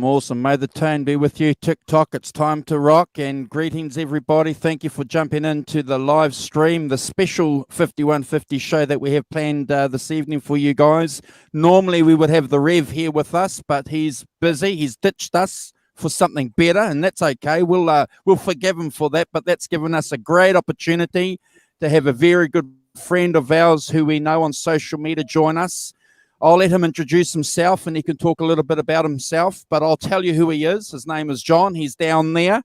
Awesome. May the tone be with you. TikTok, it's time to rock. And greetings, everybody. Thank you for jumping into the live stream, the special 5150 show that we have planned this evening for you guys. Normally, we would have the Rev here with us, but he's busy. He's ditched us for something better, and that's okay. We'll forgive him for that, but that's given us a great opportunity to have a very good friend of ours who we know on social media join us. I'll let him introduce himself and he can talk a little bit about himself, but I'll tell you who he is. His name is John. He's down there.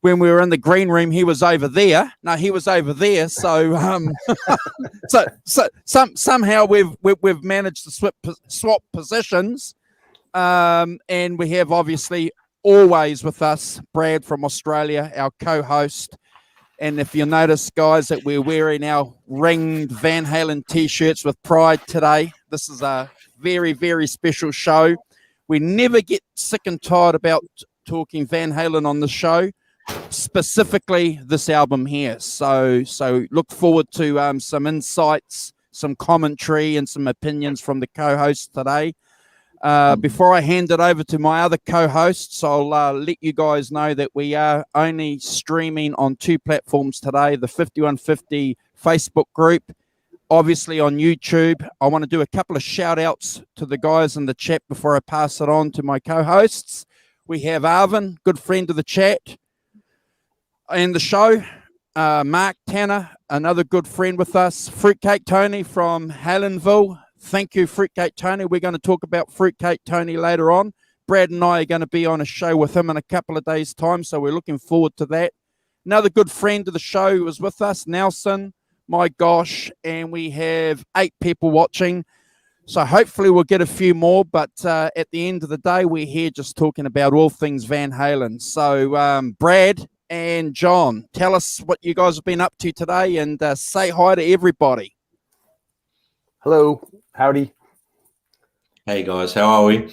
When we were in the green room, he was over there. No, he was over there. So, somehow we've managed to swap positions. And we have obviously always with us Brad from Australia, our co-host. And if you notice, guys, that we're wearing our ringed Van Halen t-shirts with pride today, this is a very, very special show. We never get sick and tired about talking Van Halen on the show, specifically this album here. So look forward to some insights, some commentary, and some opinions from the co-host today. Before I hand it over to my other co-hosts, I'll let you guys know that we are only streaming on two platforms today, the 5150 Facebook group, obviously on YouTube. I want to do a couple of shout-outs to the guys in the chat before I pass it on to my co-hosts. We have Arvin, good friend of the chat and the show. Mark Tanner, another good friend with us. Fruitcake Tony from Hallenville. Thank you, Fruitcake Tony. We're going to talk about Fruitcake Tony later on. Brad and I are going to be on a show with him in a couple of days' time, so we're looking forward to that. Another good friend of the show who was with us, Nelson. My gosh, and we have 8 people watching, so hopefully we'll get a few more, but at the end of the day, we're here just talking about all things Van Halen. So, Brad and John, tell us what you guys have been up to today and say hi to everybody. Hello. Howdy. Hey guys, how are we?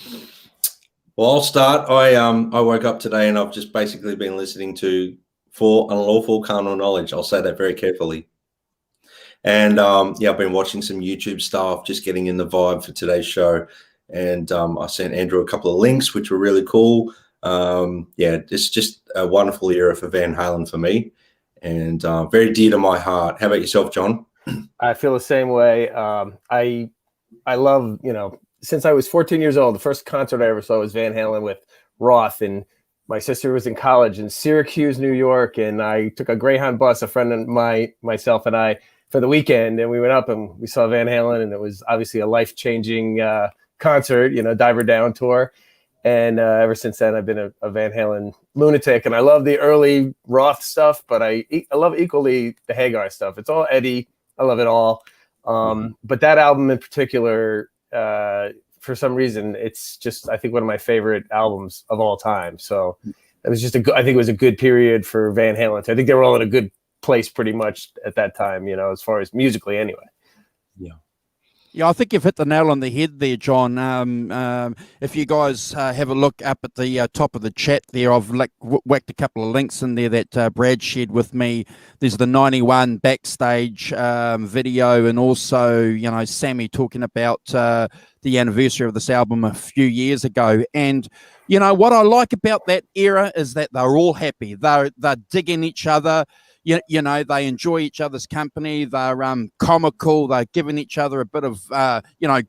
Well, I'll start. I woke up today and I've just basically been listening to For Unlawful Carnal Knowledge. I'll say that very carefully. And yeah, I've been watching some YouTube stuff, just getting in the vibe for today's show. And I sent Andrew a couple of links, which were really cool. Yeah, it's just a wonderful era for Van Halen for me, and very dear to my heart. How about yourself, John? I feel the same way. I love, since I was 14 years old, the first concert I ever saw was Van Halen with Roth, and my sister was in college in Syracuse, New York, and I took a Greyhound bus, a friend of myself and I, for the weekend, and we went up and we saw Van Halen, and it was obviously a life-changing concert, Diverdown tour. And ever since then, I've been a Van Halen lunatic, and I love the early Roth stuff, but I love equally the Hagar stuff. It's all Eddie. I love it all. But that album in particular, for some reason, it's just, I think, one of my favorite albums of all time. So it was just I think it was a good period for Van Halen. I think they were all in a good place pretty much at that time, as far as musically anyway. Yeah, I think you've hit the nail on the head there, John. If you guys have a look up at the top of the chat there, I've whacked a couple of links in there that Brad shared with me. There's the 91 backstage video, and also, Sammy talking about the anniversary of this album a few years ago. And, what I like about that era is that they're all happy. They're digging each other. They enjoy each other's company. They're comical. They're giving each other a bit of,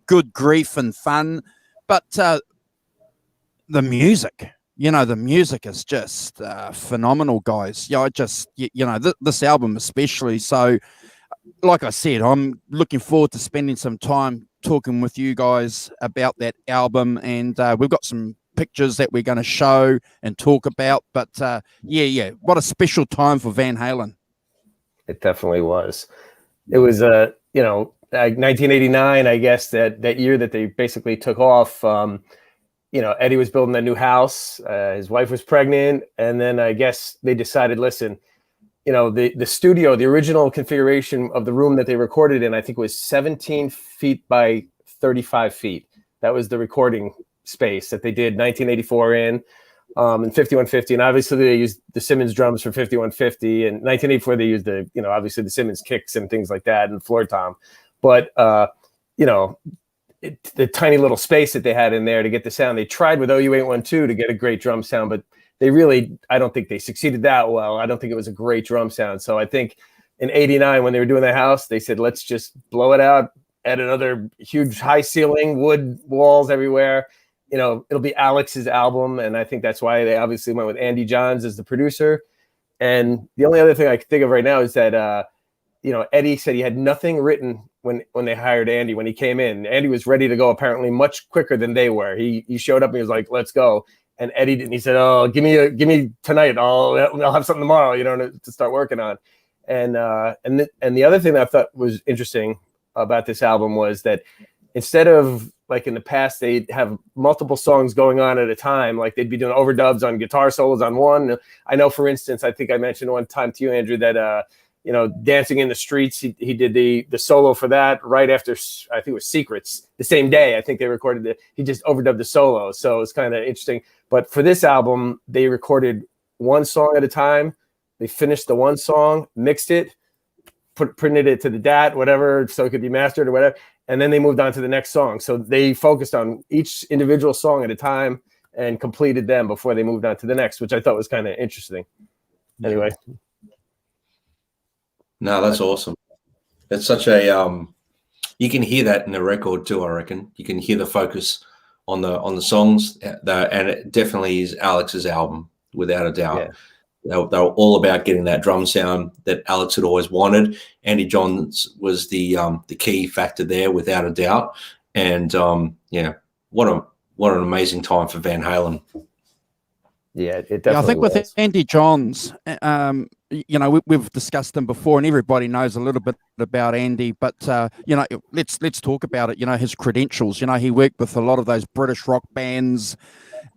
good grief and fun. But the music, the music is just phenomenal, guys. This album especially. So, like I said, I'm looking forward to spending some time talking with you guys about that album, and we've got some pictures that we're going to show and talk about. But yeah, what a special time for Van Halen. It definitely was. It was like 1989, I guess, that year that they basically took off. Eddie was building a new house. His wife was pregnant, and then I guess they decided, listen, the studio, the original configuration of the room that they recorded in, I think was 17 feet by 35 feet. That was the recording space that they did 1984 in 5150. And obviously they used the Simmons drums for 5150. And 1984, they used obviously the Simmons kicks and things like that and floor tom. But, the tiny little space that they had in there to get the sound, they tried with OU812 to get a great drum sound, but I don't think they succeeded that well. I don't think it was a great drum sound. So I think in 89, when they were doing the house, they said, let's just blow it out, add another huge high ceiling, wood walls everywhere. It'll be Alex's album. And I think that's why they obviously went with Andy Johns as the producer. And the only other thing I can think of right now is that, Eddie said he had nothing written when they hired Andy. When he came in, Andy was ready to go apparently much quicker than they were. He showed up and he was like, let's go. And Eddie didn't. He said, "Oh, give me tonight. I'll have something tomorrow, to start working on." And the other thing that I thought was interesting about this album was that instead of like in the past, they'd have multiple songs going on at a time. Like they'd be doing overdubs on guitar solos on one. I know, for instance, I think I mentioned one time to you, Andrew, that Dancing in the Streets, he did the solo for that right after, I think it was Secrets, the same day. I think they recorded it. He just overdubbed the solo. So it's kind of interesting. But for this album, they recorded one song at a time. They finished the one song, mixed it, printed it to the DAT, whatever, so it could be mastered or whatever. And then they moved on to the next song. So they focused on each individual song at a time and completed them before they moved on to the next, which I thought was kind of interesting. Anyway. No, that's awesome. It's such a you can hear that in the record too. I reckon you can hear the focus on the songs, and it definitely is Alex's album without a doubt. Yeah. They were all about getting that drum sound that Alex had always wanted. Andy Johns was the key factor there, without a doubt. And what an amazing time for Van Halen. Yeah, it definitely. I think was. With Andy Johns, we've discussed him before, and everybody knows a little bit about Andy. But let's talk about it. His credentials. He worked with a lot of those British rock bands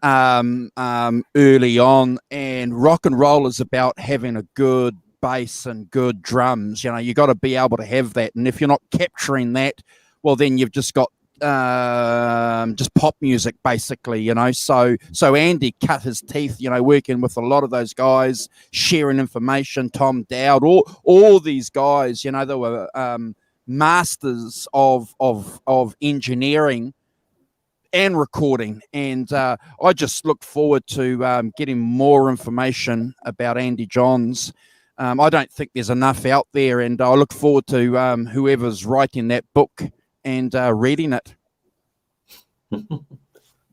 early on, and rock and roll is about having a good bass and good drums. You got to be able to have that, and if you're not capturing that, well, then you've just got just pop music basically. So Andy cut his teeth working with a lot of those guys, sharing information. Tom Dowd, all these guys, they were masters of engineering and recording, and I just look forward to getting more information about Andy Johns. I don't think there's enough out there, and I look forward to whoever's writing that book and reading it.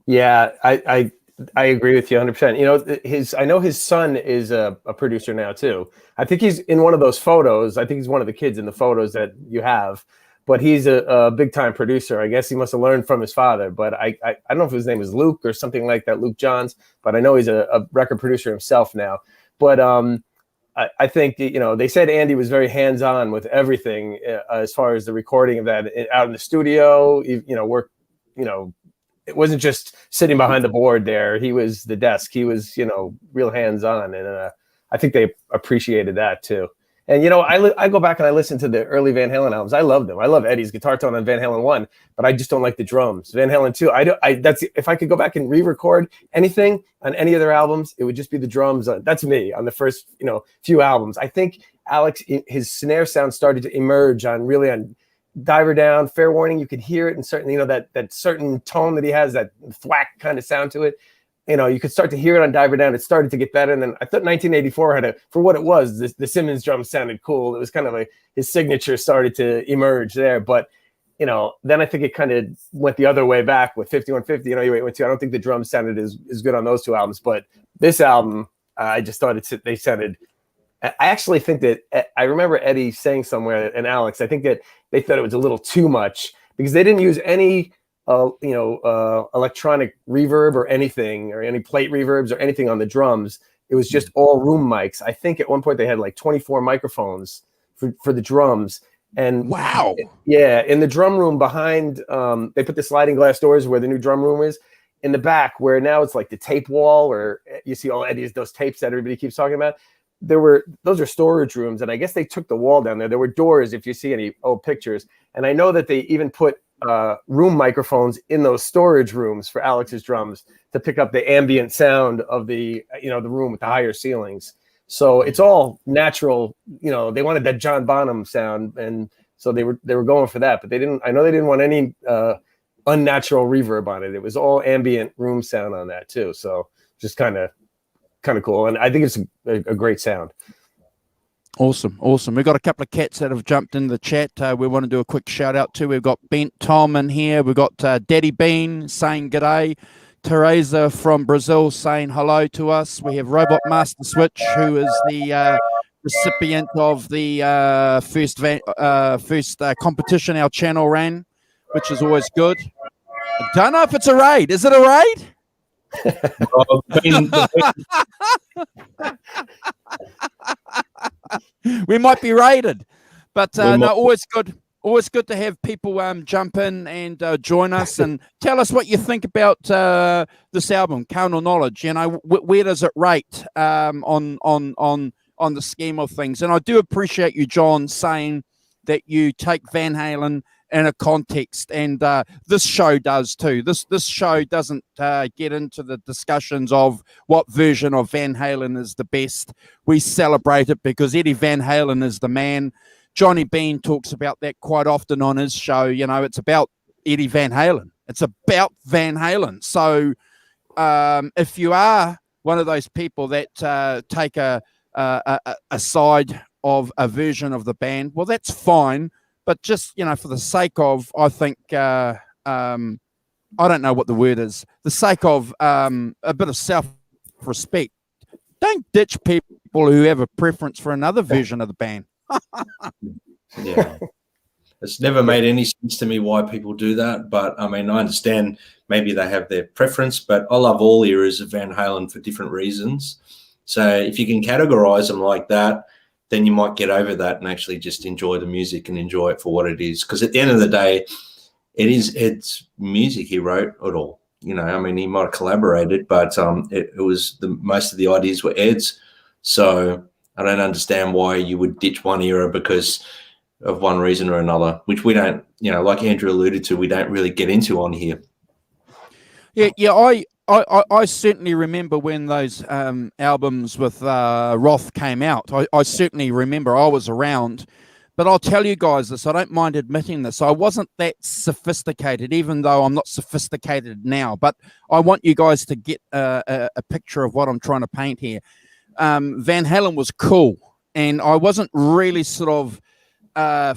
Yeah, I agree with you 100%. I know his son is a producer now too. I think he's in one of those photos. I think he's one of the kids in the photos that you have, but he's a big time producer. I guess he must have learned from his father, but I don't know if his name is Luke or something like that, Luke Johns, but I know he's a record producer himself now. But I think, they said Andy was very hands-on with everything as far as the recording of that out in the studio, it wasn't just sitting behind the board there. He was the desk. He was, real hands-on. And I think they appreciated that too. And, I go back and I listen to the early Van Halen albums. I love them. I love Eddie's guitar tone on Van Halen 1, but I just don't like the drums. Van Halen 2, if I could go back and re-record anything on any of their albums, it would just be the drums. That's me on the first, few albums. I think Alex, his snare sound started to emerge on Diverdown, Fairwarning. You could hear it, and certainly, that certain tone that he has, that thwack kind of sound to it. You could start to hear it on Diverdown. It started to get better. And then I thought 1984 for what it was, the Simmons drum sounded cool. It was kind of his signature started to emerge there. But, then I think it kind of went the other way back with 5150, OU812. I don't think the drums sounded as good on those two albums. But this album, I just thought they sounded, I actually think that, I remember Eddie saying somewhere, and Alex, I think that they thought it was a little too much. because they didn't use any electronic reverb or anything, or any plate reverbs or anything on the drums. It was just all room mics. I think at one point they had like 24 microphones for the drums. And wow, yeah, in the drum room behind, they put the sliding glass doors where the new drum room is. In the back, where now it's like the tape wall, or you see all Eddie's, those tapes that everybody keeps talking about. Those are storage rooms, and I guess they took the wall down there. There were doors, if you see any old pictures. And I know that they even put room microphones in those storage rooms for Alex's drums to pick up the ambient sound of the room with the higher ceilings. So it's all natural. They wanted that John Bonham sound, and so they were going for that. But I know they didn't want any unnatural reverb on it. It was all ambient room sound on that too. So just kind of cool. And I think it's a great sound. Awesome. We've got a couple of cats that have jumped in the chat. We want to do a quick shout out to. We've got Bent Tom in here. We've got Daddy Bean saying g'day. Teresa from Brazil saying hello to us. We have Robot Master Switch, who is the recipient of the first competition our channel ran, which is always good. I don't know if it's a raid. Is it a raid? We might be raided, but no, always good to have people jump in and join us and tell us what you think about this album, Carnal Knowledge. Where does it rate on the scheme of things? And I do appreciate you, John, saying that you take Van Halen in a context, and this show does too. This show doesn't get into the discussions of what version of Van Halen is the best. We celebrate it because Eddie Van Halen is the man. Johnny Bean talks about that quite often on his show. It's about Eddie Van Halen. It's about Van Halen. So if you are one of those people that take a side of a version of the band, well, that's fine. But just, for the sake of, I think, I don't know what the word is, the sake of a bit of self-respect, don't ditch people who have a preference for another version of the band. Yeah. It's never made any sense to me why people do that. But, I understand maybe they have their preference, but I love all eras of Van Halen for different reasons. So if you can categorize them like that, then you might get over that and actually just enjoy the music and enjoy it for what it is. Because at the end of the day, it's music. He wrote it all. He might have collaborated, but it was most of the ideas were Ed's. So I don't understand why you would ditch one era because of one reason or another, which we don't, like Andrew alluded to, we don't really get into on here. Yeah, I certainly remember when those albums with Roth came out. I certainly remember. I was around. But I'll tell you guys this. I don't mind admitting this. I wasn't that sophisticated, even though I'm not sophisticated now. But I want you guys to get a picture of what I'm trying to paint here. Van Halen was cool. And I wasn't really sort of I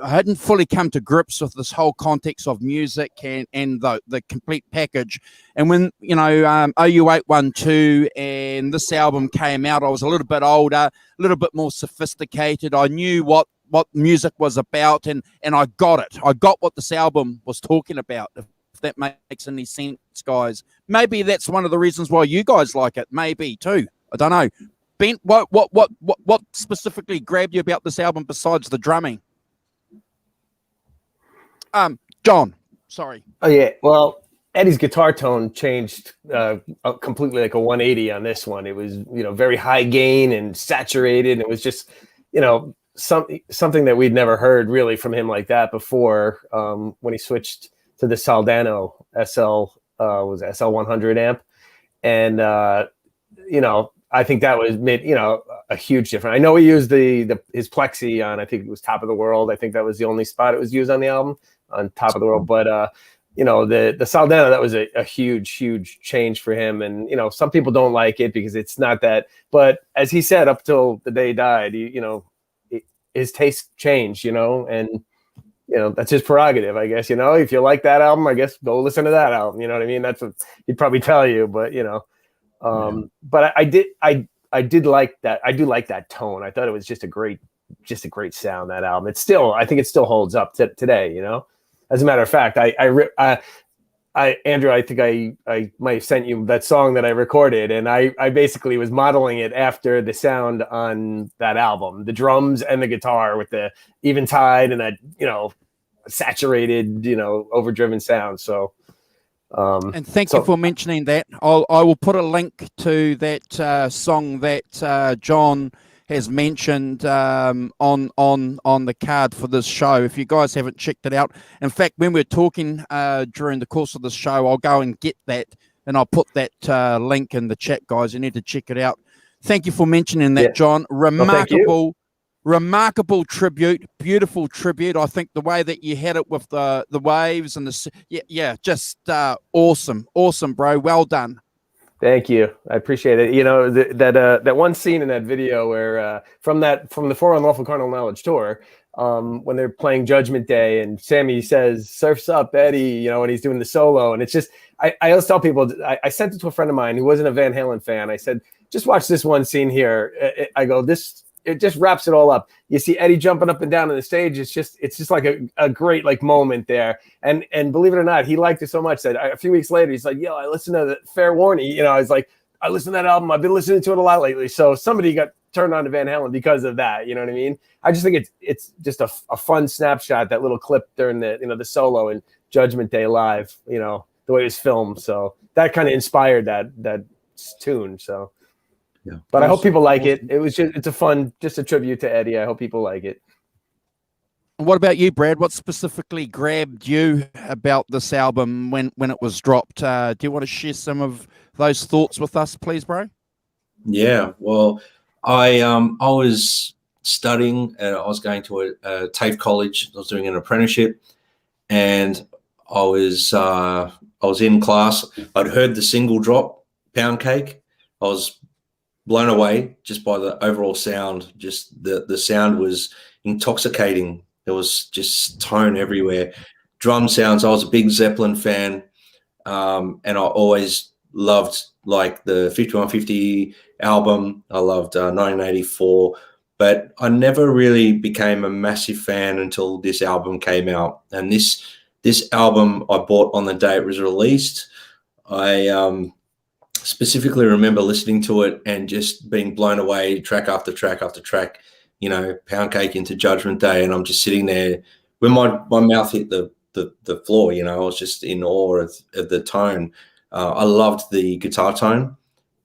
hadn't fully come to grips with this whole context of music and the complete package. And when OU812 and this album came out, I was a little bit older, a little bit more sophisticated. I knew what music was about, and I got it. I got what this album was talking about. If that makes any sense, guys. Maybe that's one of the reasons why you guys like it. Maybe too. I don't know. Ben, what specifically grabbed you about this album besides the drumming? John, sorry. Oh yeah, well, Eddie's guitar tone changed completely, like a 180 on this one. It was very high gain and saturated. It was just something that we'd never heard really from him like that before. When he switched to the Soldano SL100 amp, and I think that was made, a huge difference. I know he used his Plexi on, I think it was Top of the World. I think that was the only spot it was used on the album, on Top of the World. But, the Soldano, that was a huge, huge change for him. And, some people don't like it because it's not that. But as he said, up till the day he died, his taste changed, and, that's his prerogative, I guess. If you like that album, I guess go listen to that album. You know what I mean? That's what he'd probably tell you. But, but I did like that. I do like that tone. I thought it was just a great just a great sound, that album. I think it still holds up today, you know. As a matter of fact, Andrew, I think I might have sent you that song that I recorded, and I basically was modeling it after the sound on that album, the drums and the guitar with the eventide and that, you know, saturated, you know, overdriven sound. So, and thank you for mentioning that. I will put a link to that song that John has mentioned on the card for this show. If you guys haven't checked it out, in fact, when we're talking during the course of the show, I'll go and get that, and I'll put that link in the chat, guys. You need to check it out. Thank you for mentioning that, John. Remarkable tribute, beautiful tribute. I think the way that you had it with the waves and just awesome, bro. Well done. Thank you. I appreciate it. You know, that one scene in that video where from the For Unlawful Carnal Knowledge tour, when they're playing Judgment Day and Sammy says, "Surf's up, Eddie," you know, when he's doing the solo. And it's just, I always tell people, I sent it to a friend of mine who wasn't a Van Halen fan. I said, just watch this one scene here. I go, it just wraps it all up. You see Eddie jumping up and down on the stage. It's just like a great like moment there. And believe it or not, he liked it so much that a few weeks later, he's like, yo, I listened to the Fairwarning. You know, I was like, I listened to that album. I've been listening to it a lot lately. So somebody got turned on to Van Halen because of that. You know what I mean? I just think it's just a fun snapshot, that little clip during the, you know, the solo in Judgment Day Live, you know, the way it was filmed. So that kind of inspired that tune. So. Yeah. But I hope people like it. It's a fun, just a tribute to Eddie. I hope people like it. And what about you, Brad? What specifically grabbed you about this album when it was dropped? Do you want to share some of those thoughts with us, please, bro? Yeah. Well, I was studying. I was going to a TAFE college. I was doing an apprenticeship, and I was in class. I'd heard the single drop, Pound Cake. I was blown away just by the overall sound. Just the sound was intoxicating. There was just tone everywhere. Drum sounds. I was a big Zeppelin fan, and I always loved like the 5150 album. I loved 1984, but I never really became a massive fan until this album came out. And this album I bought on the day it was released. I specifically remember listening to it and just being blown away, track after track after track, you know, Pound Cake into Judgment Day. And I'm just sitting there when my mouth hit the floor, you know, I was just in awe of the tone. I loved the guitar tone.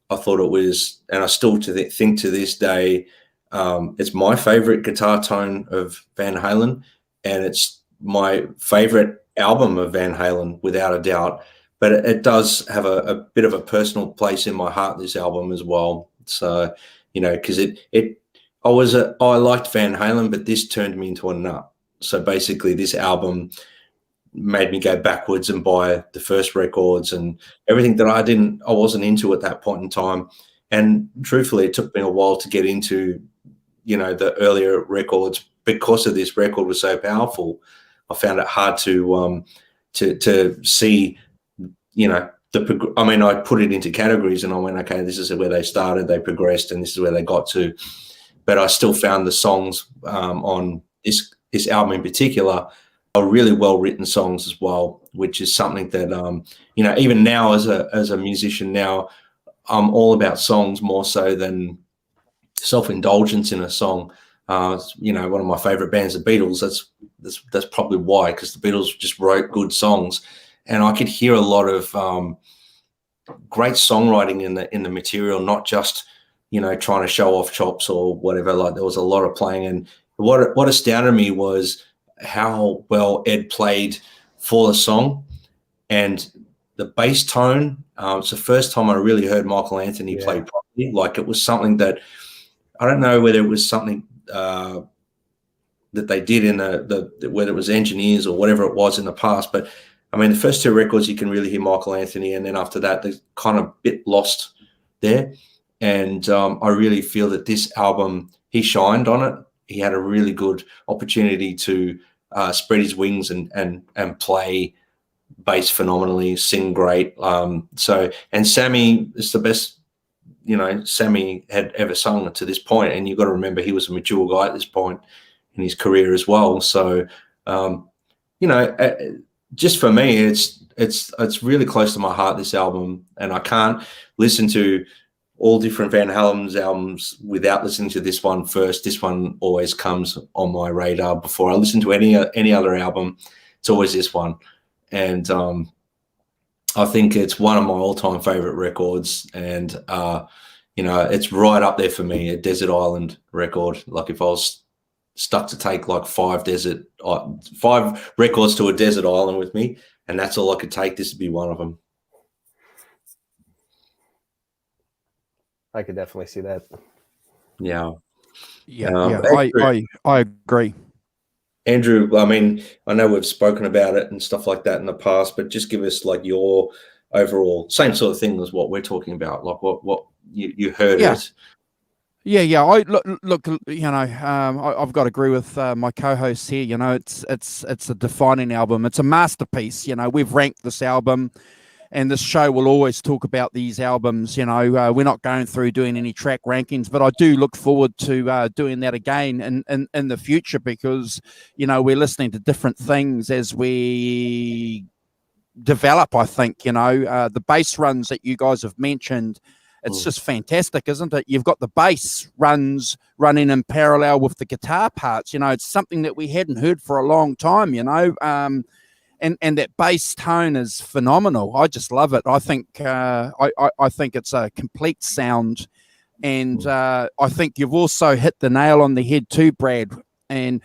I thought it was, and I still think to this day, it's my favorite guitar tone of Van Halen, and it's my favorite album of Van Halen without a doubt. But it does have a bit of a personal place in my heart, this album as well. So, you know, because I liked Van Halen, but this turned me into a nut. So basically this album made me go backwards and buy the first records and everything that I wasn't into at that point in time. And truthfully, it took me a while to get into, you know, the earlier records because of this record was so powerful. I found it hard to see, you know, I put it into categories and I went, okay, this is where they started, they progressed, and this is where they got to. But I still found the songs on this album in particular are really well-written songs as well, which is something that, you know, even now as a musician now, I'm all about songs more so than self-indulgence in a song. You know, one of my favorite bands, the Beatles, that's probably why, because the Beatles just wrote good songs. And I could hear a lot of great songwriting in the material, not just, you know, trying to show off chops or whatever. Like there was a lot of playing, and what astounded me was how well Ed played for the song and the bass tone. It's the first time I really heard Michael Anthony play properly. Like it was something that I don't know whether it was something that they did in whether it was engineers or whatever it was in the past, but I mean, the first two records, you can really hear Michael Anthony, and then after that, they're kind of a bit lost there. And I really feel that this album, he shined on it. He had a really good opportunity to spread his wings and play bass phenomenally, sing great. And Sammy is the best Sammy had ever sung to this point. And you've got to remember he was a mature guy at this point in his career as well. So, just for me, it's really close to my heart, this album, and I can't listen to all different Van Halen's albums without listening to this one first. This one always comes on my radar before I listen to any other album. It's always this one, and I think it's one of my all-time favorite records, and it's right up there for me, a desert island record. Like if I was stuck to take like 5 records to a desert island with me, and that's all I could take, this would be one of them. I could definitely see that. Yeah. I agree. Andrew, I mean, I know we've spoken about it and stuff like that in the past, but just give us like your overall same sort of thing as what we're talking about, like what you heard it. Yeah. I look. I've got to agree with my co-hosts here. It's a defining album. It's a masterpiece. We've ranked this album, and this show will always talk about these albums. We're not going through doing any track rankings, but I do look forward to doing that again in the future, because we're listening to different things as we develop. I think the bass runs that you guys have mentioned. It's just fantastic, isn't it? You've got the bass running in parallel with the guitar parts. It's something that we hadn't heard for a long time, and that bass tone is phenomenal. I just love it. I think I think it's a complete sound, and I think you've also hit the nail on the head too, Brad. And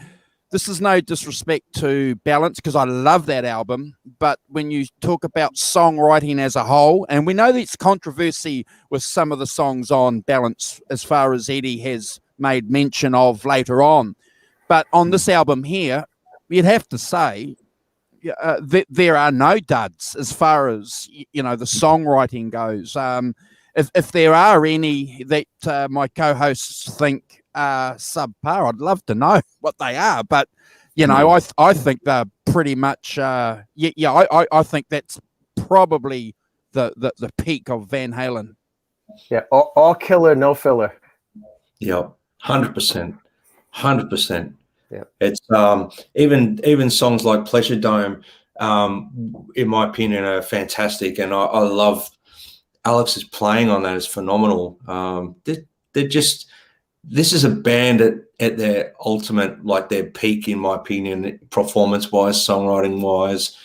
this is no disrespect to Balance, because I love that album. But when you talk about songwriting as a whole, and we know there's controversy with some of the songs on Balance, as far as Eddie has made mention of later on. But on this album here, you'd have to say there are no duds as far as, the songwriting goes. If there are any that my co-hosts think subpar, I'd love to know what they are, but I think they're pretty much I think that's probably the peak of Van Halen. All killer, no filler. 100%. Yeah, it's even songs like Pleasure Dome, in my opinion, are fantastic, and I love Alex's playing on that is phenomenal. They're just, this is a band at their ultimate, like their peak, in my opinion, performance-wise, songwriting-wise.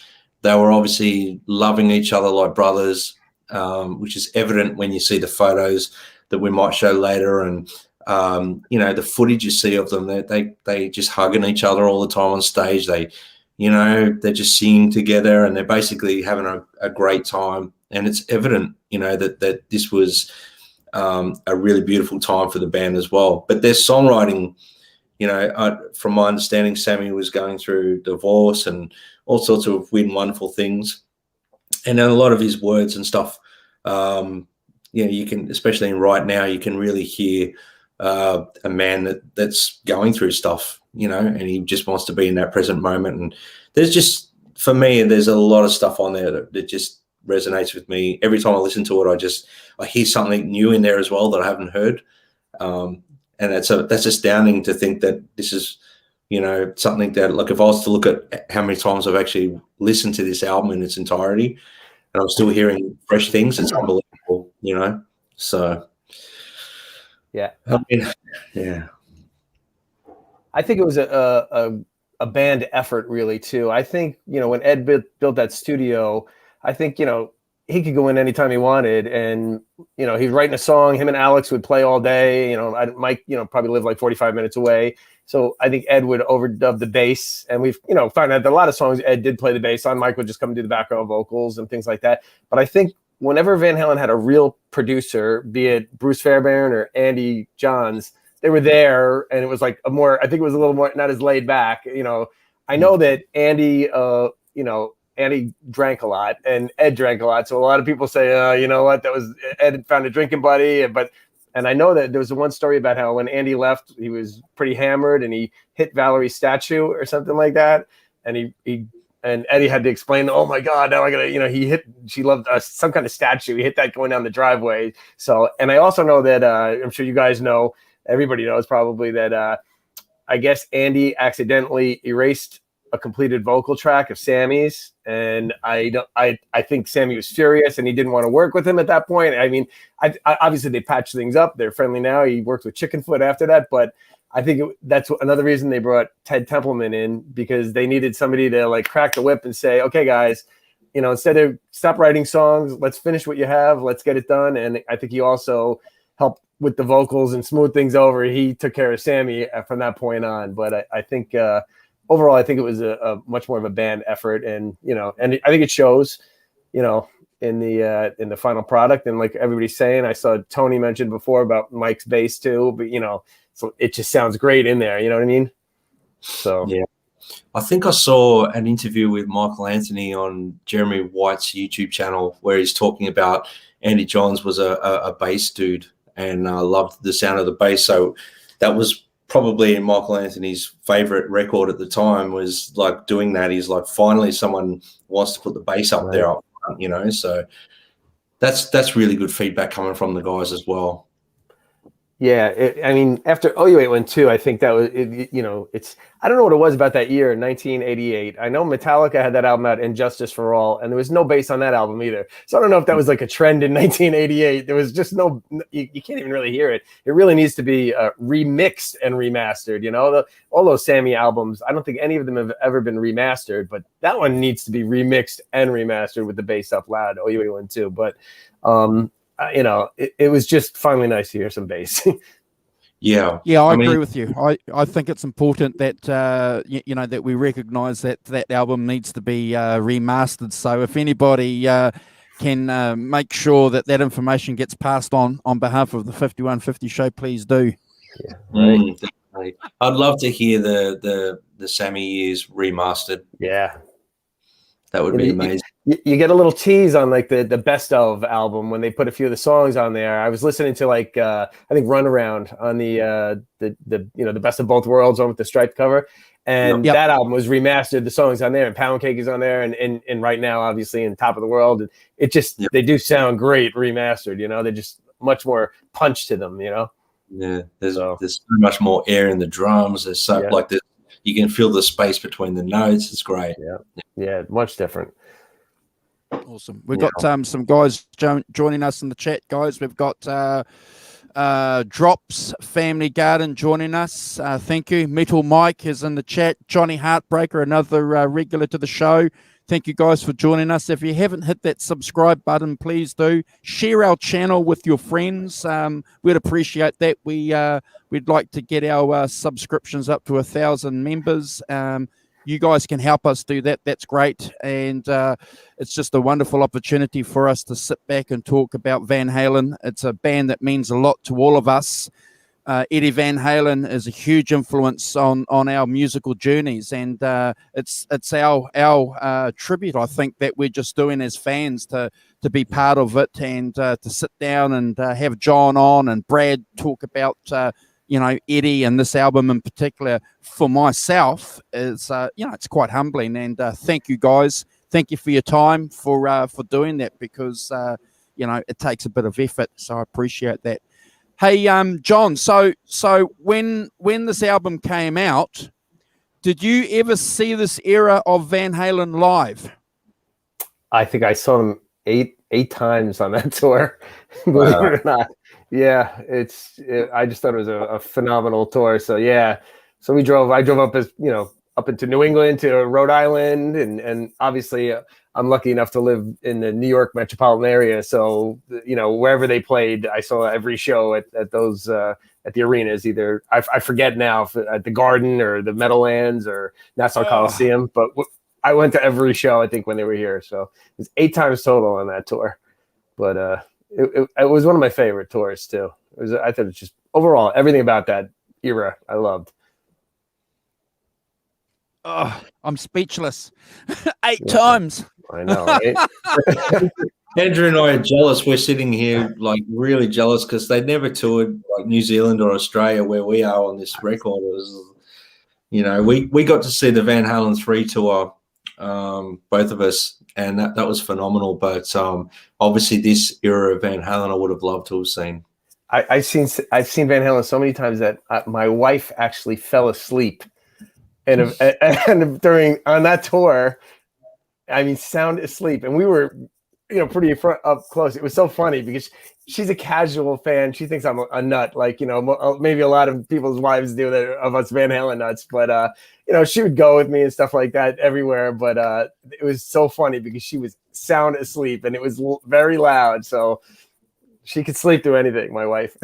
They were obviously loving each other like brothers, which is evident when you see the photos that we might show later, and the footage you see of them. They just hugging each other all the time on stage. They're just singing together, and they're basically having a great time. And it's evident, that this was a really beautiful time for the band as well. But their songwriting, from my understanding, Sammy was going through divorce and all sorts of weird and wonderful things. And then a lot of his words and stuff, you can, especially in Right Now, you can really hear a man that's going through stuff, and he just wants to be in that present moment. And there's just, for me, there's a lot of stuff on there that just resonates with me. Every time I listen to it, I hear something new in there as well that I haven't heard. And that's astounding to think that this is, something that, like, if I was to look at how many times I've actually listened to this album in its entirety, and I'm still hearing fresh things, it's unbelievable, So, yeah. Yeah. I think it was a band effort, really, too. I think, when Ed built that studio, I think, he could go in anytime he wanted, and, he's writing a song. Him and Alex would play all day. Mike, probably lived like 45 minutes away. So I think Ed would overdub the bass, and we've, found out that a lot of songs Ed did play the bass on. Mike would just come and do the background vocals and things like that. But I think whenever Van Halen had a real producer, be it Bruce Fairbairn or Andy Johns, they were there, and it was like I think it was a little more, not as laid back. I know that Andy, Andy drank a lot and Ed drank a lot. So a lot of people say, you know what, that was Ed found a drinking buddy. And I know that there was one story about how when Andy left, he was pretty hammered and he hit Valerie's statue or something like that. And he and Eddie had to explain, oh my God, now I gotta, she loved some kind of statue. He hit that going down the driveway. So, and I also know that, I'm sure you guys know, everybody knows probably that, I guess Andy accidentally erased a completed vocal track of Sammy's. And I think Sammy was furious and he didn't want to work with him at that point. I mean, I obviously they patched things up. They're friendly now. He worked with Chickenfoot after that, but I think that's another reason they brought Ted Templeman in, because they needed somebody to like crack the whip and say, okay, guys, instead of stop writing songs, let's finish what you have. Let's get it done. And I think he also helped with the vocals and smooth things over. He took care of Sammy from that point on. But I think overall, I think it was a much more of a band effort, and and I think it shows, in the final product. And like everybody's saying, I saw Tony mentioned before about Mike's bass too, but so it just sounds great in there. You know what I mean? So yeah, I think I saw an interview with Michealanthony on Jeremy White's YouTube channel where he's talking about Andy Johns was a bass dude and loved the sound of the bass. So that was probably Michealanthony's favorite record at the time, was like doing that. He's like, finally someone wants to put the bass up there up front, so that's really good feedback coming from the guys as well. Yeah, I mean, after OU812, I think that was, it's, I don't know what it was about that year, 1988. I know Metallica had that album out, Injustice for All, and there was no bass on that album either. So I don't know if that was like a trend in 1988. There was just you can't even really hear it. It really needs to be remixed and remastered, all those Sammy albums. I don't think any of them have ever been remastered, but that one needs to be remixed and remastered with the bass up loud, OU812. But, it was just finally nice to hear some bass. Yeah, I agree with you. I think it's important that that we recognize that album needs to be remastered. So if anybody can make sure that information gets passed on behalf of the 5150 show, please do. Yeah, right. Definitely. I'd love to hear the Sammy years remastered. Yeah. That would be amazing. You get a little tease on like the best of album when they put a few of the songs on there. I was listening to like I think Runaround on the best of both worlds one with the striped cover, and that album was remastered. The songs on there, and Pound Cake is on there, and right now obviously in Top of the World. And it just they do sound great remastered. They're just much more punch to them. Yeah, there's so much more air in the drums. There's like this. You can feel the space between the notes. It's great. Yeah, much different. Awesome. We've got some guys joining us in the chat, guys. We've got Drops Family Garden joining us. Thank you. Metal Mike is in the chat. Johnny Heartbreaker, another regular to the show. Thank you guys for joining us. If you haven't hit that subscribe button, please do. Share our channel with your friends. We'd appreciate that. We'd like to get our subscriptions up to 1,000 members. You guys can help us do that. That's great. And it's just a wonderful opportunity for us to sit back and talk about Van Halen. It's a band that means a lot to all of us. Eddie Van Halen is a huge influence on our musical journeys, and it's our tribute, I think, that we're just doing as fans to be part of it, and to sit down and have John on and Brad talk about Eddie and this album in particular. For myself, is it's quite humbling, and thank you guys. Thank you for your time for doing that, because it takes a bit of effort, so I appreciate that. Hey, John, so when this album came out, did you ever see this era of Van Halen live? I think I saw them eight times on that tour, believe it or not. Yeah, I just thought it was a phenomenal tour. So yeah, so I drove up up into New England to Rhode Island, and obviously I'm lucky enough to live in the New York metropolitan area. So, wherever they played, I saw every show at those, at the arenas, either, I forget now, if at the Garden or the Meadowlands or Nassau Coliseum, but I went to every show, I think, when they were here. So it was 8 times total on that tour. But it was one of my favorite tours too. I thought it was just, overall, everything about that era I loved. Oh, I'm speechless. 8 times. I know, right? Andrew and I are jealous. We're sitting here like really jealous because they never toured like New Zealand or Australia where we are on this record. It was, we got to see the Van Halen 3 tour both of us, and that was phenomenal. But obviously, this era of Van Halen, I would have loved to have seen. I've seen Van Halen so many times that my wife actually fell asleep, and during on that tour, I mean, sound asleep, and we were, pretty up close. It was so funny because she's a casual fan. She thinks I'm a nut, like maybe a lot of people's wives do that of us Van Halen nuts. But she would go with me and stuff like that everywhere. But it was so funny because she was sound asleep, and it was very loud, so she could sleep through anything, my wife.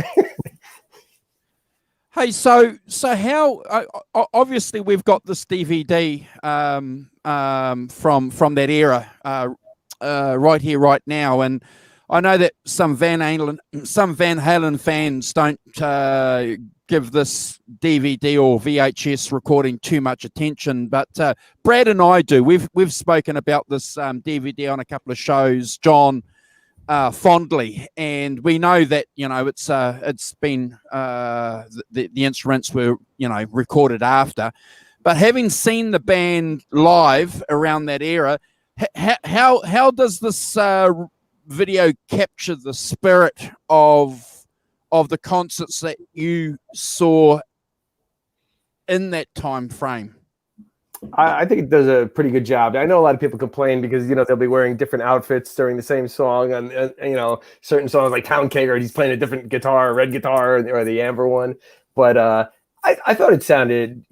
Hey, so how? Obviously, we've got this DVD from that era right here, right now, and I know that some Van Halen fans don't give this DVD or VHS recording too much attention, but Brad and I do. We've spoken about this DVD on a couple of shows, John. Fondly, and we know that it's been the instruments were recorded after, but having seen the band live around that era, how does this video capture the spirit of the concerts that you saw in that time frame? I think it does a pretty good job. I know a lot of people complain because they'll be wearing different outfits during the same song, and certain songs like Town Cager, he's playing a different guitar, red guitar, or the amber one. But I thought it sounded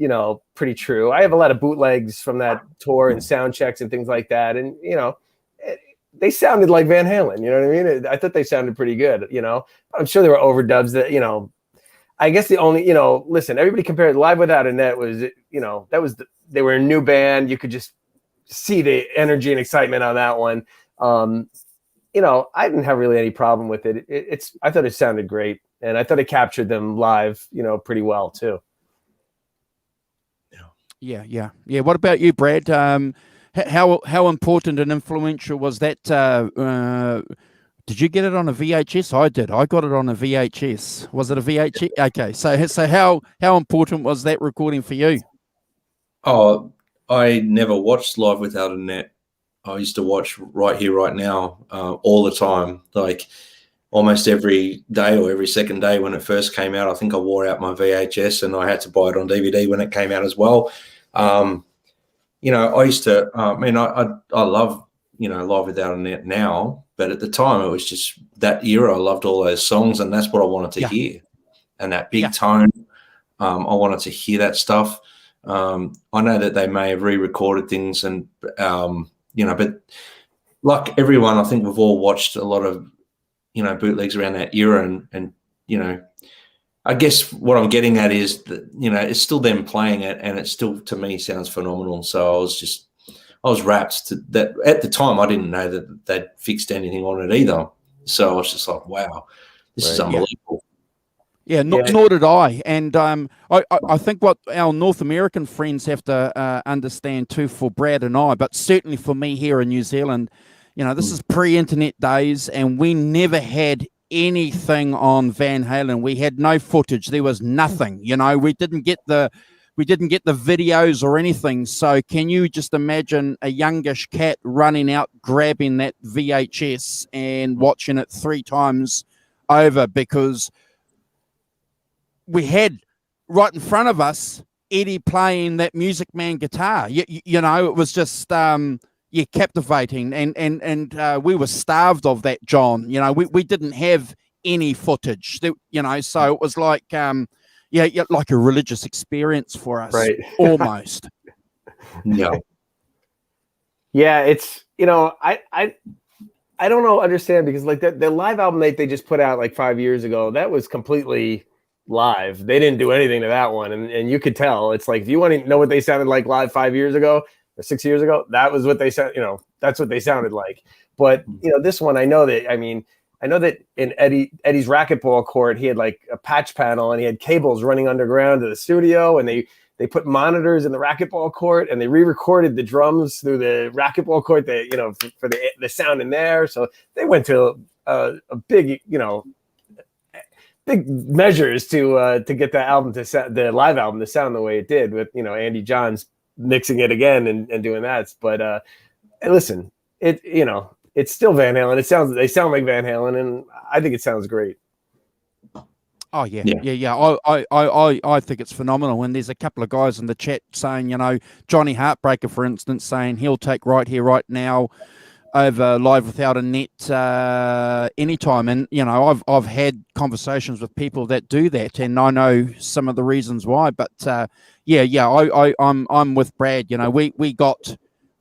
pretty true. I have a lot of bootlegs from that tour and sound checks and things like that, and they sounded like Van Halen. You know what I mean? I thought they sounded pretty good. I'm sure there were overdubs that I guess the only listen, everybody compared Live Without a Net was they were a new band. You could just see the energy and excitement on that one. I didn't have really any problem with it. I thought it sounded great, and I thought it captured them live, pretty well too. Yeah. What about you, Brad? How important and influential was that? Did you get it on a VHS? I did. I got it on a VHS. Was it a VHS? Okay. So how important was that recording for you? Oh, I never watched Live Without a Net. I used to watch Right Here, Right Now all the time, like almost every day or every second day when it first came out. I think I wore out my VHS, and I had to buy it on DVD when it came out as well. I used to, I love, Live Without a Net now, but at the time it was just that era. I loved all those songs, and that's what I wanted to hear. And that big tone, I wanted to hear that stuff. I know that they may have re-recorded things, and but like everyone, I think we've all watched a lot of bootlegs around that era, and I guess what I'm getting at is that it's still them playing it, and it still to me sounds phenomenal. So I was rapt to that. At the time, I didn't know that they'd fixed anything on it either, so I was just like, wow, this is unbelievable. Yeah, nor did I. And I think what our North American friends have to understand too, for Brad and I, but certainly for me here in New Zealand, this is pre-internet days, and we never had anything on Van Halen. We had no footage. There was nothing. We didn't get the videos or anything. So can you just imagine a youngish cat running out, grabbing that VHS and watching it 3 times over, because we had right in front of us Eddie playing that Music Man guitar. It was just captivating, and we were starved of that, John. We didn't have any footage, so it was like like a religious experience for us, right? Almost. It's I don't understand, because like the live album they just put out like 5 years ago, that was completely live. They didn't do anything to that one, and you could tell. It's like, if you want to know what they sounded like live 5 years ago or 6 years ago, that was what they sound. That's what they sounded like. But this one, I know that in Eddie's racquetball court, he had like a patch panel, and he had cables running underground to the studio, and they put monitors in the racquetball court, and they re-recorded the drums through the racquetball court, for the sound in there. So they went to a big, big measures to get the live album to sound the way it did, with Andy Johns mixing it again and doing that. But and listen, it's still Van Halen. They sound like Van Halen, and I think it sounds great. Oh yeah. I think it's phenomenal. And there's a couple of guys in the chat saying, Johnny Heartbreaker, for instance, saying he'll take Right Here, Right Now over livewithoutanet anytime. And I've had conversations with people that do that, and I know some of the reasons why. But I'm with Brad.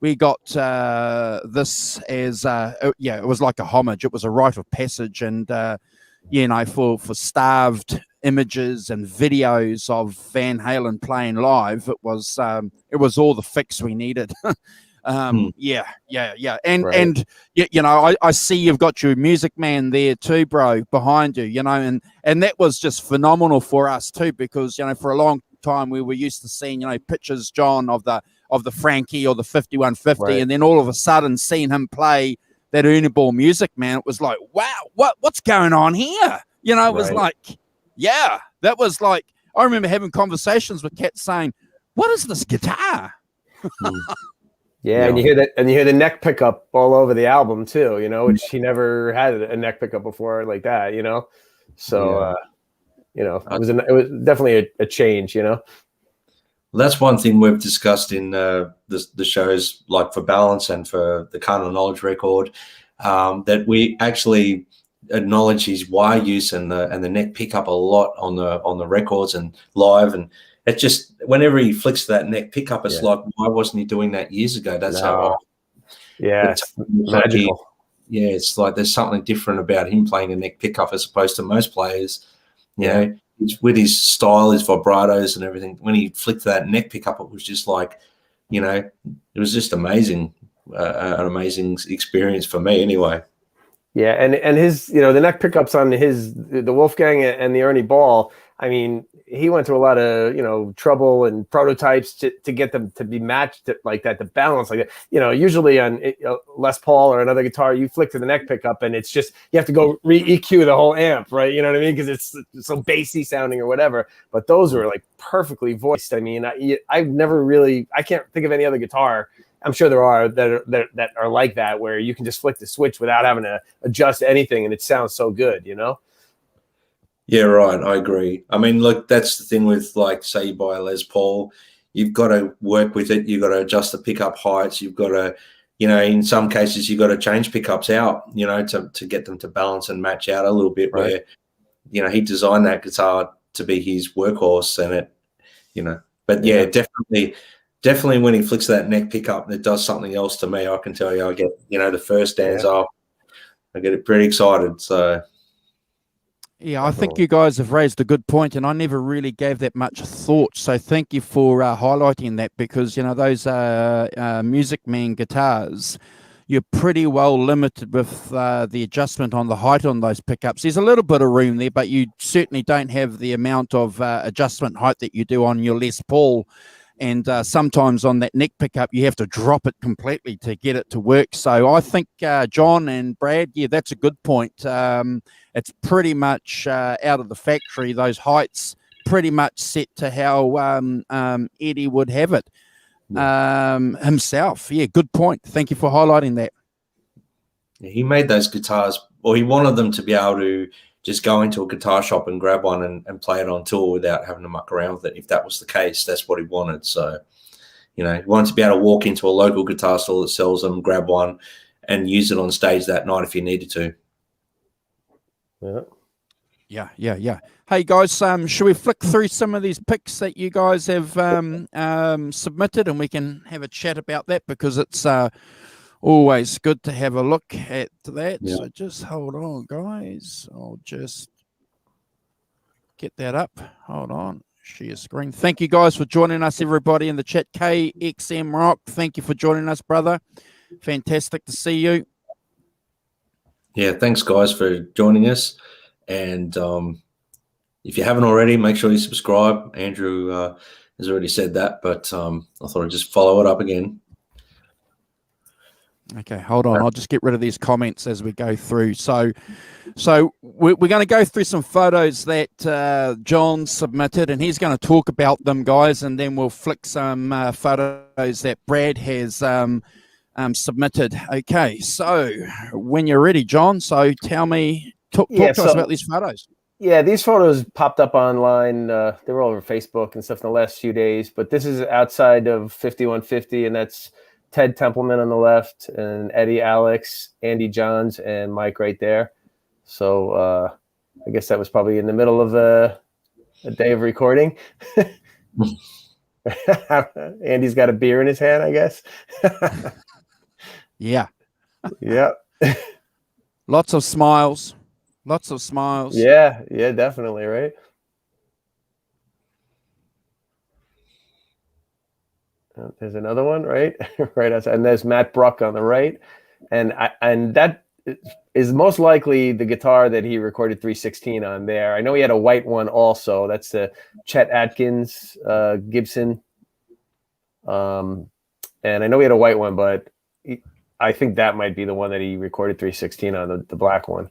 We got this as it was like a homage. It was a rite of passage, and for starved images and videos of Van Halen playing live, it was all the fix we needed. And right. I see you've got your Music Man there too, bro, behind you, and that was just phenomenal for us too, because for a long time we were used to seeing pictures, John, of the Frankie or the 5150, right. And then all of a sudden seeing him play that Ernieballmusicman, it was like, wow, what's going on here? It was like, that was like, I remember having conversations with Kat saying, what is this guitar? Yeah, and you hear the neck pickup all over the album too, which he never had a neck pickup before like that, So it was definitely a change, That's one thing we've discussed in the shows, like for Balance and for the Carnal Knowledge record, that we actually acknowledge his wire use and the neck pickup a lot on the records and live, and it just, whenever he flicks that neck pickup, it's like, why wasn't he doing that years ago? That's how. It's magical. It's like there's something different about him playing a neck pickup as opposed to most players. With his style, his vibratos and everything, when he flicked that neck pickup, it was just like, it was just amazing, an amazing experience for me anyway. Yeah, and his, the neck pickups on the Wolfgang and the Ernie Ball, I mean, he went through a lot of, trouble and prototypes to get them to be matched like that, to balance like that. Usually on Les Paul or another guitar, you flick to the neck pickup and it's just, you have to go re-EQ the whole amp, right? You know what I mean? Because it's so bassy sounding or whatever. But those were like perfectly voiced. I mean, I've never really, I can't think of any other guitar. I'm sure there are that are like that, where you can just flick the switch without having to adjust anything and it sounds so good, Yeah, right. I agree. I mean, look, that's the thing with, like, say you buy a Les Paul, you've got to work with it. You've got to adjust the pickup heights. You've got to, in some cases, you've got to change pickups out, to get them to balance and match out a little bit. Right. Where, he designed that guitar to be his workhorse, and it, but definitely when he flicks that neck pickup, it does something else to me. I can tell you, I get, the first stanza, I get pretty excited. So. Yeah, I think you guys have raised a good point, and I never really gave that much thought. So thank you for highlighting that, because those Music Man guitars, you're pretty well limited with the adjustment on the height on those pickups. There's a little bit of room there, but you certainly don't have the amount of adjustment height that you do on your Les Paul. And sometimes on that neck pickup, you have to drop it completely to get it to work. So I think, John and Brad, that's a good point. It's pretty much out of the factory, those heights pretty much set to how Eddie would have it himself. Yeah, good point. Thank you for highlighting that. Yeah, he made those guitars, or he wanted them to be able to just go into a guitar shop and grab one and play it on tour without having to muck around with it. If that was the case, that's what he wanted. So, he wanted to be able to walk into a local guitar store that sells them, grab one, and use it on stage that night if you needed to. Yeah. Hey, guys, should we flick through some of these pics that you guys have submitted, and we can have a chat about that, because it's always good to have a look at that. Yeah. So just hold on, guys. I'll just get that up. Hold on. Share screen. Thank you guys for joining us, everybody in the chat. KXM Rock, thank you for joining us, brother. Fantastic to see you. Yeah, thanks, guys, for joining us. And if you haven't already, make sure you subscribe. Andrew has already said that, but I thought I'd just follow it up again. Okay, hold on. I'll just get rid of these comments as we go through. So we're going to go through some photos that John submitted, and he's going to talk about them, guys, and then we'll flick some photos that Brad has submitted. Okay, so when you're ready, John, so tell me, talk to us about these photos. Yeah, these photos popped up online. They were all over Facebook and stuff in the last few days, but this is outside of 5150, and that's Ted Templeman on the left, and Eddie, Alex, Andy Johns, and Mike right there. So I guess that was probably in the middle of a day of recording. Andy's got a beer in his hand, I guess. Yeah. Yeah. Lots of smiles. Lots of smiles. Yeah, definitely, right? There's another one, right? Right outside. And there's Matt Bruck on the right. And that is most likely the guitar that he recorded 316 on there. I know he had a white one also. That's the Chet Atkins Gibson. And I know he had a white one, but I think that might be the one that he recorded 316 on, the black one.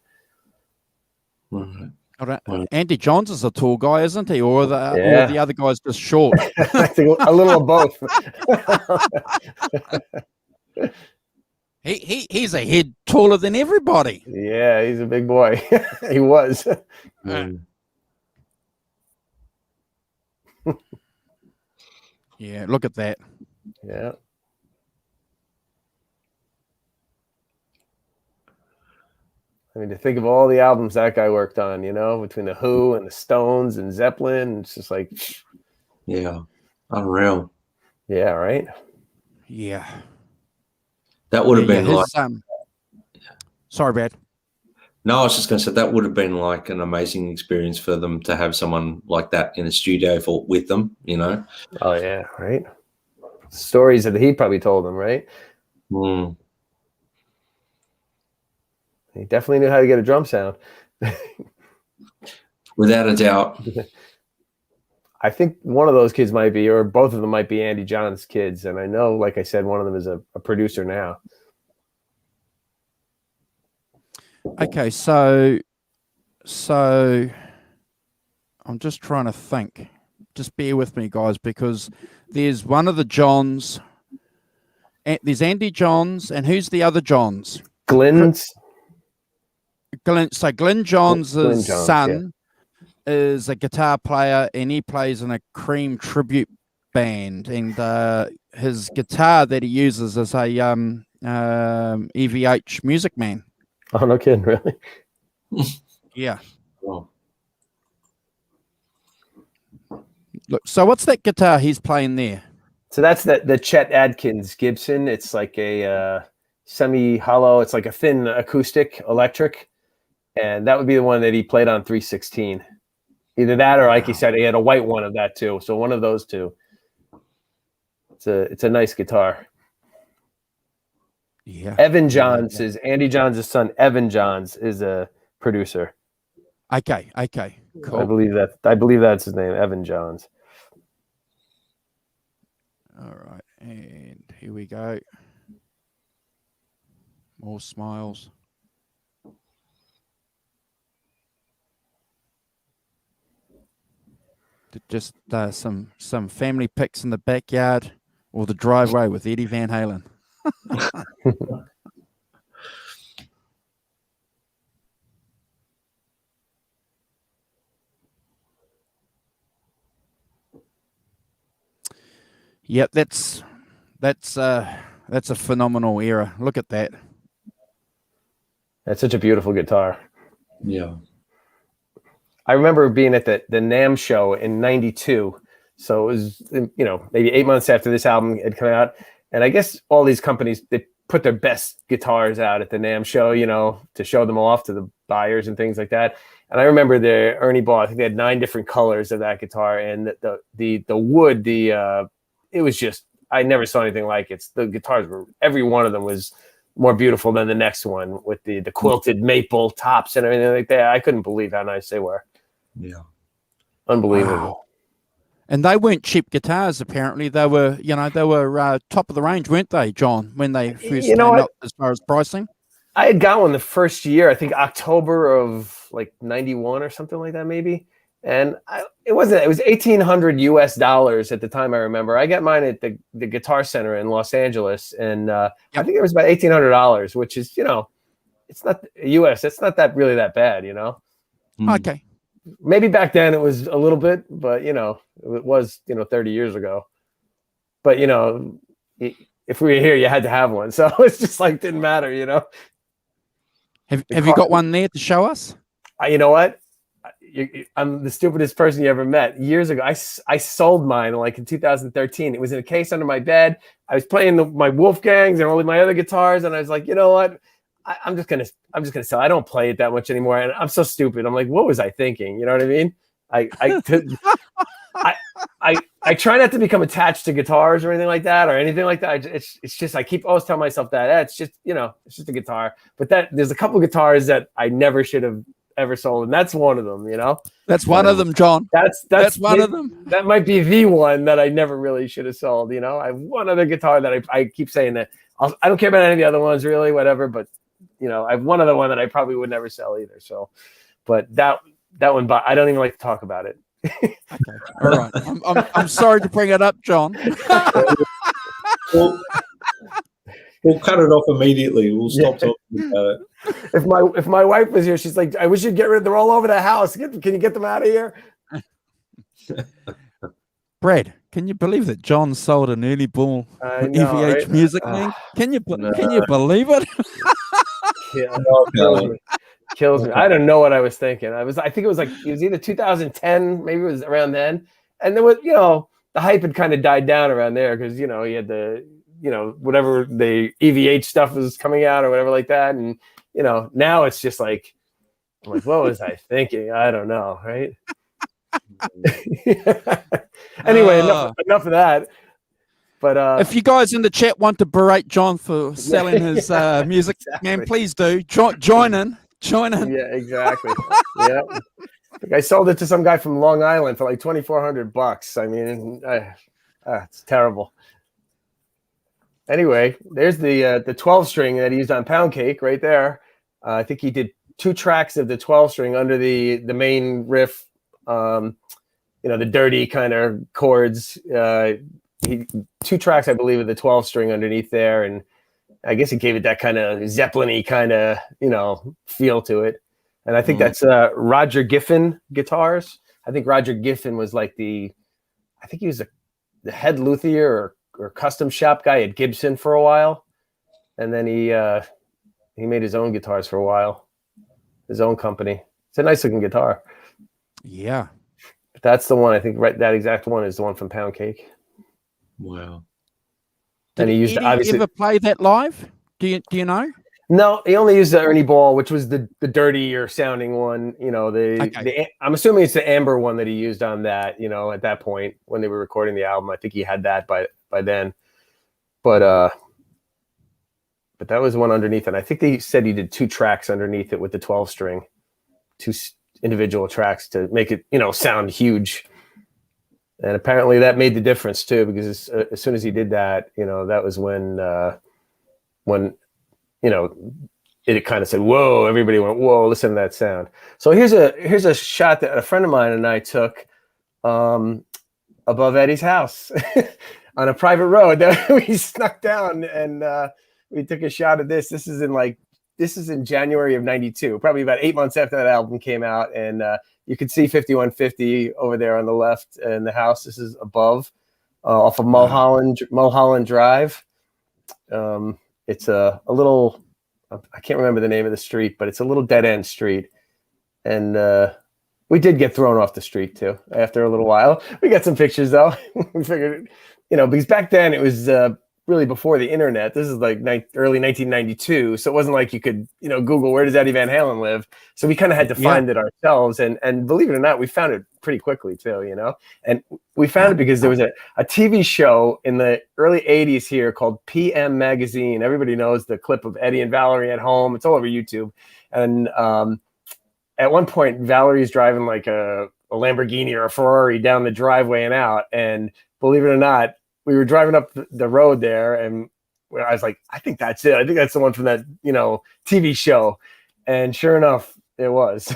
Andy Johns is a tall guy, isn't he? Or the other guy's just short? I think a little of both. He's a head taller than everybody. Yeah, he's a big boy. He was. Yeah, look at that. Yeah. I mean, to think of all the albums that guy worked on, between the Who and the Stones and Zeppelin, it's just like, yeah, unreal. Yeah, right. Yeah, that would have been like. Sorry, Brad. No, I was just going to say that would have been like an amazing experience for them to have someone like that in a studio with them. Oh yeah, right. Stories that he probably told them, right? Mm. He definitely knew how to get a drum sound. Without a doubt. I think one of those kids might be, or both of them might be Andy John's kids. And I know, like I said, one of them is a producer now. Okay, so I'm just trying to think. Just bear with me, guys, because there's one of the Johns. There's Andy Johns, and who's the other Johns? Glenn's. So Glenn Johns' son is a guitar player, and he plays in a Cream tribute band. And his guitar that he uses is a evhmusicman. Oh, no kidding, really? Yeah. Oh. Look, so what's that guitar he's playing there? So that's the Chet Atkins Gibson. It's like a semi-hollow. It's like a thin acoustic electric. And that would be the one that he played on 316. Either that or, like he said, he had a white one of that too. So one of those two. It's a nice guitar. Yeah. Evan Johns is Andy Johns' son. Evan Johns is a producer. Okay. Cool. I believe that's his name, Evan Johns. All right, and here we go. More smiles. Just some family pics in the backyard or the driveway with Eddie Van Halen. Yep, that's a phenomenal era. Look at that. That's such a beautiful guitar. Yeah. I remember being at the NAMM show in '92. So it was, maybe 8 months after this album had come out. And I guess all these companies, they put their best guitars out at the NAMM show, to show them off to the buyers and things like that. And I remember the Ernie Ball, I think they had 9 different colors of that guitar. And the wood, it was just, I never saw anything like it. The guitars were, every one of them was more beautiful than the next one with the quilted maple tops and everything like that. I couldn't believe how nice they were. Yeah. Unbelievable. Wow. And they weren't cheap guitars, apparently. They were, top of the range, weren't they, John, when they first came up as far as pricing? I had got one the first year, I think October of like 91 or something like that, maybe. And it was $1,800 US at the time. I remember I got mine at the Guitar Center in Los Angeles, and I think it was about $1,800, which is, it's not US. It's not really that bad, Okay. Maybe back then it was a little bit, but it was 30 years ago. But if we were here, you had to have one, so it's just like didn't matter, Have you got one there to show us? You know what? I'm the stupidest person you ever met. Years ago, I sold mine like in 2013. It was in a case under my bed. I was playing my Wolfgangs and all of my other guitars, and I was like, you know what? I'm just gonna sell. I don't play it that much anymore, and I'm so stupid. I'm like, what was I thinking? You know what I mean? I try not to become attached to guitars or anything like that, It's just I keep always telling myself that it's just it's just a guitar. But there's a couple of guitars that I never should have ever sold, and that's one of them. That's one of them, John. That's one of them. That might be the one that I never really should have sold. I have one other guitar that I keep saying that I don't care about any of the other ones really, whatever. But I have one other one that I probably would never sell either. So, but that one, but I don't even like to talk about it. Okay. All right. I'm sorry to bring it up, John. We'll cut it off immediately. We'll stop talking about it. If my wife was here, she's like, I wish you'd get rid of them. They're all over the house. Can you get them out of here? Brad, can you believe that John sold an early ball evhmusicman? Can you believe it? Kills me. I don't know what I was thinking. I think it was either 2010, maybe it was around then. And then the hype had kind of died down around there because he had the whatever the EVH stuff was coming out or whatever like that. And now it's just like, I'm like, what was I thinking? I don't know, right? Anyway, enough of that. But if you guys in the chat want to berate John for selling his music, man, please do. Join in. Yeah, exactly. Yeah. I sold it to some guy from Long Island for like $2,400. I mean, it's terrible. Anyway, there's the 12 string that he used on Pound Cake right there. I think he did 2 tracks of the 12 string under the main riff. The dirty kind of chords. 2 tracks, I believe, of the 12 string underneath there, and I guess he gave it that kind of Zeppelin-y kind of feel to it. And I think that's Roger Giffen guitars. I think Roger Giffen was like I think he was the head luthier or custom shop guy at Gibson for a while, and then he made his own guitars for a while, his own company. It's a nice looking guitar. Yeah, that's the one. I think that exact one is the one from Pound Cake. Wow. And he used Eddie ever play that live? Do you know? No, he only used the Ernie Ball, which was the dirtier sounding one. I'm assuming it's the amber one that he used on that. At that point when they were recording the album, I think he had that by then. But that was one underneath it. I think they said he did 2 tracks underneath it with the 12 string, 2 individual tracks to make it sound huge. And apparently that made the difference too, because as soon as he did that, that was when it kind of said, whoa, everybody went, whoa, listen to that sound. So here's a shot that a friend of mine and I took above Eddie's house on a private road that we snuck down, and we took a shot of this. This is in January of '92, probably about 8 months after that album came out, and you can see 5150 over there on the left in the house. This is above, off of Mulholland Drive. It's a little, I can't remember the name of the street, but it's a little dead end street. And we did get thrown off the street too after a little while. We got some pictures though. We figured, because back then it was really before the internet. This is like early 1992. So it wasn't like you could, Google, where does Eddie Van Halen live? So we kind of had to find it ourselves. And believe it or not, we found it pretty quickly too, And we found it because there was a TV show in the early 80s here called PM Magazine. Everybody knows the clip of Eddie and Valerie at home. It's all over YouTube. And at one point, Valerie's driving like a a Lamborghini or a Ferrari down the driveway and out. And believe it or not, we were driving up the road there, and I was like, I think that's it. I think that's the one from that, TV show. And sure enough, it was.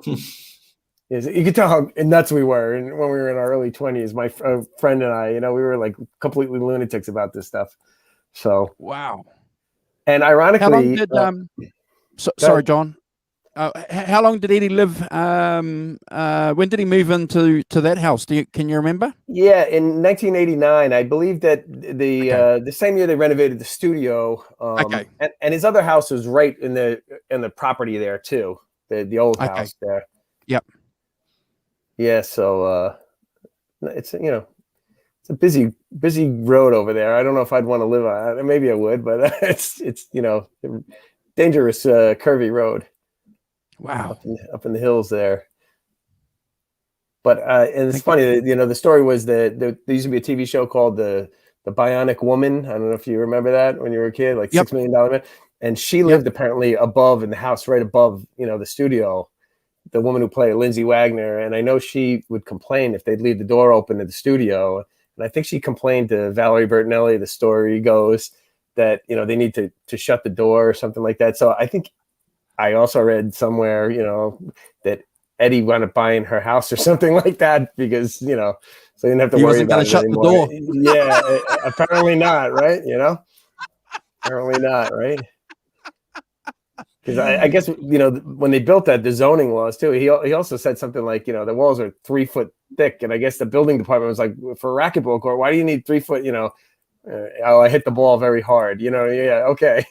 You could tell how nuts we were when we were in our early 20s. My friend and I, we were like completely lunatics about this stuff. So wow. And ironically, how long did sorry, John. How long did Eddie live? When did he move into that house? Can you remember? Yeah, in 1989, I believe that the same year they renovated the studio. And his other house was right in the property there too. The old house there. Yep. Yeah, so it's a busy road over there. I don't know if I'd want to live on it. Maybe I would, but it's dangerous curvy road. Wow. Up in the hills there. But and it's funny, the story was that there used to be a TV show called the Bionic Woman. I don't know if you remember that when you were a kid, like $6 million man. And she lived apparently above in the house right above, the studio. The woman who played Lindsay Wagner, and I know she would complain if they'd leave the door open to the studio. And I think she complained to Valerie Bertinelli, the story goes, that they need to shut the door or something like that. So I think I also read somewhere, that Eddie wound up buying her house or something like that because, so you didn't have to worry about it anymore. Yeah, apparently not, right? Apparently not, right? Because I guess, when they built that, the zoning laws too, he also said something like, the walls are 3 foot thick. And I guess the building department was like, for a racquetball court, why do you need 3 foot, I hit the ball very hard, yeah, okay.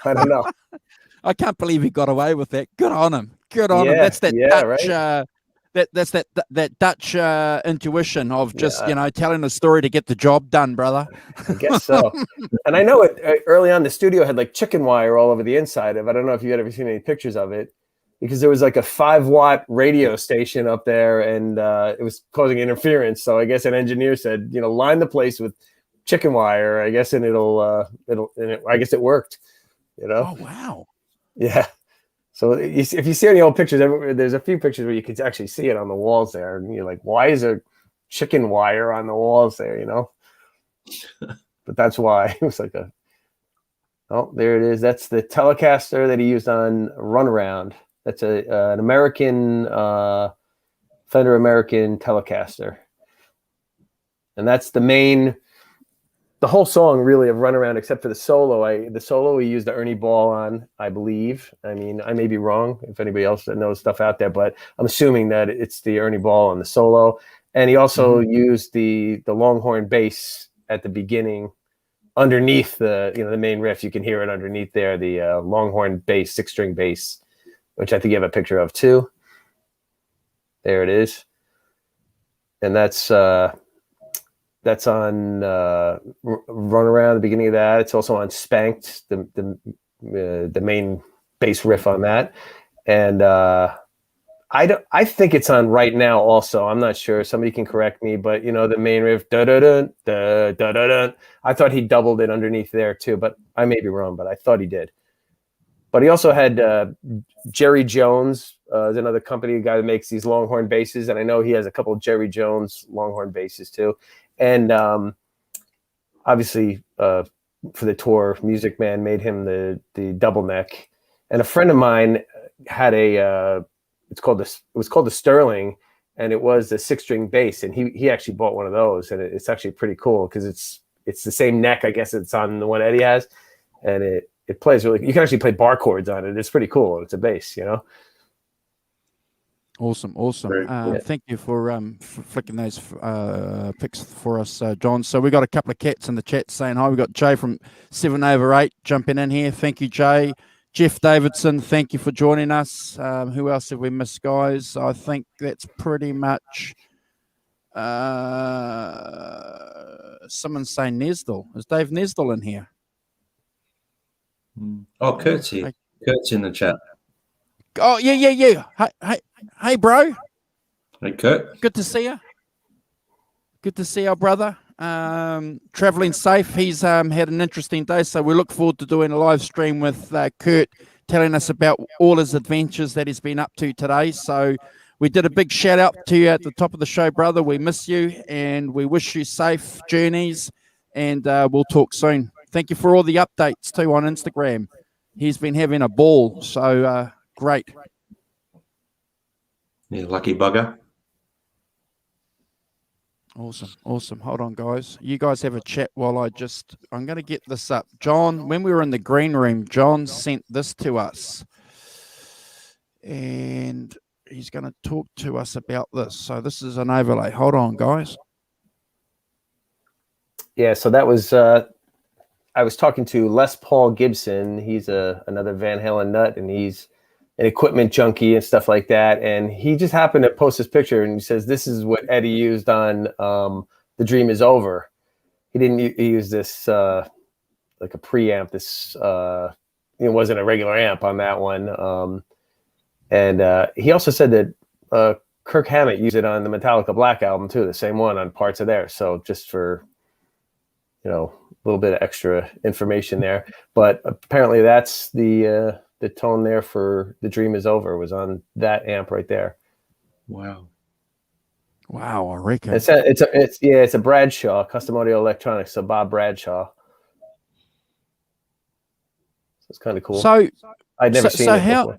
I don't know. I can't believe he got away with that. Good on him. Good on him. That's that Dutch, right? That's that Dutch intuition of just telling a story to get the job done, brother. I guess so. And I know it early on. The studio had like chicken wire all over the inside of it. I don't know if you had ever seen any pictures of it, because there was like a 5-watt radio station up there, and it was causing interference. So I guess an engineer said, line the place with chicken wire, I guess, and I guess it worked. Oh wow. Yeah. So if you see any old pictures, there's a few pictures where you can actually see it on the walls there. And you're like, why is there chicken wire on the walls there, But that's why. It was like there it is. That's the Telecaster that he used on Runaround. That's an American, Fender American Telecaster. And that's the whole song really of Runaround, except for the solo. The solo he used the Ernie Ball on, I believe. I mean, I may be wrong if anybody else knows stuff out there, but I'm assuming that it's the Ernie Ball on the solo. And he also used the Longhorn bass at the beginning underneath the main riff. You can hear it underneath there, the Longhorn bass, 6-string bass, which I think you have a picture of too. There it is. And that's on Run Around, the beginning of that. It's also on Spanked, the main bass riff on that. And I think it's on Right Now also. I'm not sure. Somebody can correct me, but the main riff, da-da-dun, da-da-dun. I thought he doubled it underneath there too, but I may be wrong, but I thought he did. But he also had Jerry Jones, is another company, a guy that makes these Longhorn basses, and I know he has a couple of Jerry Jones Longhorn basses too. And obviously, for the tour, Music Man made him the double neck. And a friend of mine had it was called the Sterling, and it was a 6-string bass, and he actually bought one of those, and it's actually pretty cool because it's the same neck, I guess it's on the one Eddie has, and it plays really. You can actually play bar chords on it. It's pretty cool. It's a bass, Awesome. Thank you for flicking those pics for us, John. So we got a couple of cats in the chat saying hi. We got Jay from 7/8 jumping in here. Thank you, Jay. Jeff Davidson, thank you for joining us. Who else have we missed, guys? I think that's pretty much. Someone's saying Nesdal. Is Dave Nesdal in here? Oh, Kurt's here. Kurt's in the chat. Oh, yeah. Hey, bro. Hey, Kurt. Good to see you. Good to see our brother. Traveling safe. He's had an interesting day, so we look forward to doing a live stream with Kurt telling us about all his adventures that he's been up to today. So we did a big shout out to you at the top of the show, brother. We miss you and we wish you safe journeys, and we'll talk soon. Thank you for all the updates too on Instagram. He's been having a ball. So great. Yeah, lucky bugger. Awesome. Hold on, guys. You guys have a chat while I'm going to get this up. John, when we were in the green room, John sent this to us. And he's going to talk to us about this. So this is an overlay. Hold on, guys. Yeah, so that was, I was talking to Les Paul Gibson. He's another Van Halen nut, and he's an equipment junkie and stuff like that. And he just happened to post this picture, and he says, this is what Eddie used on The Dream Is Over. He used this like a preamp. This it wasn't a regular amp on that one. And he also said that Kirk Hammett used it on the Metallica Black album too, the same one on parts of there. So just for, you know, a little bit of extra information there. But apparently that's the tone there for The Dream Is Over was on that amp right there. Wow, I reckon it's a Bradshaw, Custom Audio Electronics, so Bob Bradshaw. So it's kind of cool. So I'd never seen it before.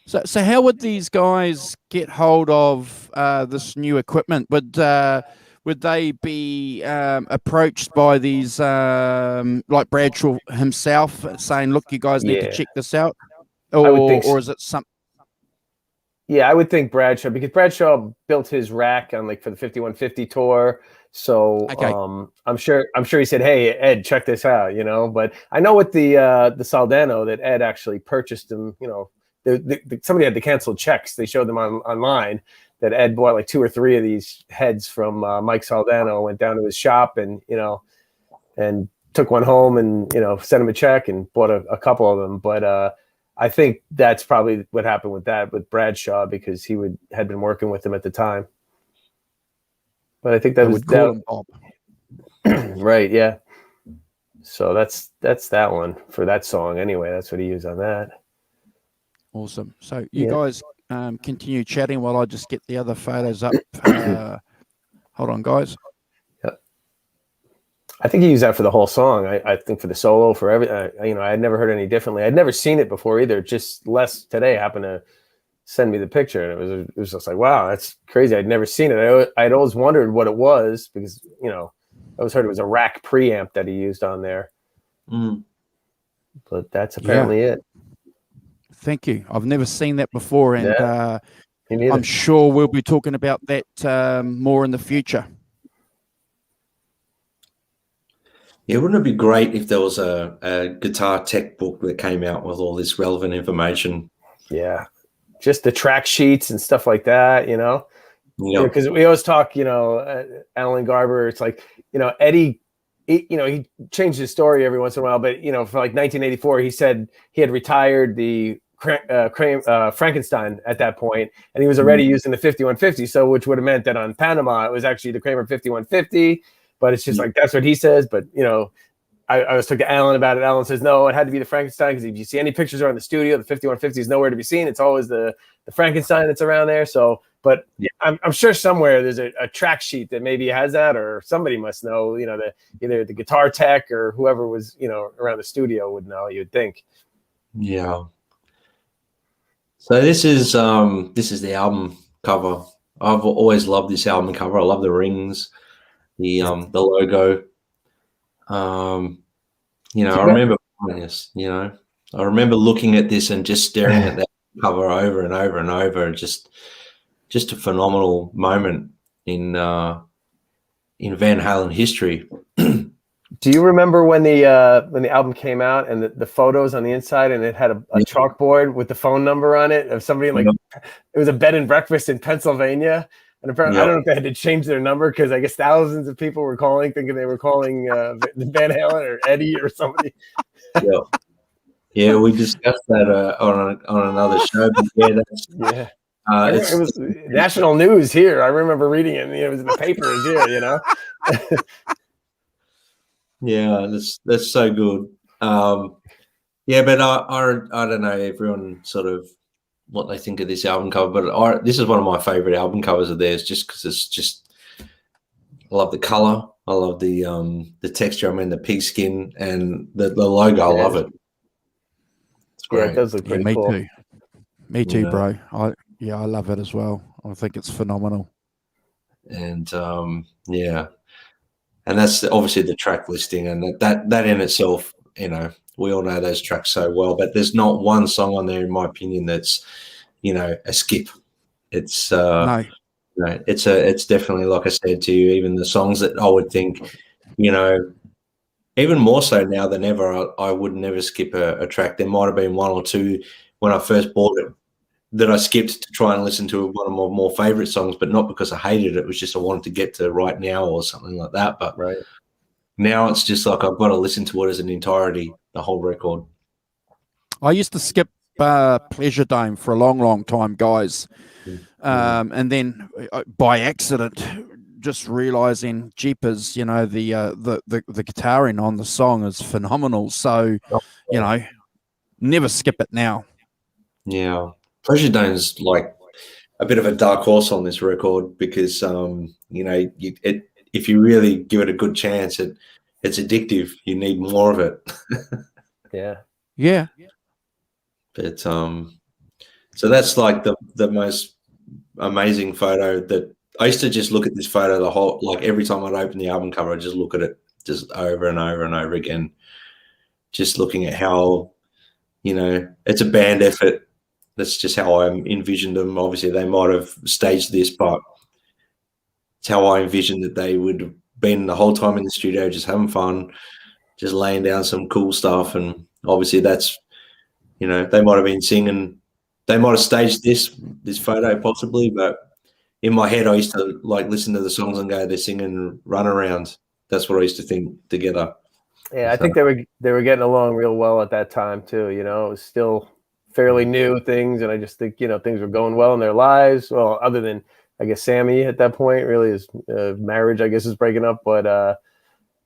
So how would these guys get hold of this new equipment? Would they be approached by these like Bradshaw himself saying, look, you guys need to check this out? Or is it something? Yeah, I would think Bradshaw, because Bradshaw built his rack on for the 5150 tour. So okay. I'm sure he said, hey, Ed, check this out, you know. But I know with the Saldano that Ed actually purchased them, you know, somebody had to cancel checks. They showed them online that Ed bought like 2 or 3 of these heads from Mike Saldano, went down to his shop and, you know, and took one home and, you know, sent him a check and bought a couple of them. But I think that's probably what happened with Bradshaw, because he had been working with him at the time. But I think that was that. Right. Yeah. So that's that one for that song. Anyway, that's what he used on that. Awesome. So you guys continue chatting while I just get the other photos up. Hold on, guys. Yep. I think he used that for the whole song. I think for the solo, for everything. You know, I had never heard any differently. I'd never seen it before either. Just Les today happened to send me the picture, and it was just like, wow, that's crazy. I'd never seen it. I'd always wondered what it was, because, you know, I always heard it was a rack preamp that he used on there. But that's apparently it. Thank you. I've never seen that before, and I'm sure we'll be talking about that more in the future. Yeah, wouldn't it be great if there was a guitar tech book that came out with all this relevant information? Yeah. Just the track sheets and stuff like that, you know? Because we always talk, you know, Alan Garber, it's like, you know, Eddie, he changed his story every once in a while, but, you know, for like 1984, he said he had retired the Frankenstein at that point, and he was already using the 5150, so which would have meant that on Panama, it was actually the Kramer 5150, but it's just like, that's what he says. But, you know, I was talking to Alan about it. Alan says, no, it had to be the Frankenstein, because if you see any pictures around the studio, the 5150 is nowhere to be seen. It's always the Frankenstein that's around there. So, but yeah, I'm sure somewhere there's a track sheet that maybe has that, or somebody must know, you know, either the guitar tech or whoever was, you know, around the studio would know, you'd think. Yeah. So this is the album cover. I've always loved this album cover. I love the rings, the logo. You know, I remember this, you know, I remember looking at this and just staring at that cover over and over and over. Just a phenomenal moment in Van Halen history. Do you remember when the album came out and the photos on the inside, and it had a chalkboard with the phone number on it of somebody like it was a bed and breakfast in Pennsylvania? And apparently, I don't know if they had to change their number, because I guess thousands of people were calling, thinking they were calling Van Halen or Eddie or somebody. Yeah, we discussed that on another show. But it was national news here. I remember reading it. It was in the papers here. You know. Yeah, that's so good. Yeah, but I don't know, everyone sort of what they think of this album cover, but this is one of my favorite album covers of theirs, just because it's just, I love the color, I love the texture. I mean, the pig skin and the logo. I love it. It's great. Yeah, it does look pretty cool. Too. Me too, Yeah. bro. I love it as well. I think it's phenomenal. And yeah, and that's obviously the track listing, and that in itself, you know, we all know those tracks so well, but there's not one song on there, in my opinion, that's, you know, a skip. It's No. It's definitely, like I said to you, even the songs that I would think, you know, even more so now than ever, I would never skip a track. There might have been one or two when I first bought it that I skipped to try and listen to one of my more favorite songs, but not because I hated it. It was just I wanted to get to Right Now or something like that. But now it's just like I've got to listen to it as an entirety, the whole record. I used to skip Pleasure Dome for a long, long time, guys. And then by accident, just realizing, jeepers, you know, the guitaring on the song is phenomenal. So, you know, never skip it now. Yeah. Pleasure Dome's like a bit of a dark horse on this record because, you know, if you really give it a good chance, it's addictive. You need more of it. Yeah. But so that's like the most amazing photo that I used to just look at this photo the whole, like every time I'd open the album cover, I'd just look at it just over and over and over again, just looking at how, you know, it's a band effort. That's just how I envisioned them. Obviously, they might have staged this, but it's how I envisioned that they would have been the whole time in the studio, just having fun, just laying down some cool stuff. And obviously that's, you know, they might have been singing, they might have staged this photo possibly, but in my head, I used to like listen to the songs and go, they're singing Run Around. That's what I used to think together. Yeah, I think they were getting along real well at that time too. You know, it was still fairly new things, and I just think, you know, things were going well in their lives. Well, other than I guess Sammy at that point, really his marriage, I guess, is breaking up. But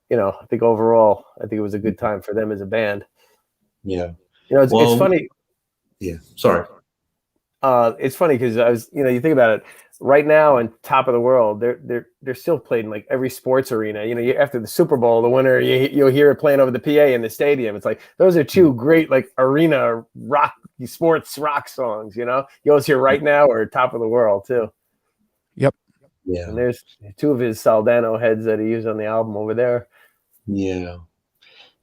you know, I think overall, I think it was a good time for them as a band. Yeah, you know, it's funny. Yeah, sorry. It's funny because I was, you know, you think about it. Right now, on Top of the World, they're still played in like every sports arena. You know, after the Super Bowl, the winner, you'll hear it playing over the PA in the stadium. It's like those are two great like arena sports rock songs. You know, you always hear Right Now or Top of the World too. Yep. Yeah. And there's two of his Saldano heads that he used on the album over there. Yeah.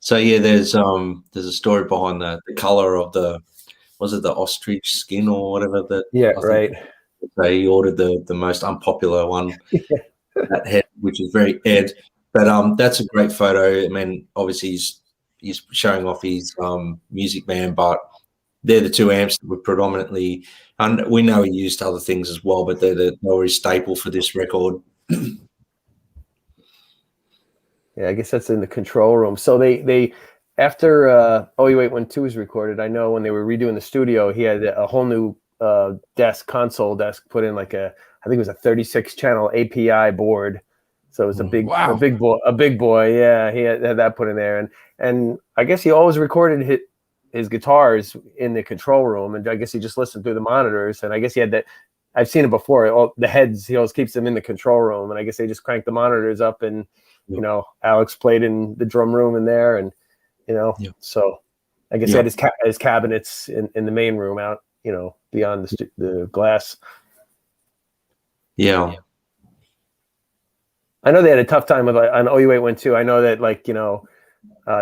So yeah, there's a story behind the color of the, was it the ostrich skin or whatever that? Yeah, right. They ordered the most unpopular one, that head, which is very Ed. But that's a great photo. I mean, obviously he's showing off his music man, but they're the two amps that were predominantly, and we know he used other things as well, but they were his staple for this record. Yeah, I guess that's in the control room. So they after OU812 was recorded, I know when they were redoing the studio, he had a whole new console desk put in, like I think it was a 36 channel API board. So it was a big boy. Yeah, he had that put in there, and I guess he always recorded his guitars in the control room, and I guess he just listened through the monitors. And I guess he had that. I've seen it before. All the heads, he always keeps them in the control room, and I guess they just cranked the monitors up, and you know, Alex played in the drum room in there, and you know, so I guess he had his cabinets in the main room out, you know, beyond the glass. Yeah. I know they had a tough time with on OU812. I know that, like, you know,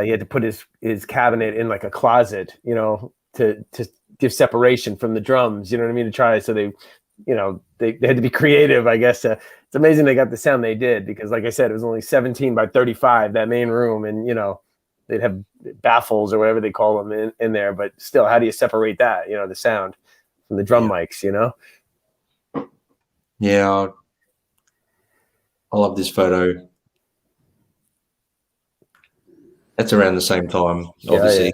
he had to put his cabinet in like a closet, you know, to give separation from the drums. You know what I mean? To try, so they, you know, they had to be creative, I guess. It's amazing they got the sound they did, because, like I said, it was only 17 by 35, that main room, and you know, they'd have baffles or whatever they call them in there. But still, how do you separate that? You know, the sound from the drum mics. You know. Yeah. I love this photo. That's around the same time, obviously.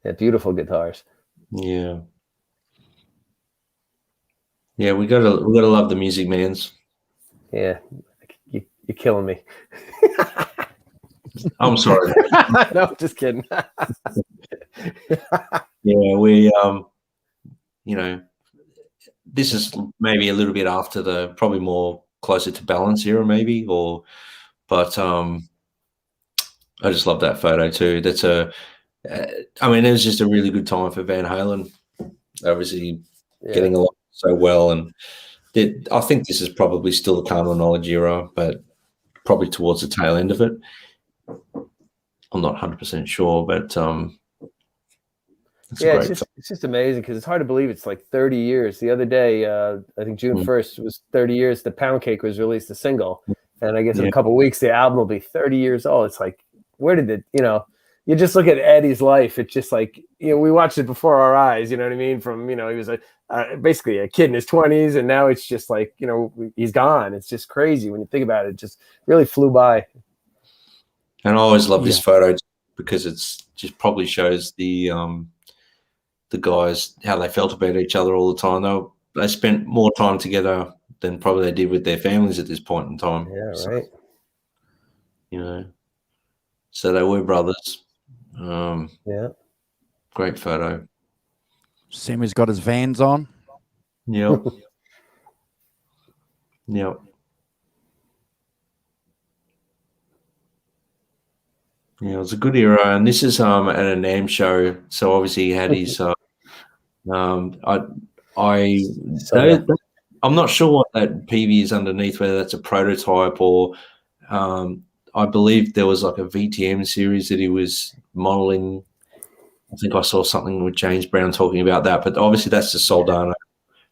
Yeah, beautiful guitars. Yeah. Yeah, we gotta love the Music Mans. Yeah, you're killing me. I'm sorry. No, just kidding. Yeah, we this is maybe a little bit after the probably more closer to balance era, maybe, but I just love that photo too. That's it was just a really good time for Van Halen. Obviously, getting along so well, and I think this is probably still the carnal knowledge era, but probably towards the tail end of it. I'm not 100% sure, but it's just amazing because it's hard to believe it's like 30 years. The other day, I think June 1st was 30 years. The Pound Cake was released, a single, and I guess in a couple of weeks the album will be 30 years old. It's like, where did it? You just look at Eddie's life. It's just like, we watched it before our eyes. You know what I mean? From he was basically a kid in his 20s, and now it's just like he's gone. It's just crazy when you think about it. It just really flew by. And I always love this photo because it's just probably shows the guys how they felt about each other all the time. They spent more time together than probably they did with their families at this point in time. Yeah, right. So they were brothers. Great photo. Sammy's got his Vans on. Yep. Yep. Yeah, it was a good era, and this is at a NAMM show. So obviously he had his. I'm not sure what that PV is underneath, whether that's a prototype or. I believe there was like a VTM series that he was modeling. I think I saw something with James Brown talking about that, but obviously that's the Soldano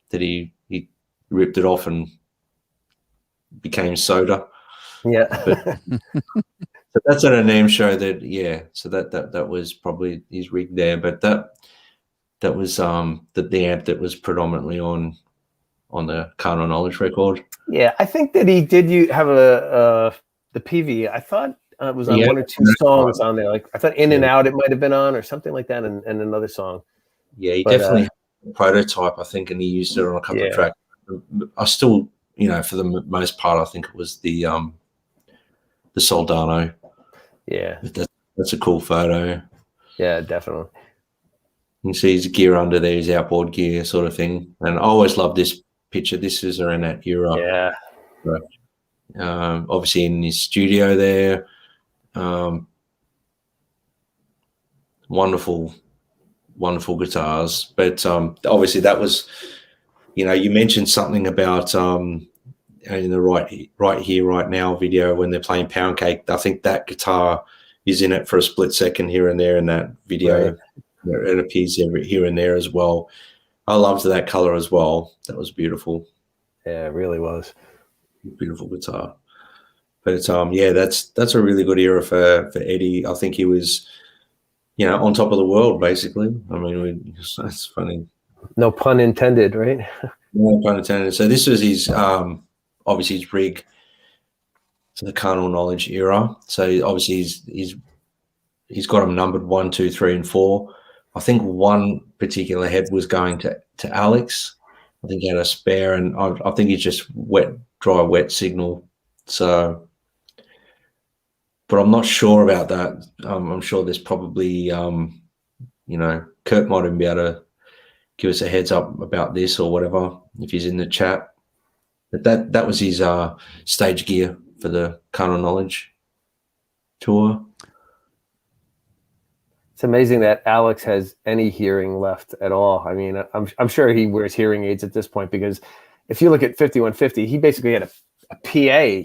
that he ripped it off and became soda. Yeah. So that's at a NAMM show so that was probably his rig there, but that was the amp that was predominantly on the Carnal Knowledge record. Yeah, I think that he did have the PV. I thought it was on one or two songs on there. Like I thought In and Out it might have been on or something like that, and another song. Yeah, he definitely had a prototype, I think, and he used it on a couple of tracks. I still, for the most part, I think it was the Soldano. Yeah, that's a cool photo. Yeah, definitely. You can see his gear under there, his outboard gear sort of thing. And I always love this picture. This is around that era. Yeah. Right. Obviously in his studio there. Wonderful guitars. But obviously that was, you mentioned something about in the right here, right now video when they're playing Pound Cake. I think that guitar is in it for a split second here and there in that video. Right. It appears here and there as well. I loved that color as well. That was beautiful. Yeah, it really was. Beautiful guitar. But that's a really good era for Eddie. I think he was, on top of the world basically. I mean, that's funny. No pun intended, right? No pun intended. So this was his obviously his rig to the Carnal Knowledge era. So obviously he's got them numbered 1, 2, 3, and 4. I think one particular head was going to Alex. I think he had a spare, and I think he's just dry wet signal. So, but I'm not sure about that. I'm sure there's probably, Kurt might even be able to give us a heads up about this or whatever if he's in the chat. But that was his stage gear for the Carnal Knowledge tour. It's amazing that Alex has any hearing left at all. I mean, I'm sure he wears hearing aids at this point, because if you look at 5150, he basically had a PA,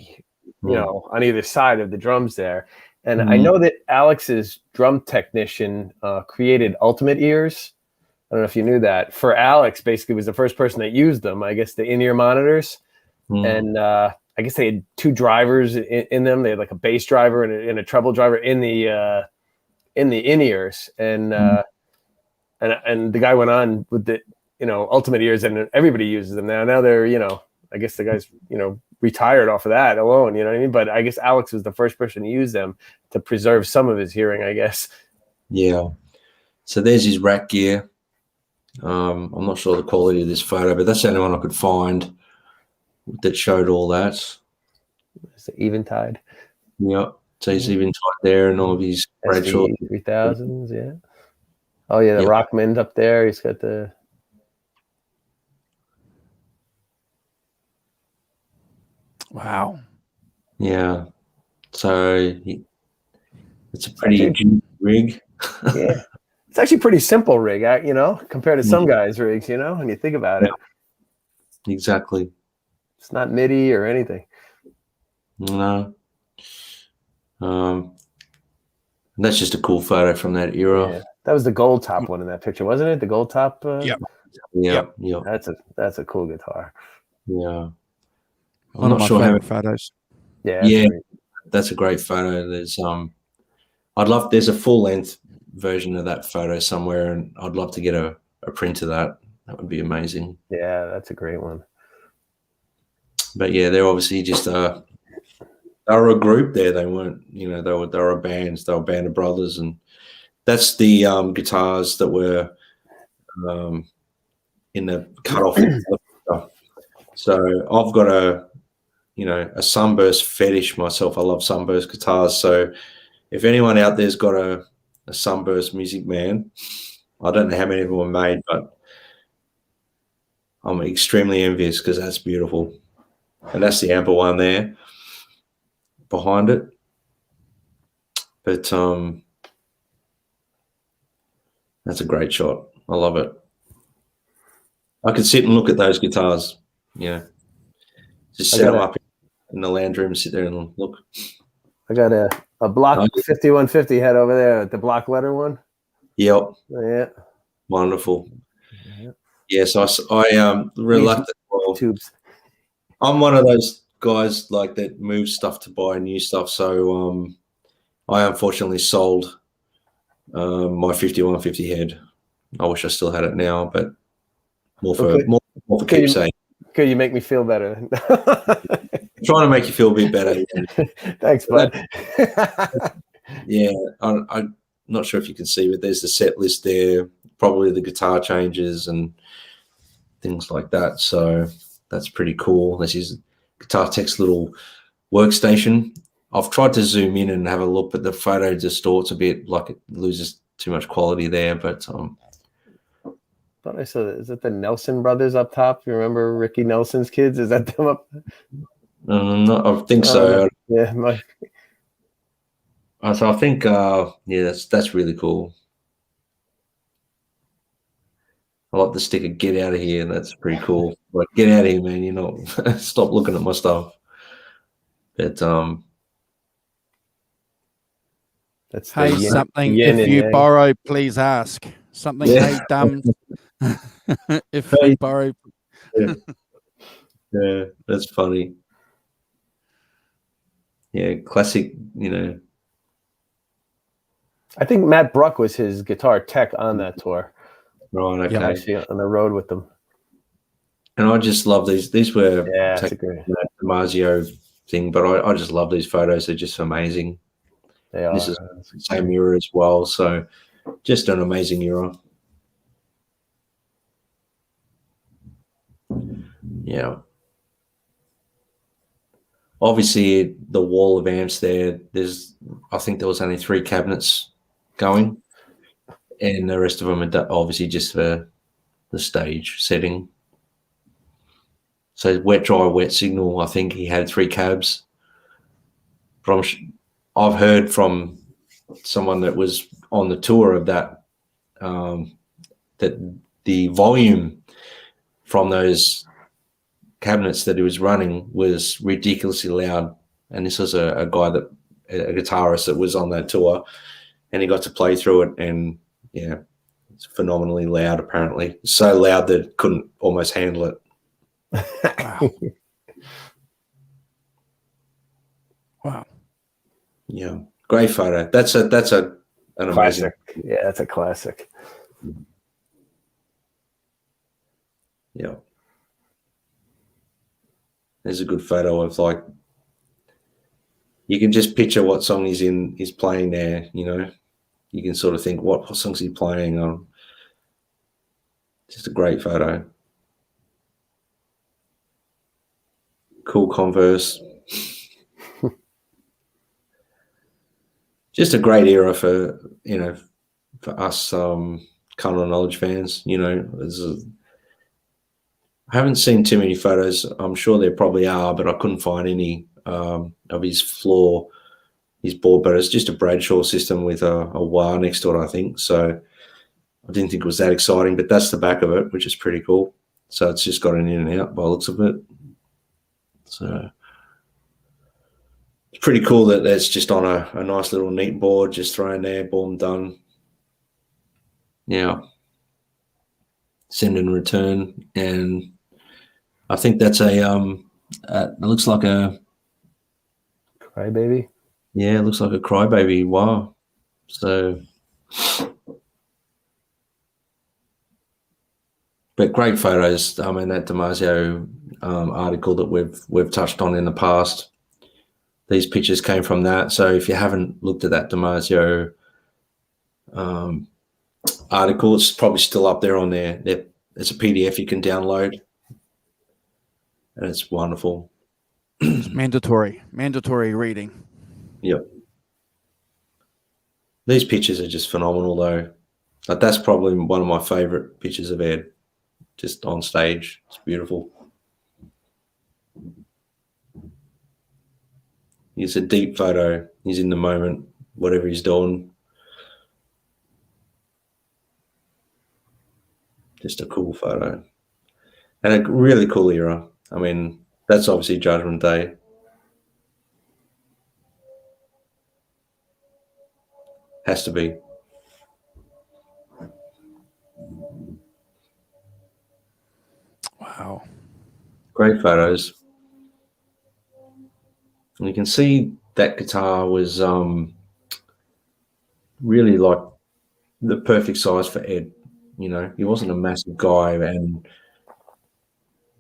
on either side of the drums there. And I know that Alex's drum technician created Ultimate Ears. I don't know if you knew that. For Alex, basically was the first person that used them, I guess, the in-ear monitors. And I guess they had 2 drivers in them. They had like a bass driver and a treble driver in the in-ears, and the guy went on with the Ultimate Ears, and everybody uses them now. Now they're I guess the guy's retired off of that alone. You know what I mean? But I guess Alex was the first person to use them to preserve some of his hearing, I guess. Yeah. So there's his rack gear. I'm not sure the quality of this photo, but that's the only one I could find that showed all that. It's the Eventide. Yeah. So he's even tied there and all of his Bradshaw. SV3000s, yeah. Oh, yeah, the Rockman's up there. He's got the... Wow. Yeah. So it's a pretty good rig. Yeah. It's actually pretty simple rig, you know, compared to some guys' rigs, you know, when you think about it. Exactly. It's not MIDI or anything. No. That's just a cool photo from that era. Yeah. That was the gold top one in that picture, wasn't it? The gold top. Yep. Yeah. That's a cool guitar. Yeah. I'm One of not my sure favorite photos. Yeah. That's a great photo. There's there's a full length version of that photo somewhere, and I'd love to get a print of that. That would be amazing. Yeah, that's a great one. But yeah, they're obviously just they were a group there. They weren't, you know, they were a band. They were a band of brothers, and that's the guitars that were in the cutoff. So I've got a sunburst fetish myself. I love sunburst guitars. So if anyone out there's got a sunburst Music Man, I don't know how many of them are made, but I'm extremely envious because that's beautiful. And that's the amber one there behind it. But that's a great shot. I love it. I could sit and look at those guitars, just set them up in the lounge room and sit there and look. I got a block 5150 head over there, the block letter one. Yep. Yeah. Wonderful. Yes, I reluctant. Well, tubes. I'm one of those guys like that move stuff to buy new stuff. So I unfortunately sold my 5150 head. I wish I still had it now, but more for keepsake. Could you make me feel better? I'm trying to make you feel a bit better. Thanks, bud. Yeah, I'm not sure if you can see, but there's the set list there, probably the guitar changes and things like that. So that's pretty cool. This is Guitar Tech's little workstation. I've tried to zoom in and have a look, but the photo distorts a bit, like it loses too much quality there. But thought I saw is it the Nelson brothers up top? You remember Ricky Nelson's kids? Is that them up? No, I think so. Yeah, so I think that's really cool. I like the sticker "Get out of here." That's pretty cool. Like, get out of here, man! You know, stop looking at my stuff. But that's hey, something. If you borrow, please ask. Something. Hey, dumb. If you borrow. Yeah, that's funny. Yeah, classic. I think Matt Bruck was his guitar tech on that tour. Right, okay. Yeah, actually on the road with them. And I just love these. These were the DiMaggio thing, but I just love these photos. They're just amazing. They are. This is the same era as well, so just an amazing era. Yeah. Obviously, the wall of amps there. I think there was only 3 cabinets going, and the rest of them are obviously just for the stage setting. So wet, dry, wet signal. I think he had 3 cabs. But I've heard from someone that was on the tour of that that the volume from those cabinets that he was running was ridiculously loud. And this was a guitarist that was on that tour, and he got to play through it, and yeah, it's phenomenally loud. Apparently, so loud that couldn't almost handle it. Wow. Wow. Yeah, great photo. That's an classic. amazing. Yeah, that's a classic. Yeah. There's a good photo of, like, you can just picture what song he's playing there, You can sort of think, what song's he playing on? Just a great photo. Cool Converse. just a great era for, for us carnal knowledge fans. I haven't seen too many photos. I'm sure there probably are, but I couldn't find any of his floor, his board. But it's just a Bradshaw system with a wah next to it, I think. So I didn't think it was that exciting, but that's the back of it, which is pretty cool. So it's just got an in and out by the looks of it. So it's pretty cool that that's just on a nice little neat board, just thrown there, boom, done. Yeah. Send and return. And I think that's it looks like a Crybaby. Yeah, it looks like a Crybaby. Wow. So, but great photos. I mean, that Damasio article that we've touched on in the past, these pictures came from that. So if you haven't looked at that Damasio article, it's probably still up there on there. It's a PDF you can download, and it's wonderful. It's mandatory reading. Yep. These pictures are just phenomenal, though. Like, that's probably one of my favorite pictures of Ed, just on stage. It's beautiful. It's a deep photo. He's in the moment, whatever he's doing. Just a cool photo. And a really cool era. I mean, that's obviously Judgment Day. Has to be. Wow. Great photos. And you can see that guitar was really like the perfect size for Ed. He wasn't a massive guy, and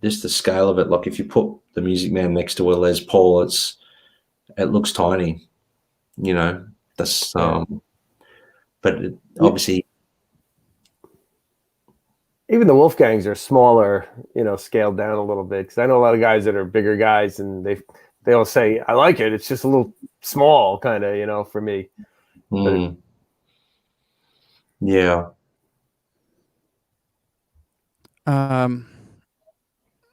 just the scale of it. Like, if you put the Music Man next to a Les Paul, it looks tiny. That's but obviously, even the Wolfgangs are smaller, scaled down a little bit. Because I know a lot of guys that are bigger guys, and they all say, I like it. It's just a little small, kind of, for me. Yeah.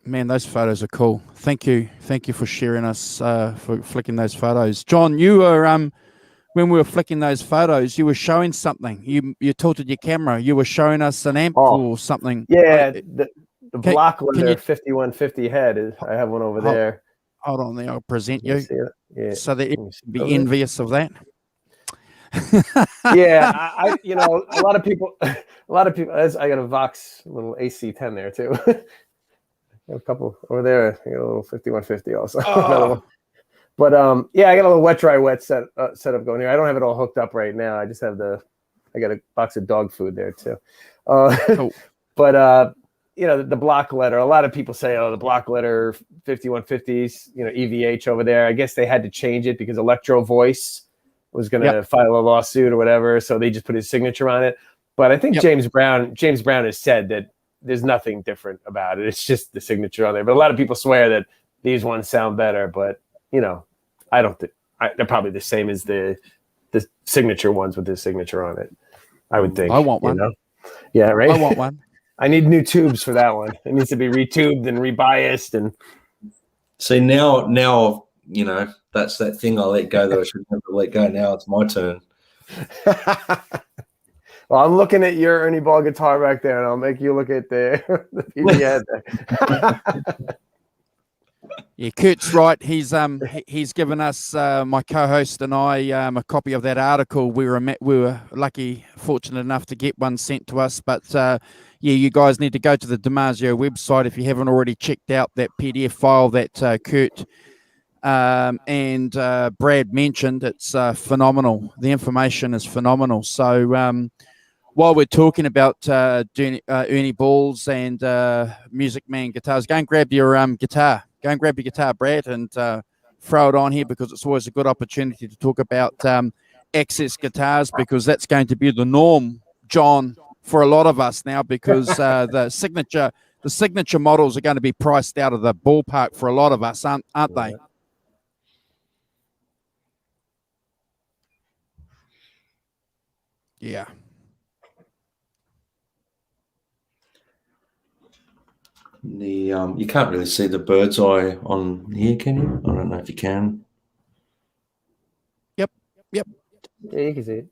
Man, those photos are cool. Thank you for sharing us, for flicking those photos. John, you were when we were flicking those photos, you were showing something. You tilted your camera. You were showing us an amp or something. Yeah, the block leather 5150 head I have one over there. Hold on there, I'll present you. Yeah. So that you can be envious of that. Yeah, I a lot of people. I got a Vox little AC10 there too. A couple over there. I got a little 5150 also. Oh. But yeah, I got a little wet dry wet setup going here. I don't have it all hooked up right now. I just have I got a box of dog food there too. Cool. But the block letter. A lot of people say, the block letter 5150s. EVH over there. I guess they had to change it because Electro Voice was going to file a lawsuit or whatever, so they just put his signature on it. But I think James Brown has said that there's nothing different about it. It's just the signature on there. But a lot of people swear that these ones sound better, but I don't think they're probably the same as the signature ones with the signature on it. I would think. I want one. Yeah, right. I want one. I need new tubes for that one. It needs to be retubed and rebiased. And see, now that's that thing I let go that I should never let go. Now it's my turn. Well, I'm looking at your Ernie Ball guitar back there, and I'll make you look at the PV there. Yeah, Kurt's right. He's given us, my co-host and I, a copy of that article. We were lucky, fortunate enough to get one sent to us. But yeah, you guys need to go to the Damasio website if you haven't already checked out that PDF file that Kurt and Brad mentioned. It's phenomenal. The information is phenomenal. So while we're talking about doing Ernie Balls and Music Man guitars, go and grab your guitar. Go and grab your guitar, Brad, and throw it on here, because it's always a good opportunity to talk about access guitars, because that's going to be the norm, John, for a lot of us now, because the signature models are going to be priced out of the ballpark for a lot of us, aren't they? Yeah. The you can't really see the bird's eye on here, can you? I don't know if you can. Yep. Yeah, you can see it.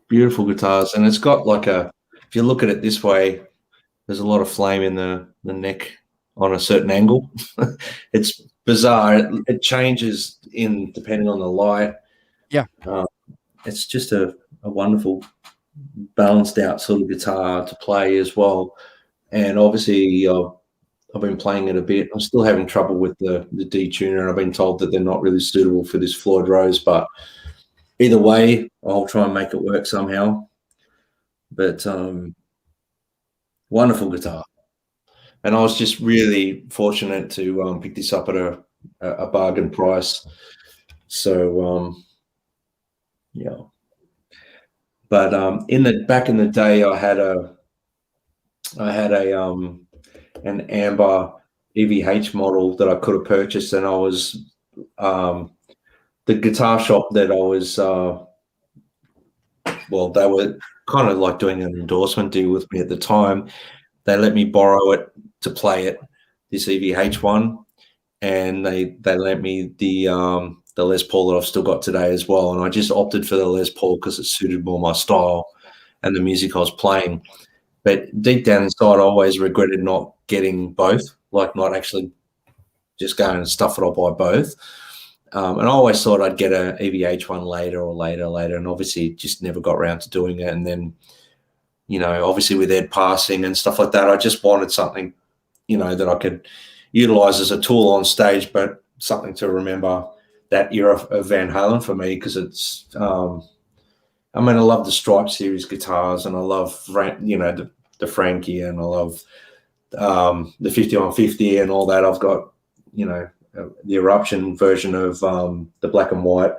Beautiful guitars, and it's got like a. If you look at it this way, there's a lot of flame in the neck on a certain angle. It's bizarre. It changes in depending on the light. Yeah. It's just a wonderful, balanced out sort of guitar to play as well. And obviously, I've been playing it a bit. I'm still having trouble with the detuner, and I've been told that they're not really suitable for this Floyd Rose. But either way, I'll try and make it work somehow. But wonderful guitar. And I was just really fortunate to pick this up at a bargain price. So yeah. But back in the day, I had an amber EVH model that I could have purchased, and I was the guitar shop that I was well, they were kind of like doing an endorsement deal with me at the time. They let me borrow it to play it, this EVH one, and they lent me the Les Paul that I've still got today as well. And I just opted for the Les Paul because it suited more my style and the music I was playing. But deep down inside, I always regretted not getting both, like not actually just going and stuff it, I'll buy both. And I always thought I'd get a EVH one later. And obviously just never got around to doing it. And then, you know, obviously with Ed passing and stuff like that, I just wanted something, you know, that I could utilize as a tool on stage, but something to remember that era of Van Halen for me, because it's, I mean, I love the Stripe series guitars, and I love, you know, the Frankie, and I love the 5150 and all that. I've got, you know, the Eruption version of the black and white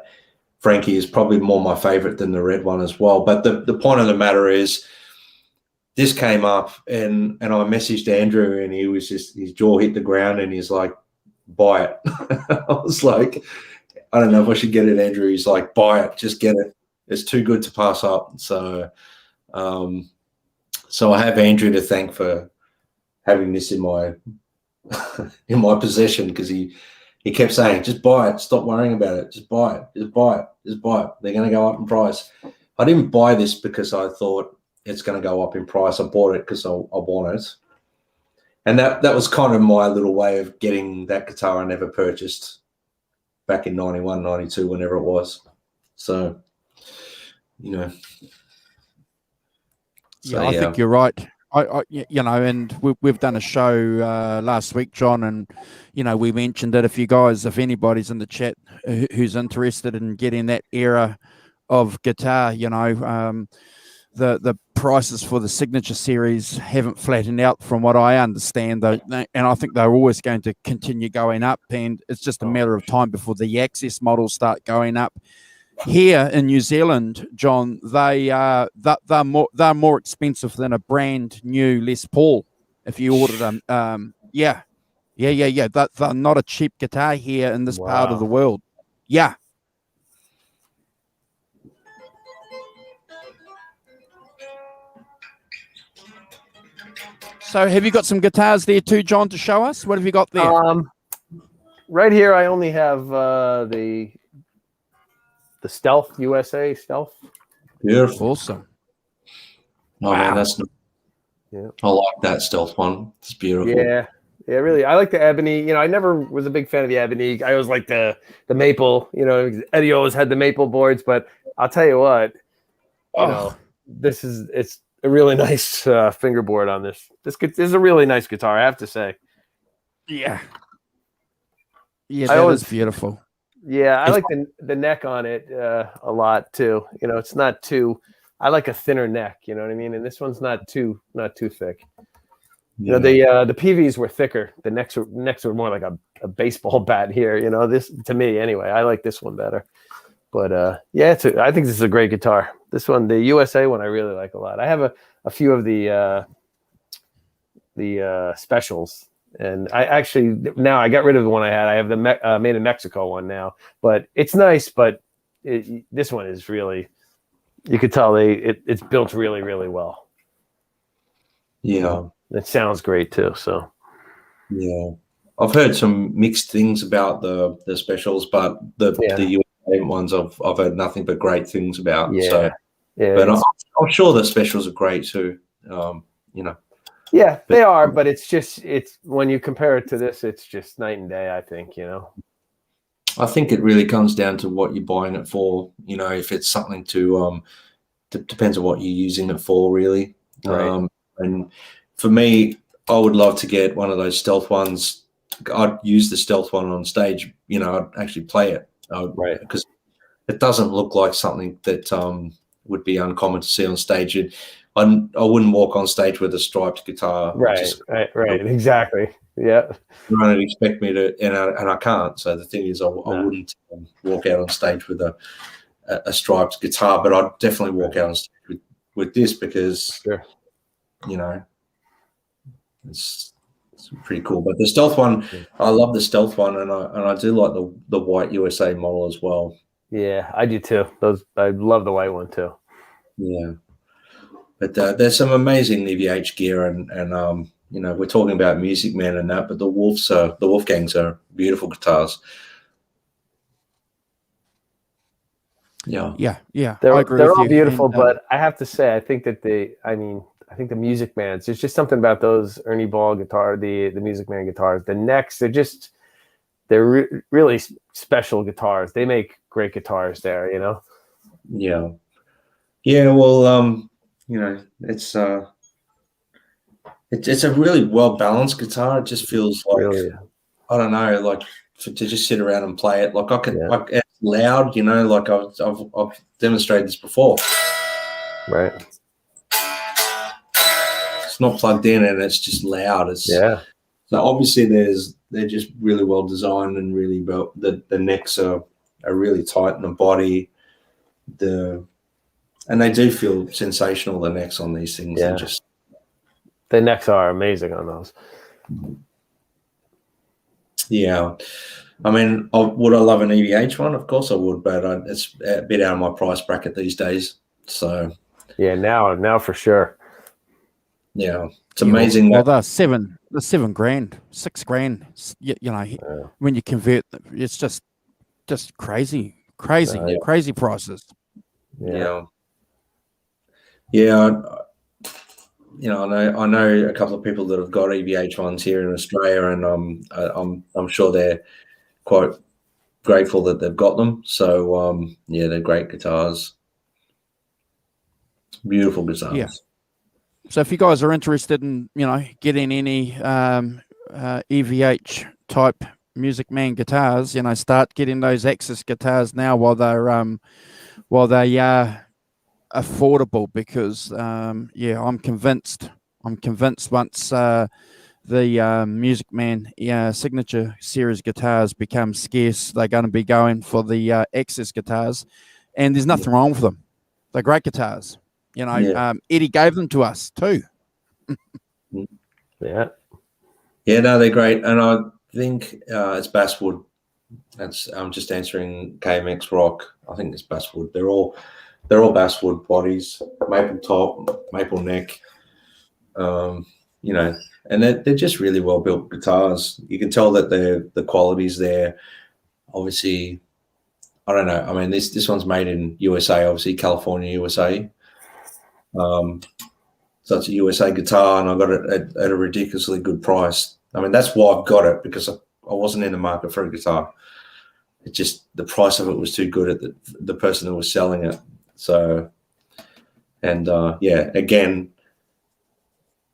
Frankie is probably more my favorite than the red one as well. But the point of the matter is, this came up, and I messaged Andrew, and he was just, his jaw hit the ground, and he's like, buy it. I was like, I don't know if I should get it, Andrew. He's like, buy it, just get it. It's too good to pass up. So so I have Andrew to thank for having this in my in my possession, because he kept saying, just buy it, stop worrying about it, just buy it, just buy it, just buy it. They're going to go up in price. I didn't buy this because I thought it's going to go up in price. I bought it because I want it. And that was kind of my little way of getting that guitar I never purchased back in 91, 92, whenever it was. So, you know. So, I think you're right. I you know, and we've done a show last week, John, and, you know, we mentioned that if anybody's in the chat who's interested in getting that era of guitar, you know, the prices for the Signature series haven't flattened out from what I understand, though, and I think they're always going to continue going up, and it's just a matter of time before the Access models start going up. Here in New Zealand, John, they're more expensive than a brand new Les Paul if you order them. Yeah. They're not a cheap guitar here in this part of the world. Yeah. So have you got some guitars there too, John, to show us? What have you got there? Right here, I only have the Stealth USA Stealth. Beautiful. Awesome. Oh, man, that's, yeah. I like that Stealth one. It's beautiful. Yeah, really. I like the ebony. You know, I never was a big fan of the ebony. I always liked the maple. You know, Eddie always had the maple boards. But I'll tell you what, you know, it's a really nice fingerboard on this. This is a really nice guitar, I have to say. Yeah. Yeah, that is beautiful. Yeah, I like the neck on it a lot too. You know, it's not too. I like a thinner neck. You know what I mean? And this one's not too thick. You know, the PVs were thicker. The necks were more like a baseball bat here. You know, this, to me anyway. I like this one better. But yeah, I think this is a great guitar. This one, the USA one, I really like a lot. I have a few of the specials. And I actually, now I got rid of the one I had. I have the made in Mexico one now, but it's nice. But this one is really, You could tell it's built really, really well. Yeah. It sounds great too. So yeah, I've heard some mixed things about the specials, but the USA ones I've heard nothing but great things about. Yeah. So, yeah, but I'm sure the specials are great too. You know. Yeah, they are, but it's when you compare it to this, it's just night and day, I think, you know. I think it really comes down to what you're buying it for. You know, if it's something to depends on what you're using it for, really. Right. And for me, I would love to get one of those stealth ones. I'd use the stealth one on stage. You know, I'd actually play it, Right? Because it doesn't look like something that would be uncommon to see on stage. I wouldn't walk on stage with a striped guitar. Right. Exactly. Yeah. You don't expect me to, and I can't. So the thing is, I wouldn't walk out on stage with a striped guitar, but I'd definitely walk out on stage with this because, you know, it's pretty cool. But the stealth one, I love the stealth one, and I do like the white USA model as well. Yeah, I do too. I love the white one too. Yeah, but there's some amazing evhgear, and you know, we're talking about Musicman and that, but the Wolfgangs are beautiful guitars. Yeah. They're all beautiful, and, but I have to say, I think that I think the Musicmans, there's just something about those Ernie Ball guitar, the Musicman guitars. The necks, they're really special guitars. They make great guitars there, you know. Yeah. Well, you know, it's a really well balanced guitar. It just feels like, really, I don't know, like to just sit around and play it. Like it's loud, you know. Like I've demonstrated this before. Right. It's not plugged in and it's just loud. So obviously they're just really well designed and really well. The necks are really tight in the body. And they do feel sensational, the necks on these things. Yeah. The necks are amazing on those. Yeah. I mean, would I love an EVH one? Of course I would, but it's a bit out of my price bracket these days. So yeah, now for sure. Yeah, it's amazing. Well, the $7,000, $6,000. You know, when you convert, it's just crazy prices. Yeah. You know, I know a couple of people that have got EVH ones here in Australia, and I'm sure they're quite grateful that they've got them. So yeah, they're great guitars, beautiful guitars. Yeah. So if you guys are interested in, you know, getting any EVH type Musicman guitars, you know, start getting those Axis guitars now while they're affordable, because yeah, I'm convinced once the Musicman signature series guitars become scarce, they're going to be going for the Axis guitars, and there's nothing wrong with them. They're great guitars. You know, Eddie gave them to us too. Yeah, no, they're great, and I think it's basswood. I'm just answering KMX Rock. I think it's basswood. They're all basswood bodies, maple top, maple neck. You know, and they're just really well built guitars. You can tell that the quality's there. Obviously, I don't know. I mean, this one's made in USA, obviously California, USA. So it's a USA guitar, and I got it at a ridiculously good price. I mean, that's why I've got it, because I wasn't in the market for a guitar. It just, the price of it was too good at the person who was selling it. So, and yeah, again,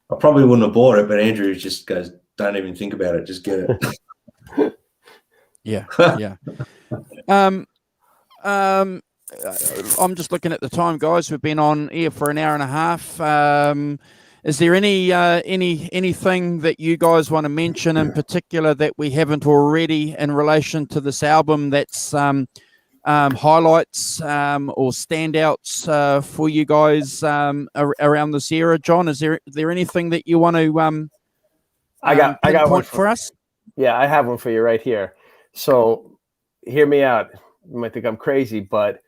I probably wouldn't have bought it, but Andrew just goes, "Don't even think about it, just get it." Yeah. I'm just looking at the time, guys. We've been on air for an hour and a half. Is there anything that you guys want to mention in particular that we haven't already in relation to this album that's highlights or standouts for you guys around this era? John, is there anything that you want to I got one for us? Yeah, I have one for you right here. So hear me out. You might think I'm crazy, but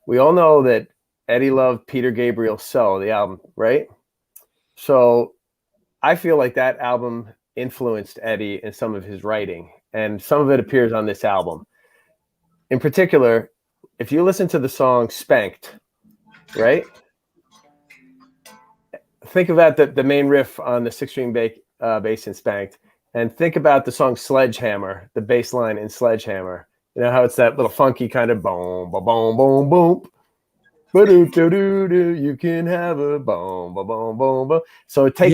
we all know that Eddie loved Peter Gabriel's So, the album, right? So I feel like that album influenced Eddie in some of his writing, and some of it appears on this album. In particular, if you listen to the song Spanked, right? Think about the main riff on the 6-string bass in Spanked, and think about the song Sledgehammer, the bass line in Sledgehammer. You know how it's that little funky kind of boom, boom, boom, boom, boom. You can have a boom, boom, boom, boom, boom. So take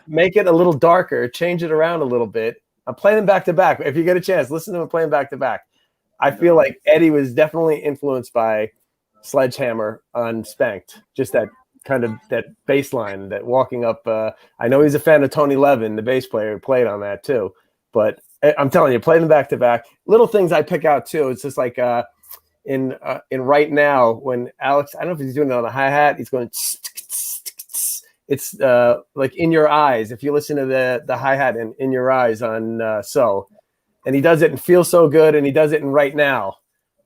make it a little darker, change it around a little bit. I'm playing them back to back. If you get a chance, listen to them playing back to back. I feel like Eddie was definitely influenced by Sledgehammer on Spanked. Just that kind of that bass line, that walking up. I know he's a fan of Tony Levin, the bass player who played on that too. But I'm telling you, play them back to back. Little things I pick out too. It's just like in Right Now, when Alex, I don't know if he's doing it on the hi-hat, he's going, it's like In Your Eyes. If you listen to the hi-hat in Your Eyes on So, and he does it and Feels So Good, and he does it in Right Now.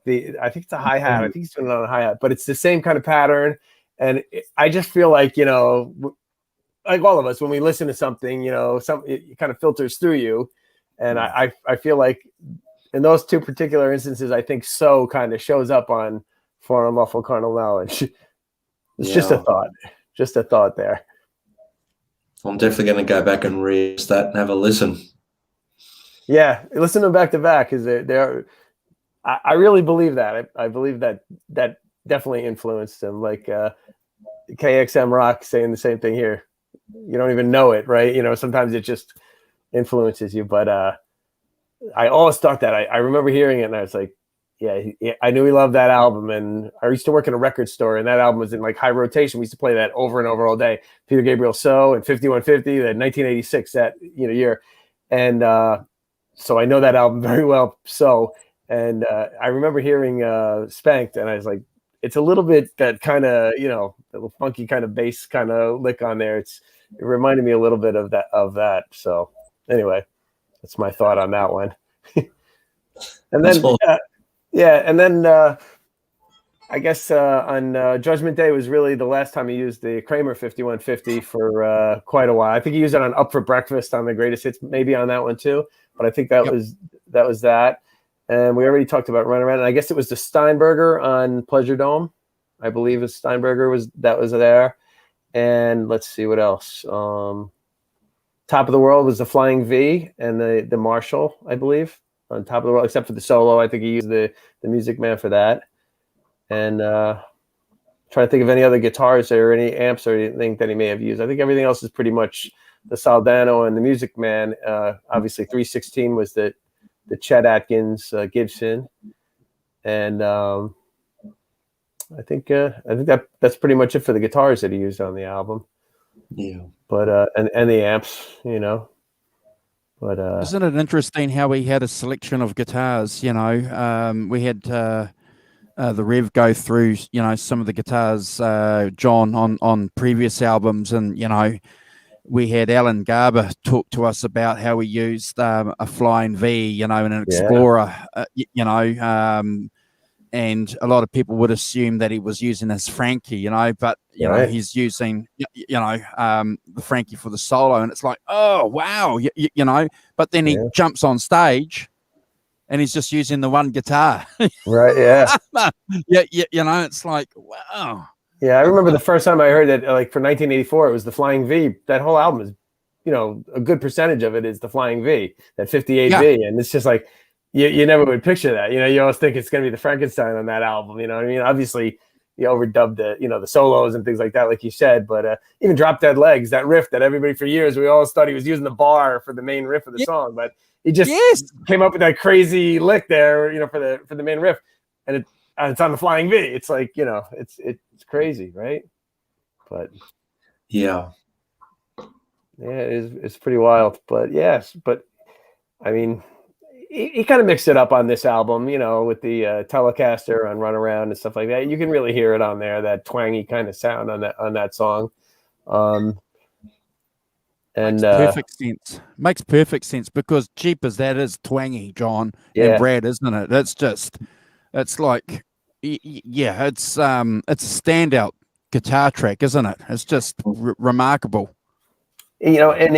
I think it's a hi-hat. I think he's doing it on a hi-hat, but it's the same kind of pattern. And I just feel like, you know, like all of us, when we listen to something, you know, it kind of filters through you. And I feel like in those two particular instances, I think So kind of shows up on For Unlawful Carnal Knowledge. It's just a thought there. I'm definitely going to go back and read that and have a listen. Yeah, listen to them back to back, because they're I really believe that. I believe that definitely influenced them. Like KXM Rock saying the same thing here. You don't even know it, right? You know, sometimes it just influences you. But I always thought that. I remember hearing it, and I was like, yeah, I knew he loved that album. And I used to work in a record store, and that album was in like high rotation. We used to play that over and over all day. Peter Gabriel So and 5150, the 1986 year. And so I know that album very well. So, and I remember hearing Spanked, and I was like, it's a little bit that kind of, you know, little funky kind of bass kind of lick on there. It reminded me a little bit of that. So anyway, that's my thought on that one. And then, and then I guess on Judgment Day was really the last time he used the Kramer 5150 for quite a while. I think he used it on Up for Breakfast on the Greatest Hits, maybe on that one too. But I think that was that. And we already talked about Run Around. And I guess it was the Steinberger on Pleasure Dome. I believe Steinberger was there. And let's see what else. Top of the World was the Flying V and the Marshall, I believe, on Top of the World, except for the solo. I think he used the Music Man for that. And trying to think of any other guitars or any amps or anything that he may have used. I think everything else is pretty much the Soldano and the Music Man. Obviously, 316 was the Chet Atkins Gibson, and I think that's pretty much it for the guitars that he used on the album. Yeah, but and the amps, you know. But isn't it interesting how we had a selection of guitars? You know, we had the Rev go through, you know, some of the guitars, John on previous albums, and you know, we had Alan Garber talk to us about how he used a Flying V, you know, and an Explorer, you know, and a lot of people would assume that he was using his Frankie, you know, but, you know, he's using, you know, the Frankie for the solo, and it's like, oh, wow, you know, but then he jumps on stage and he's just using the one guitar. Right, yeah. You know, it's like, wow. Yeah, I remember the first time I heard that, like for 1984, it was the Flying V. That whole album is, you know, a good percentage of it is the Flying V, that 58V. And it's just like, you never would picture that. You know, you always think it's going to be the Frankenstein on that album. You know what I mean? Obviously, you overdubbed the solos and things like that, like you said. But even Drop Dead Legs, that riff that everybody for years, we always thought he was using the bar for the main riff of the song. But he just came up with that crazy lick there, you know, for the main riff. And it's on the Flying V. It's like, you know, it's crazy, right? But it's pretty wild. But yes, but I mean, he kind of mixed it up on this album, you know, with the Telecaster on Run Around and stuff like that. You can really hear it on there, that twangy kind of sound on that song. And makes perfect sense because Jeepers, that is twangy, John and Brad, isn't it? It's like, Yeah, it's a standout guitar track, isn't it? It's just remarkable. You know, and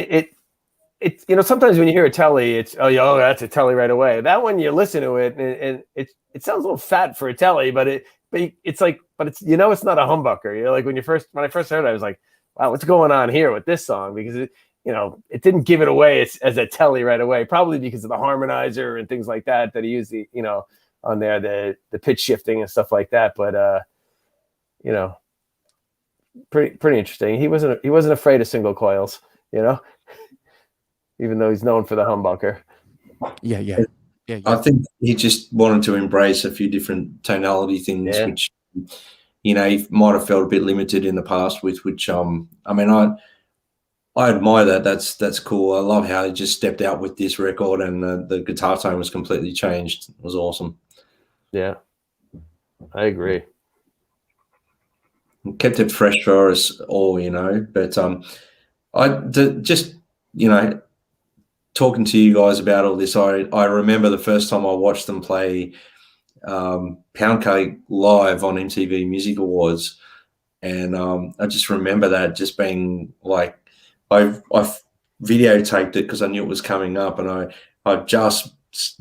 it's you know, sometimes when you hear a telly, it's oh that's a telly right away. That one you listen to it and it sounds a little fat for a telly, but it's like, but it's, you know, it's not a humbucker. You know, like when I first heard it, I was like, wow, what's going on here with this song? Because it, you know, it didn't give it away as a telly right away, probably because of the harmonizer and things like that he used, you know, on there, the pitch shifting and stuff like that. But you know, pretty interesting. He wasn't afraid of single coils, you know, even though he's known for the humbucker. Yeah. I think he just wanted to embrace a few different tonality things, which, you know, he might have felt a bit limited in the past with, which I mean, I admire that. That's cool. I love how he just stepped out with this record and the guitar tone was completely changed. It was awesome. Yeah, I agree. Kept it fresh for us all, you know. But just, you know, talking to you guys about all this, I remember the first time I watched them play Pound Cake live on MTV Music Awards, and I just remember that just being like, I videotaped it because I knew it was coming up, and I just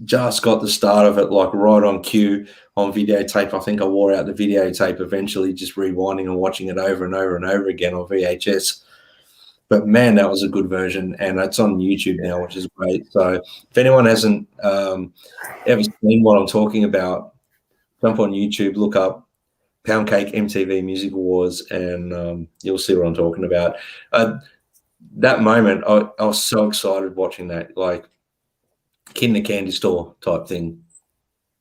got the start of it like right on cue on videotape. I think I wore out the videotape eventually, just rewinding and watching it over and over and over again on VHS. But man, that was a good version, and it's on YouTube now, which is great. So if anyone hasn't ever seen what I'm talking about, jump on YouTube, look up Pound Cake MTV Music Awards, and you'll see what I'm talking about. That moment, I was so excited watching that, like kid in a candy store type thing.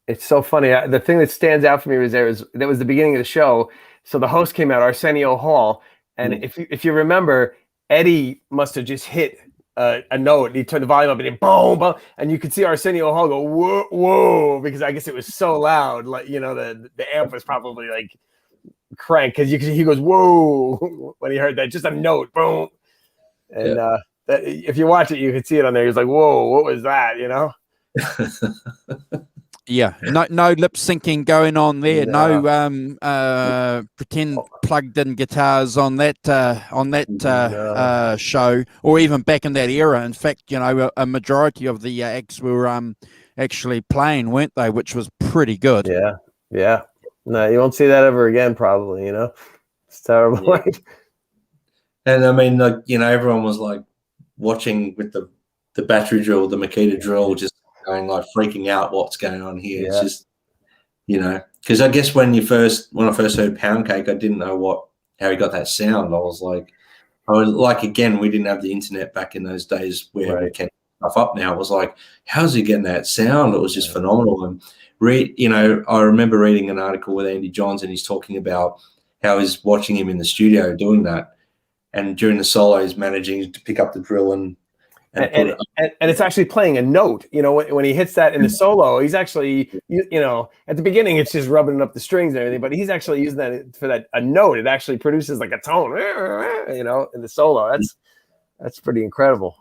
It's so funny. The thing that stands out for me was that was the beginning of the show. So the host came out, Arsenio Hall, and if you remember, Eddie must have just hit a note. He turned the volume up and then boom, boom, and you could see Arsenio Hall go whoa, whoa, because I guess it was so loud. Like, you know, the amp was probably like cranked because he goes whoa when he heard that, just a note, boom. And if you watch it, you can see it on there. He's like, whoa, what was that? You know? Yeah, no lip syncing going on there. No pretend plugged in guitars on that show, or even back in that era. In fact, you know, a majority of the acts were actually playing, weren't they? Which was pretty good. Yeah. No, you won't see that ever again, probably. You know, it's terrible. Yeah. And I mean, like, you know, everyone was like watching with the battery drill, the Makita drill, just going like freaking out what's going on here. It's just, you know, because I guess when I first heard Pound Cake, I didn't know how he got that sound. I was like, again, we didn't have the internet back in those days where we can stuff up now. It was like, how's he getting that sound? It was just phenomenal. And you know, I remember reading an article with Andy Johns, and he's talking about how he's watching him in the studio doing that, and during the solo, he's managing to pick up the drill and it's actually playing a note. You know, when he hits that in the solo, he's actually, you know, at the beginning it's just rubbing up the strings and everything, but he's actually using that for a note. It actually produces like a tone, you know, in the solo. That's pretty incredible.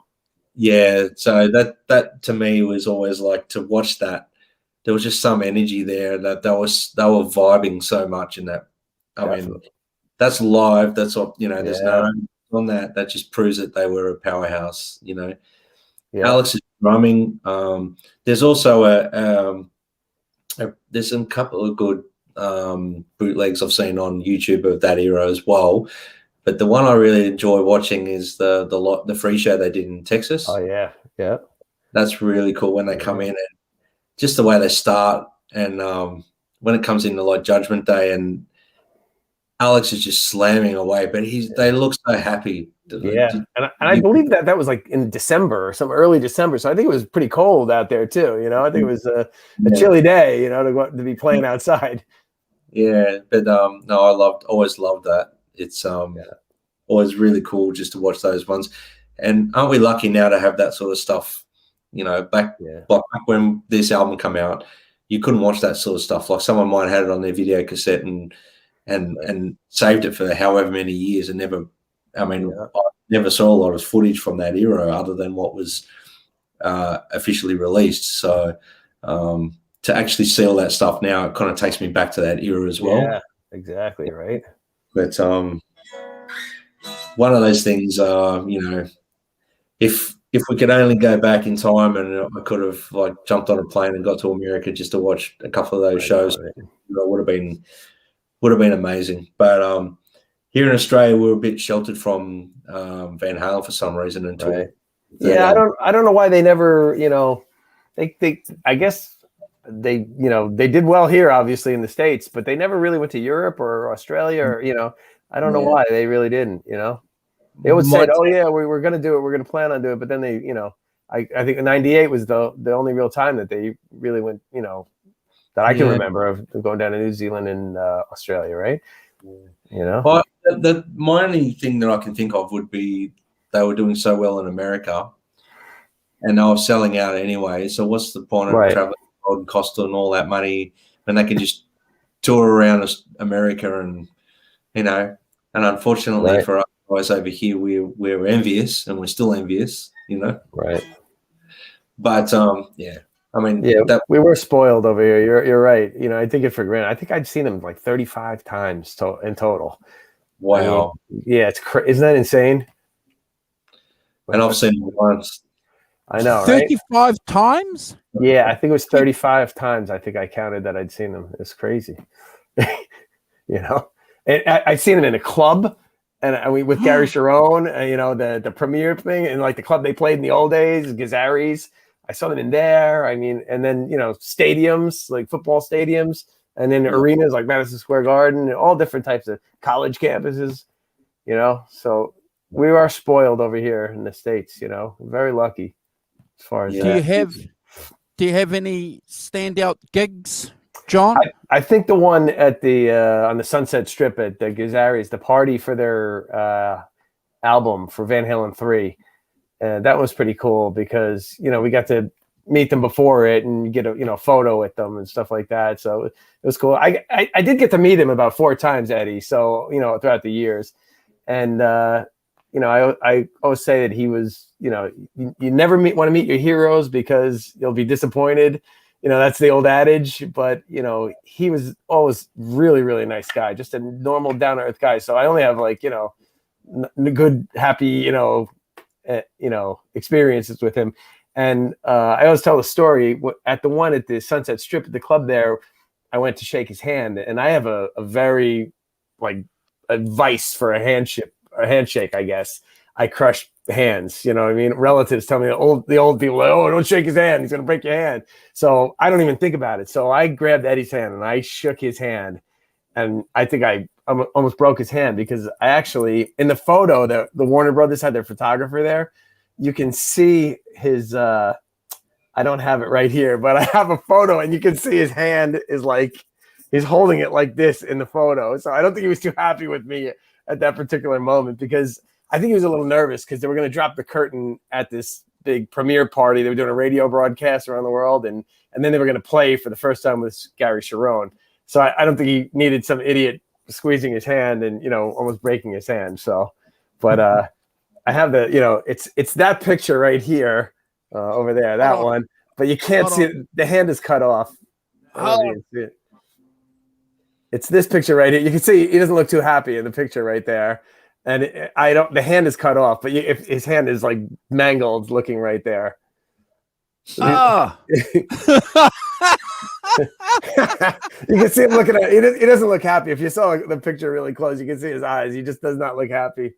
Yeah. So that to me was always like, to watch that. There was just some energy there that they were vibing so much in that. I mean, that's live. That's what, you know, there's no on that. That just proves that they were a powerhouse, you know. Alex is drumming. There's also there's a couple of good bootlegs I've seen on YouTube of that era as well. But the one I really enjoy watching is the free show they did in Texas. Oh yeah. That's really cool when they come in, and just the way they start, and when it comes into like Judgment Day, and Alex is just slamming away, but they look so happy. Yeah, and I believe that was like in December or some early December, so I think it was pretty cold out there too. You know, I think it was a chilly day, you know, to be playing outside. Yeah, but no, I always loved that. It's always really cool just to watch those ones. And aren't we lucky now to have that sort of stuff? You know, back when this album came out, you couldn't watch that sort of stuff. Like someone might have had it on their video cassette and saved it for however many years, and I never saw a lot of footage from that era other than what was officially released. So to actually see all that stuff now, it kind of takes me back to that era as well. Yeah, exactly, right. But one of those things, if we could only go back in time and I could have like jumped on a plane and got to America just to watch a couple of those shows, it would have been amazing. But here in Australia, we're a bit sheltered from Van Halen for some reason until I don't know why they never, they I guess they did well here, obviously in the States, but they never really went to Europe or Australia or I don't know why they really didn't. They always said, "Oh yeah, we're going to do it. We're going to plan on doing it." But then they, I think '98 was the only real time that they really went, that I can remember of going down to New Zealand and Australia, right? Well, my only thing that I can think of would be they were doing so well in America, and they were selling out anyway. So what's the point of traveling and costing all that money when they can just tour around America and and unfortunately for us guys over here, we're envious and we're still envious, Right. But I mean, we were spoiled over here. You're right. I take it for granted. I think I'd seen them like 35 times in total. Wow. Yeah, isn't that insane? And I've seen them once. I know, right? 35 times? Yeah, I think it was 35 times. I think I counted that I'd seen them. It's crazy. And I'd seen them in a club, and with Gary Cherone, the premiere thing, and like the club they played in the old days, Gazaris. I saw them in there. I mean, and then stadiums, like football stadiums, and then arenas like Madison Square Garden, and all different types of college campuses. So we are spoiled over here in the States. Very lucky as far as that. Do you have any standout gigs, John? I think the one at the on the Sunset Strip at the Gazaris, the party for their album for Van Halen 3. That was pretty cool because, we got to meet them before it and get a photo with them and stuff like that. So it was cool. I did get to meet him about 4 times, Eddie. So, throughout the years. And, I always say that he was, you never want to meet your heroes because you'll be disappointed. That's the old adage. But, he was always really, really nice guy, just a normal down to earth guy. So I only have good, happy, experiences with him. And I always tell the story at the one at the Sunset Strip at the club there. I went to shake his hand, and I have a very a vice for a handshake, I guess. I crush hands, relatives tell me the old people, oh, don't shake his hand, he's gonna break your hand. So I don't even think about it. So I grabbed Eddie's hand and I shook his hand, and I think I almost broke his hand because I actually, in the photo, the Warner Brothers had their photographer there. You can see his, I don't have it right here, but I have a photo and you can see his hand is he's holding it like this in the photo. So I don't think he was too happy with me at that particular moment because I think he was a little nervous because they were going to drop the curtain at this big premiere party. They were doing a radio broadcast around the world. And then they were going to play for the first time with Gary Cherone. So I don't think he needed some idiot squeezing his hand and almost breaking his hand. So, but I have it's that picture right here over there, that one. But you can't see it. The hand is cut off. It's this picture right here. You can see he doesn't look too happy in the picture right there, and the hand is cut off, but if his hand is mangled, looking right there. Oh. You can see him looking at it. He doesn't look happy. If you saw the picture really close, you can see his eyes. He just does not look happy.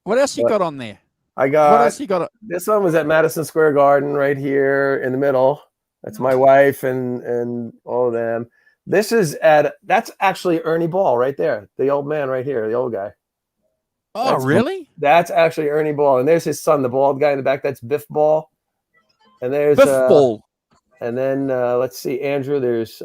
What else you got on there? What else you got? This one was at Madison Square Garden right here in the middle. That's my wife and all of them. That's actually Ernie Ball right there. The old man right here, the old guy. Oh, really? That's actually Ernie Ball. And there's his son, the bald guy in the back. That's Biff Ball. And there's Biff Ball. And then let's see, Andrew. There's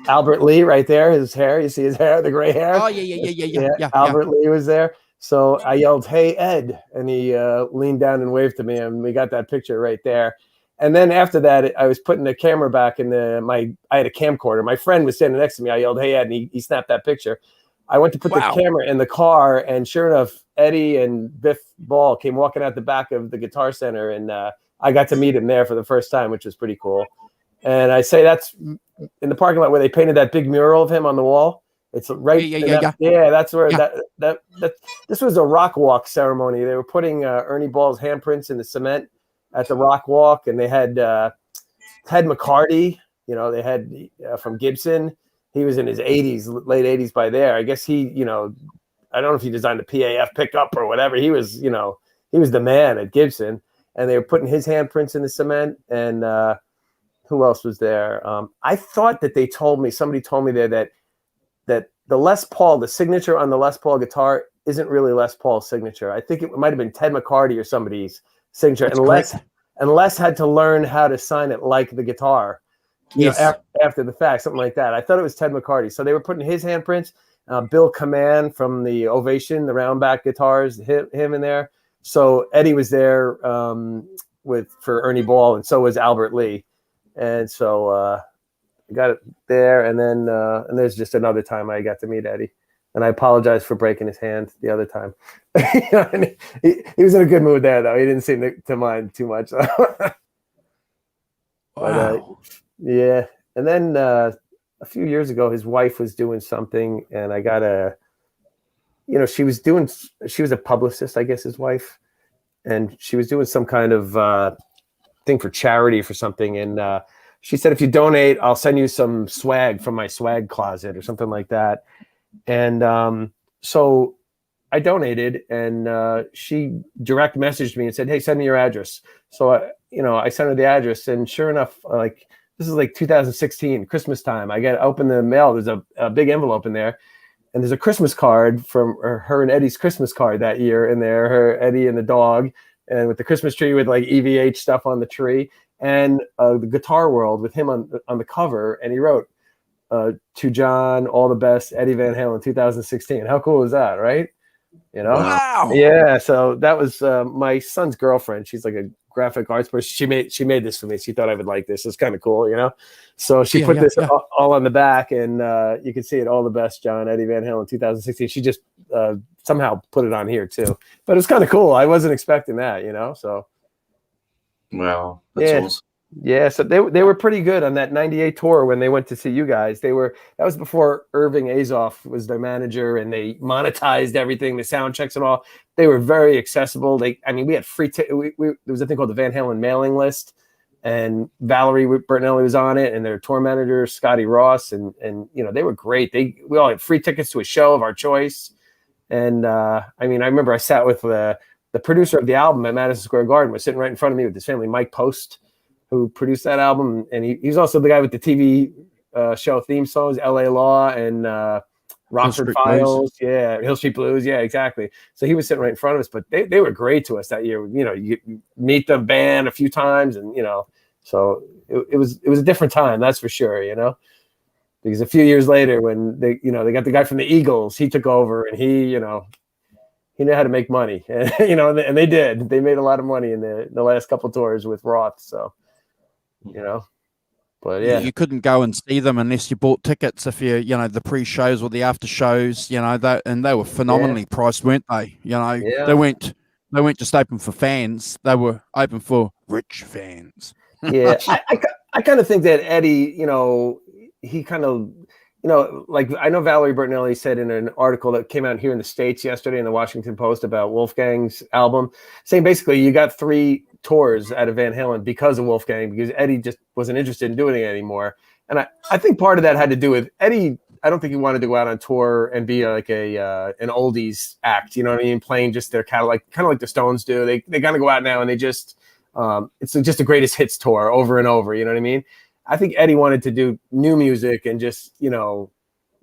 Albert Lee right there. His hair. You see his hair, the gray hair. Oh yeah. Albert Lee was there. So I yelled, "Hey Ed!" and he leaned down and waved to me, and we got that picture right there. And then after that, I was putting the camera back in I had a camcorder. My friend was standing next to me. I yelled, "Hey Ed!" and he snapped that picture. I went to put the camera in the car, and sure enough, Eddie and Biff Ball came walking out the back of the Guitar Center, and I got to meet him there for the first time, which was pretty cool. And I say that's in the parking lot where they painted that big mural of him on the wall. It's right. Yeah. That's where that this was a rock walk ceremony. They were putting Ernie Ball's handprints in the cement at the rock walk, and they had Ted McCarty. You know, they had from Gibson. He was in his 80s, late 80s by there. I guess he, you know, I don't know if he designed a PAF pickup or whatever. He was, you know, he was the man at Gibson, and they were putting his handprints in the cement. And who else was there? I thought that somebody told me there that the Les Paul, the signature on the Les Paul guitar isn't really Les Paul's signature. I think it might have been Ted McCarty or somebody's signature. And Les had to learn how to sign it like the guitar. Yes. After the fact, something like that. I thought it was Ted McCarty. So they were putting his handprints. Bill Kaman from the Ovation, the roundback guitars, him in there. So Eddie was there for Ernie Ball, and so was Albert Lee. And so I got it there. And then and there's just another time I got to meet Eddie. And I apologize for breaking his hand the other time. You know, and he was in a good mood there, though. He didn't seem to mind too much. Wow. Yeah. And then a few years ago, his wife was doing something, and I got she was a publicist, I guess, his wife, and she was doing some kind of thing for charity for something. And she said, if you donate, I'll send you some swag from my swag closet or something like that. And so I donated, and she direct messaged me and said, hey, send me your address. So I sent her the address, and sure enough, this is like 2016, Christmas time. I open the mail. There's a big envelope in there, and there's a Christmas card from her and Eddie's Christmas card that year in there. Her, Eddie, and the dog, and with the Christmas tree with like EVH stuff on the tree, and the Guitar World with him on the cover. And he wrote, "To John, all the best, Eddie Van Halen, 2016." How cool is that, right? You know? Wow. Yeah. So that was my son's girlfriend. She's like a graphic arts person. She made this for me. She thought I would like this. It's kind of cool, you know. So she put this all on the back, and you can see it. All the best, John, Eddie Van Halen, 2016. She just somehow put it on here too. But it's kind of cool. I wasn't expecting that, you know. So wow, that's awesome. Yeah, so they were pretty good on that 98 tour when they went to see you guys. That was before Irving Azoff was their manager, and they monetized everything, the sound checks and all. They were very accessible. We had free there was a thing called the Van Halen mailing list, and Valerie Bertinelli was on it, and their tour manager Scotty Ross, and you know, they were great. We all had free tickets to a show of our choice. And I remember I sat with the producer of the album at Madison Square Garden, was sitting right in front of me with his family, Mike Post, who produced that album, and he's also the guy with the TV show theme songs, L.A. Law and Rockford Files, Hill Street Blues, yeah, exactly. So he was sitting right in front of us, but they were great to us that year. You know, you meet the band a few times, and you know, so it was a different time, that's for sure. You know, because a few years later, when they got the guy from the Eagles, he took over, and he knew how to make money, and and they did. They made a lot of money in the last couple tours with Roth, so. You know, but yeah, you couldn't go and see them unless you bought tickets. If the pre-shows or the after shows, and they were phenomenally priced, weren't they? They weren't just open for fans; they were open for rich fans. Yeah, I kind of think that Eddie, he kind of, like I know Valerie Bertinelli said in an article that came out here in the States yesterday in the Washington Post about Wolfgang's album, saying basically you got 3 tours out of Van Halen because of Wolfgang, because Eddie just wasn't interested in doing it anymore. And I think part of that had to do with Eddie. I don't think he wanted to go out on tour and be like an oldies act, you know what I mean? Playing just their catalog, kind of like the Stones do. They kind of go out now and they just, it's just the greatest hits tour over and over, you know what I mean? I think Eddie wanted to do new music and just,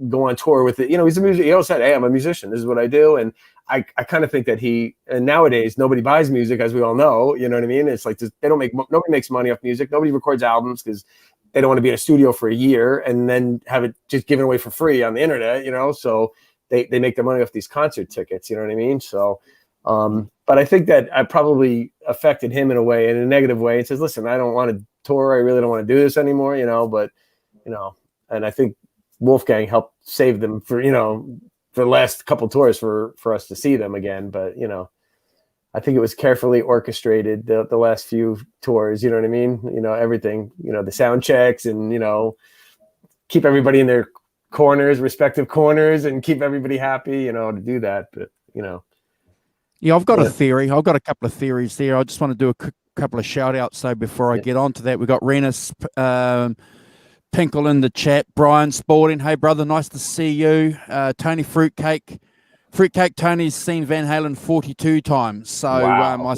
go on tour with it. He's a musician. He always said, hey, I'm a musician. This is what I do. And I kind of think that and nowadays nobody buys music, as we all know, you know what I mean? It's like, nobody makes money off music. Nobody records albums because they don't want to be in a studio for a year and then have it just given away for free on the internet, so they make their money off these concert tickets, you know what I mean? So, but I think that I probably affected him in a negative way. He says, listen, I don't want to tour. I really don't want to do this anymore, but, and I think Wolfgang helped save them for the last couple tours for us to see them again. But, I think it was carefully orchestrated the last few tours. You know what I mean? You know, everything. You know, the sound checks and keep everybody in their corners, respective corners, and keep everybody happy. To do that, but Yeah, I've got a theory. I've got a couple of theories there. I just want to do a couple of shout outs. So before I get on to that, we've got Renus Pinkle in the chat. Brian Spalding. Hey, brother. Nice to see you. Tony Fruitcake. Tony's seen Van Halen 42 times. So wow. I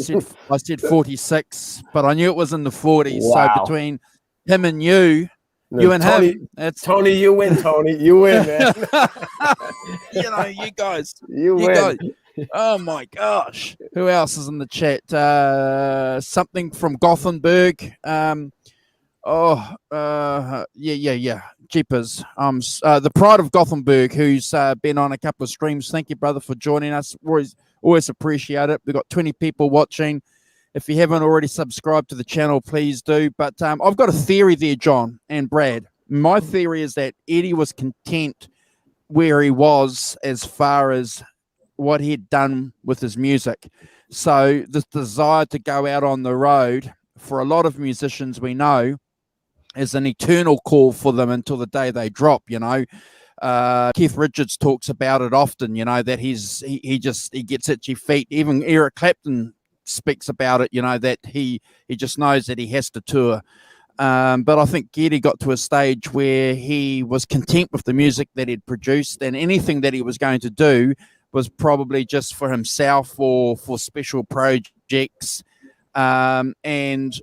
said 46, but I knew it was in the 40s. Wow. So between him and you and Tony, him. That's Tony, you win, Tony. You win, man. You guys. You win. Guys. Oh my gosh. Who else is in the chat? Something from Gothenburg. Jeepers. The Pride of Gothenburg, who's been on a couple of streams. Thank you, brother, for joining us. Always appreciate it. We've got 20 people watching. If you haven't already subscribed to the channel, please do. But I've got a theory there, John and Brad. My theory is that Eddie was content where he was as far as what he had done with his music. So this desire to go out on the road, for a lot of musicians we know, is an eternal call for them until the day they drop. Keith Richards talks about it often, that he gets itchy feet. Even Eric Clapton speaks about it, that he just knows that he has to tour. But I think Geddy got to a stage where he was content with the music that he'd produced, and anything that he was going to do was probably just for himself or for special projects. And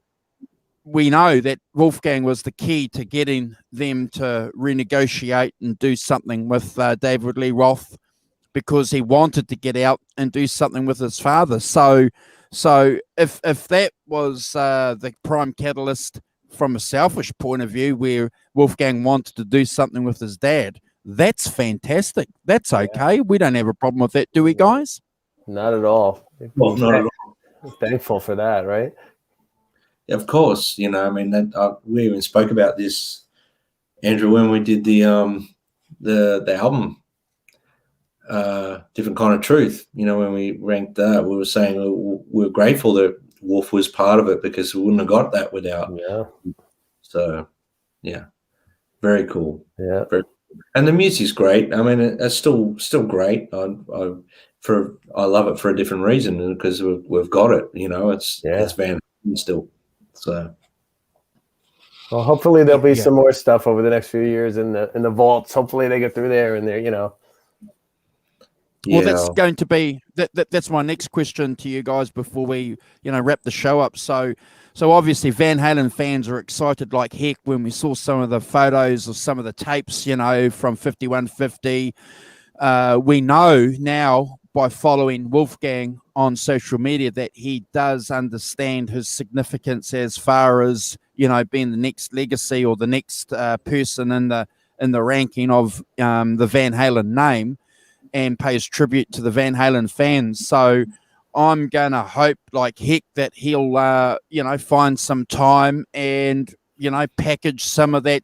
we know that Wolfgang was the key to getting them to renegotiate and do something with David Lee Roth, because he wanted to get out and do something with his father. So if that was the prime catalyst from a selfish point of view, where Wolfgang wanted to do something with his dad, that's fantastic. That's okay. We don't have a problem with that, do we, guys? Not at all. Well, not at all. Thankful for that, right? Of course, we even spoke about this, Andrew, when we did the album, Different Kind of Truth. When we ranked that, we were saying we were grateful that Wolf was part of it, because we wouldn't have got that without. Yeah. So, yeah, very cool. Yeah. And the music's great. I mean, it's still great. I love it for a different reason, because we've got it. It's Van Halen still. So, well, hopefully there'll be some more stuff over the next few years in the vaults. Hopefully they get through there and they're. Well, that's going to be that's my next question to you guys before we wrap the show up. So obviously Van Halen fans are excited like heck when we saw some of the photos or some of the tapes, from 5150. We know now by following Wolfgang on social media that he does understand his significance as far as, being the next legacy or the next person in the ranking of the Van Halen name, and pays tribute to the Van Halen fans. So I'm going to hope like heck that he'll, find some time and, package some of that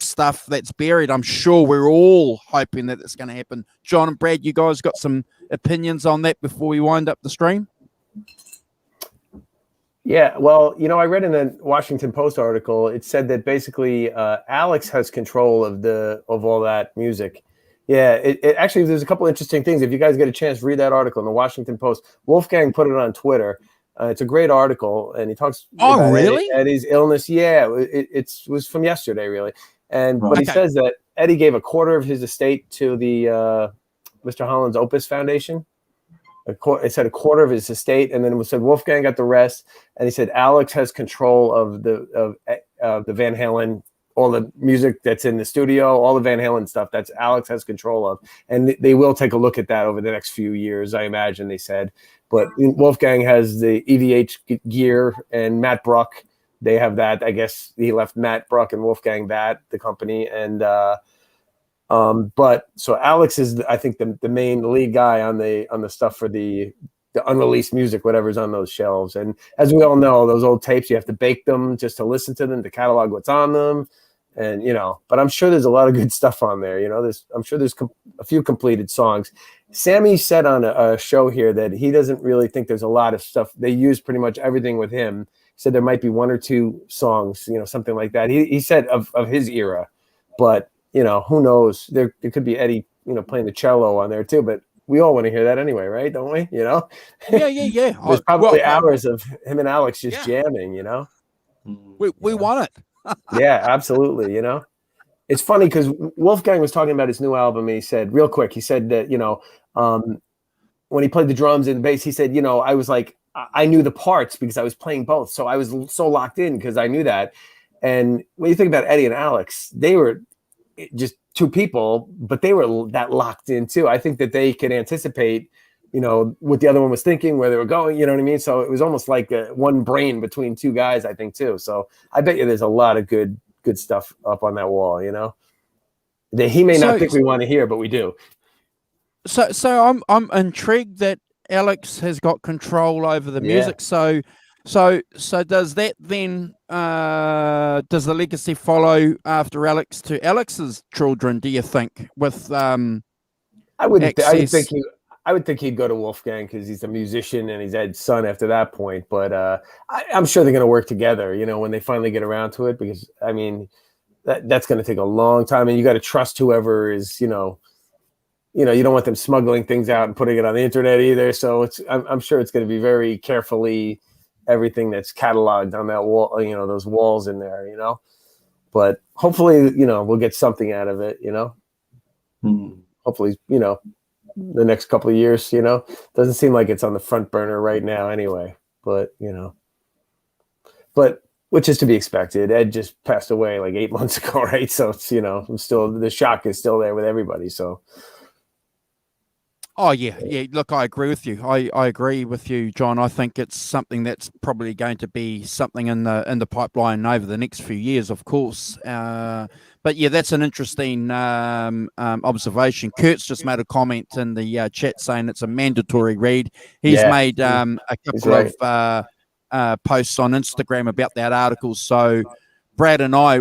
stuff that's buried. I'm sure we're all hoping that it's going to happen. John and Brad, you guys got some opinions on that before we wind up the stream? Yeah, well, I read in a Washington Post article, it said that basically Alex has control of all that music. Yeah, it actually, there's a couple interesting things. If you guys get a chance, read that article in the Washington Post. Wolfgang put it on Twitter. It's a great article, and he talks about really? Eddie's illness. Yeah, it was from yesterday, really. But he says that Eddie gave a quarter of his estate to the Mr. Holland's Opus Foundation. It said a quarter of his estate, and then it said Wolfgang got the rest. And he said Alex has control of the Van Halen, all the music that's in the studio, all the Van Halen stuff. That's Alex has control of, and they will take a look at that over the next few years, I imagine. They said, but Wolfgang has the evhgear, and Matt Bruck. They have that. I guess he left Matt Bruck and Wolfgang the company, and but so Alex is, I think, the main lead guy on the stuff for the unreleased music, whatever's on those shelves. And as we all know, those old tapes, you have to bake them just to listen to them, to catalog what's on them. And, but I'm sure there's a lot of good stuff on there. I'm sure there's a few completed songs. Sammy said on a show here that he doesn't really think there's a lot of stuff. They use pretty much everything with him. He said there might be one or two songs, something like that. He said of his era, but who knows? There could be Eddie, playing the cello on there too, but we all want to hear that anyway, right? Don't we? Yeah. There's probably hours of him and Alex just jamming, We want it. Yeah, absolutely. It's funny because Wolfgang was talking about his new album, and he said real quick, that, when he played the drums and the bass, he said, I was like, I knew the parts because I was playing both. So I was so locked in because I knew that. And when you think about Eddie and Alex, they were just two people, but they were that locked in too. I think that they could anticipate, what the other one was thinking, where they were going, you know what I mean? So it was almost like one brain between two guys, I think too. So I bet you there's a lot of good stuff up on that wall, that he may not think we want to hear, but we do. So I'm intrigued that Alex has got control over the music. So does that then does the legacy follow after Alex to Alex's children, do you think, with I would think he'd go to Wolfgang because he's a musician and he's Ed's son after that point. But I'm sure they're going to work together, when they finally get around to it, because I mean, that's going to take a long time, and you got to trust whoever is, you don't want them smuggling things out and putting it on the internet either. So I'm sure it's going to be very carefully everything that's cataloged on that wall, those walls in there, but hopefully, we'll get something out of it, hopefully, the next couple of years, doesn't seem like it's on the front burner right now anyway, but which is to be expected. Ed just passed away like 8 months ago, right? So it's, the shock is still there with everybody. So. Oh yeah. Look, I agree with you. I agree with you, John. I think it's something that's probably going to be something in the pipeline over the next few years, of course. But yeah, that's an interesting observation. Kurt's just made a comment in the chat saying it's a mandatory read. He's made a couple of posts on Instagram about that article. So Brad and I,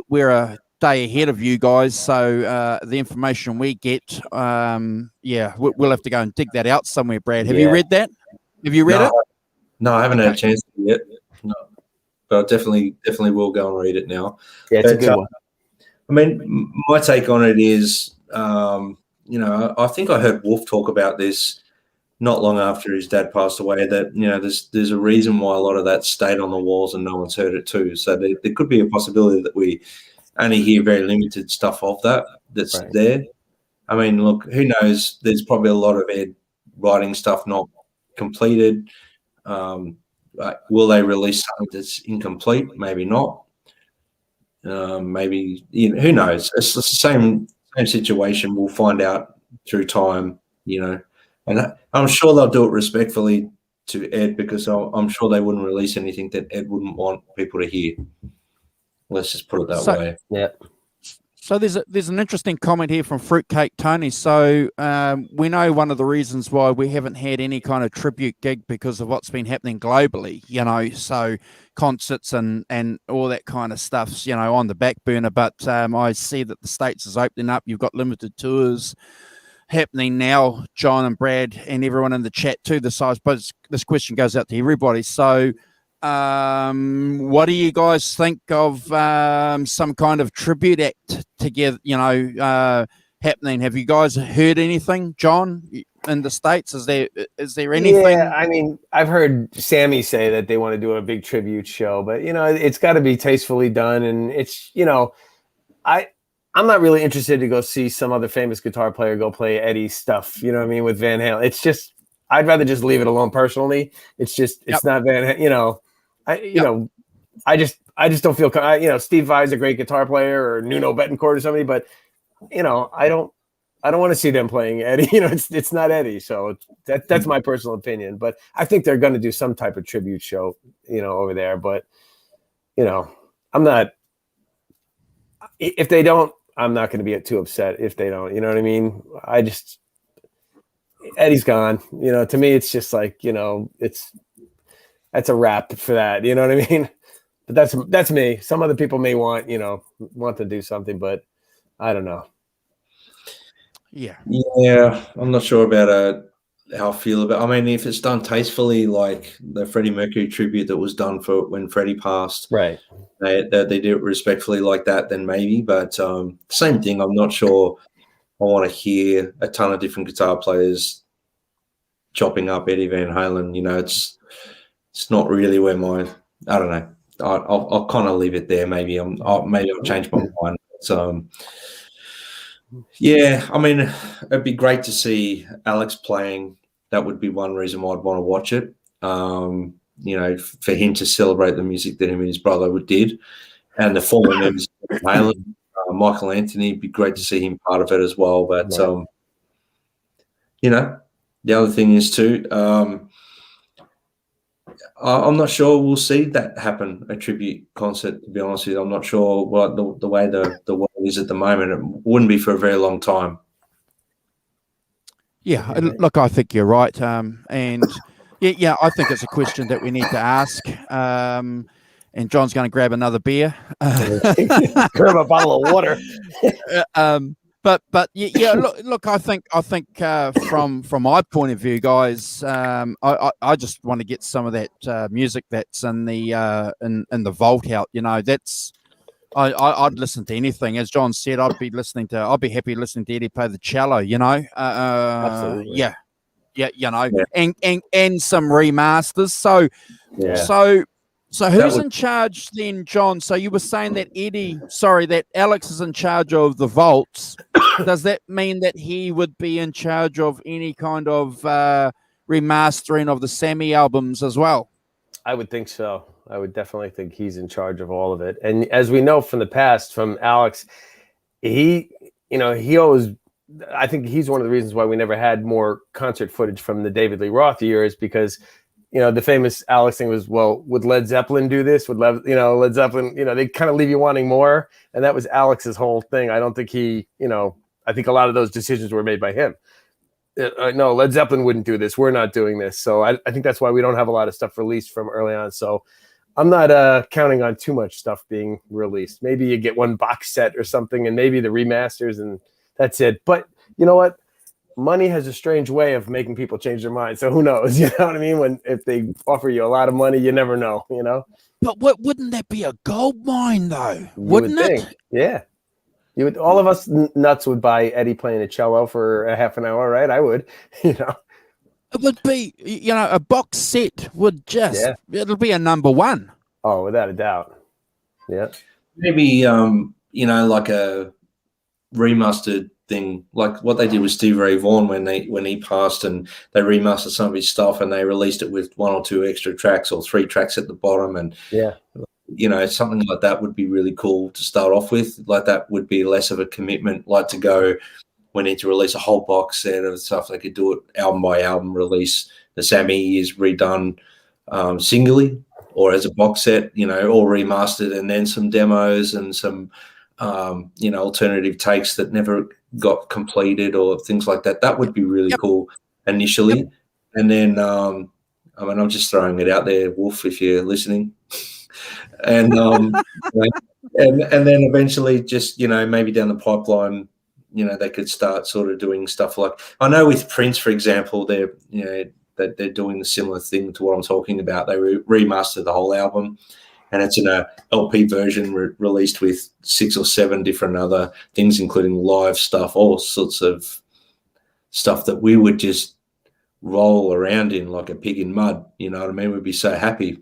we're a day ahead of you guys. So the information we get, we'll have to go and dig that out somewhere. Brad, have you read that? Have you read it? No, I haven't had a chance to yet. No, but I definitely will go and read it now. Yeah, it's a good one. I mean, my take on it is, I think I heard Wolf talk about this not long after his dad passed away, that, there's a reason why a lot of that stayed on the walls and no one's heard it too. So there could be a possibility that we only hear very limited stuff of that's right there. I mean, look, who knows? There's probably a lot of Ed writing stuff not completed. Will they release something that's incomplete? Maybe not. Maybe, who knows? It's the same situation. We'll find out through time, and I'm sure they'll do it respectfully to Ed, because I'm sure they wouldn't release anything that Ed wouldn't want people to hear. Let's just put it that way. Yeah. So there's an interesting comment here from Fruitcake Tony. So we know one of the reasons why we haven't had any kind of tribute gig because of what's been happening globally, so concerts and all that kind of stuff's, on the back burner. But I see that the States is opening up. You've got limited tours happening now, John and Brad and everyone in the chat too. So I suppose this question goes out to everybody. So what do you guys think of some kind of tribute act together, happening? Have you guys heard anything, John, in the States? Is there anything? Yeah, I mean, I've heard Sammy say that they want to do a big tribute show, but it's got to be tastefully done, and it's I'm not really interested to go see some other famous guitar player go play Eddie's stuff, with Van Halen. It's just, I'd rather just leave it alone personally. It's just, it's not Van Halen, I just don't feel, Steve Vai's a great guitar player, or Nuno Bettencourt or somebody, but I don't want to see them playing Eddie. It's not Eddie. So that's my personal opinion, but I think they're going to do some type of tribute show, over there. But, I'm not, if they don't, I'm not going to be too upset if they don't, you know what I mean? Eddie's gone, to me, it's just like, that's a wrap for that. You know what I mean? But that's me. Some other people may want to do something, but I don't know. Yeah, I'm not sure about how I feel about. I mean, if it's done tastefully, like the Freddie Mercury tribute that was done for when Freddie passed, right? They did it respectfully like that, then maybe. But same thing. I'm not sure. I want to hear a ton of different guitar players chopping up Eddie Van Halen. It's not really where I don't know. I'll kind of leave it there. Maybe I'll change my mind. So yeah, I mean, it'd be great to see Alex playing. That would be one reason why I'd want to watch it. For him to celebrate the music that him and his brother did, and the former members of Halen, Michealanthony, it'd be great to see him part of it as well. But the other thing is too, I'm not sure we'll see that happen, a tribute concert, to be honest with you. I'm not sure what the way the world is at the moment. It wouldn't be for a very long time. Yeah, look, I think you're right. And yeah, I think it's a question that we need to ask. And John's going to grab another beer. Grab a bottle of water. But yeah, look. I think from my point of view, guys, I just want to get some of that music that's in the vault out. That's I'd listen to anything. As John said, I'd be happy listening to Eddie play the cello. Absolutely. Yeah. And some remasters. So who's in charge then, John? So you were saying that that Alex is in charge of the vaults. Does that mean that he would be in charge of any kind of remastering of the Sammy albums as well? I would think so. I would definitely think he's in charge of all of it. And as we know from the past, from Alex, he always, I think he's one of the reasons why we never had more concert footage from the David Lee Roth years, because the famous Alex thing was, well, would Led Zeppelin do this? Would Led Zeppelin, they kind of leave you wanting more. And that was Alex's whole thing. I don't think I think a lot of those decisions were made by him. No, Led Zeppelin wouldn't do this. We're not doing this. So I think that's why we don't have a lot of stuff released from early on. So I'm not counting on too much stuff being released. Maybe you get one box set or something, and maybe the remasters, and that's it. But you know what? Money has a strange way of making people change their mind. So who knows? You know what I mean? If they offer you a lot of money, you never know, But wouldn't that be a gold mine though? Wouldn't it? Yeah. All of us nuts would buy Eddie playing a cello for a half an hour, right? I would, It would be, a box set would it'll be a number one. Oh, without a doubt. Yeah. Maybe, like a remastered thing, like what they did with Stevie Ray Vaughan when he passed, and they remastered some of his stuff and they released it with 1 or 2 extra tracks or 3 tracks at the bottom. And something like that would be really cool to start off with. Like that would be less of a commitment, like to go, we need to release a whole box set of stuff. They could do it album by album release. The Sammy is redone singly or as a box set, all remastered, and then some demos and some alternative takes that never got completed or things like that. That would be really cool initially. And then I'm just throwing it out there, Wolf, if you're listening. And and then eventually just maybe down the pipeline, they could start sort of doing stuff like, I know with Prince, for example, they're doing the similar thing to what I'm talking about. They remastered the whole album, and it's in a LP version released with 6 or 7 different other things, including live stuff, all sorts of stuff that we would just roll around in like a pig in mud. You know what I mean? We'd be so happy.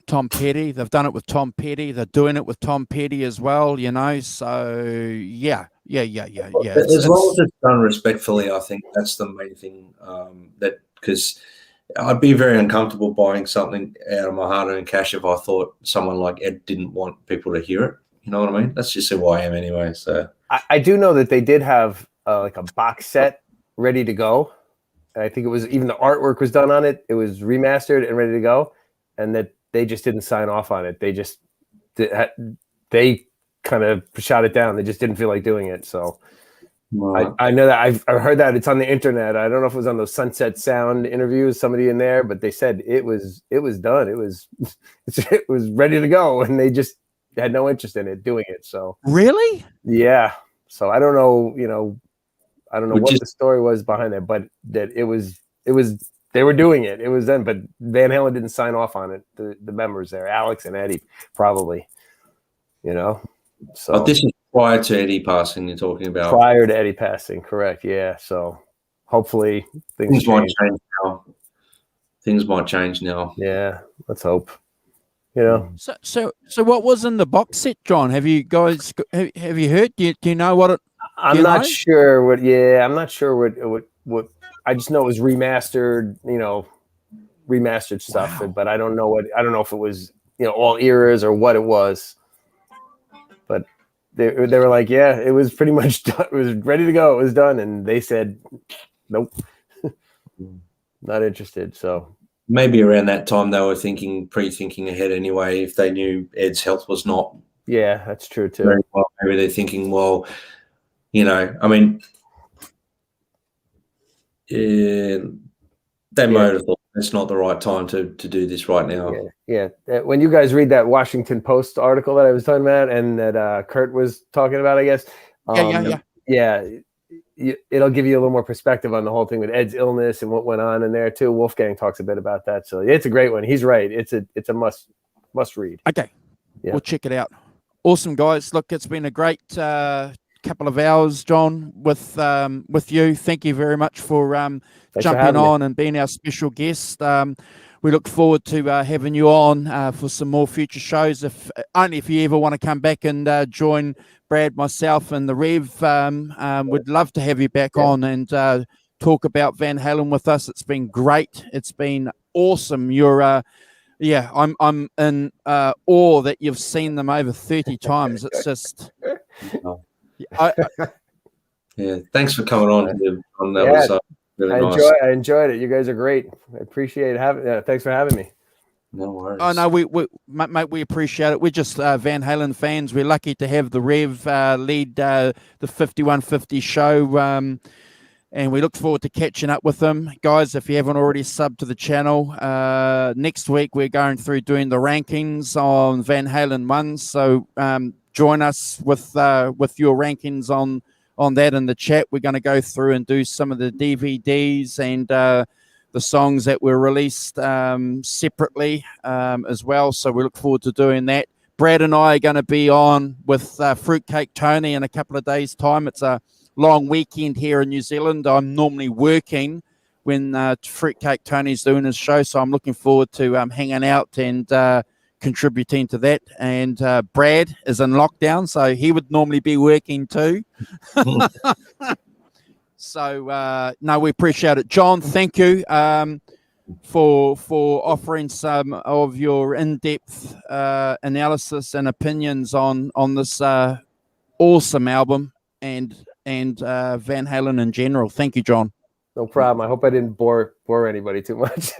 Tom Petty, they've done it with Tom Petty. They're doing it with Tom Petty as well, So yeah. As long as it's done respectfully, I think that's the main thing. Because I'd be very uncomfortable buying something out of my hard-earned cash if I thought someone like Ed didn't want people to hear it. You know what I mean? That's just who I am anyway. So I do know that they did have like a box set ready to go. And I think it was even the artwork was done on it. It was remastered and ready to go, and that they just didn't sign off on it. They kind of shot it down. They just didn't feel like doing it. So Right. I know that I've heard that it's on the internet. I don't know if it was on those Sunset Sound interviews, somebody in there, but they said it was done. It was it was ready to go, and they just had no interest in it doing it. So Really? yeah. So I don't know, I don't know Which what is- the story was behind that, but that it was they were doing it. It was then, but Van Halen didn't sign off on it. The members there, Alex and Eddie, probably. So But this is prior to Eddie passing. You're talking about prior to Eddie passing, correct? Yeah. So hopefully things might change now. Things might change now. Yeah, let's hope. So what was in the box set, John? Have you guys have you heard? Do you know what it? I'm not sure what. Yeah, I'm not sure what. I just know it was remastered. Remastered stuff, Wow. but I don't know what. I don't know if it was all eras or what it was. But they were like, yeah, it was pretty much done. It was ready to go. It was done, and they said, nope, not interested. So maybe around that time they were pre-thinking ahead anyway. If they knew Ed's health was not, yeah, that's true too. very well, maybe they're thinking, well, I mean, they might have thought it's not the right time to do this right now. Yeah. When you guys read that Washington Post article that I was talking about, and that Kurt was talking about, I guess. Yeah. It'll give you a little more perspective on the whole thing with Ed's illness and what went on in there too. Wolfgang talks a bit about that, so it's a great one. He's right. It's a must read. Okay, we'll check it out. Awesome, guys. Look, it's been a great couple of hours, John, with you. Thank you very much for jumping on and being our special guest. We look forward to having you on for some more future shows. If you ever want to come back and join Brad, myself, and the Rev, we'd love to have you back on and talk about Van Halen with us. It's been great. It's been awesome. You're I'm in awe that you've seen them over 30 times. It's just yeah, thanks for coming on. That was really nice. I enjoyed it. You guys are great. I appreciate thanks for having me. No worries. Oh no, mate, we appreciate it. We're just Van Halen fans. We're lucky to have the Rev lead the 5150 show, and we look forward to catching up with them, guys. If you haven't already subbed to the channel, next week we're going through doing the rankings on Van Halen 1. So join us with your rankings on that in the chat. We're going to go through and do some of the DVDs and the songs that were released separately as well. So we look forward to doing that. Brad and I are going to be on with Fruitcake Tony in a couple of days' time. It's a long weekend here in New Zealand. I'm normally working when Fruitcake Tony's doing his show, so I'm looking forward to hanging out and contributing to that. And Brad is in lockdown, so he would normally be working too. So no, we appreciate it, John. Thank you for offering some of your in-depth analysis and opinions on this awesome album and Van Halen in general. Thank you, John. No problem. I hope I didn't bore anybody too much.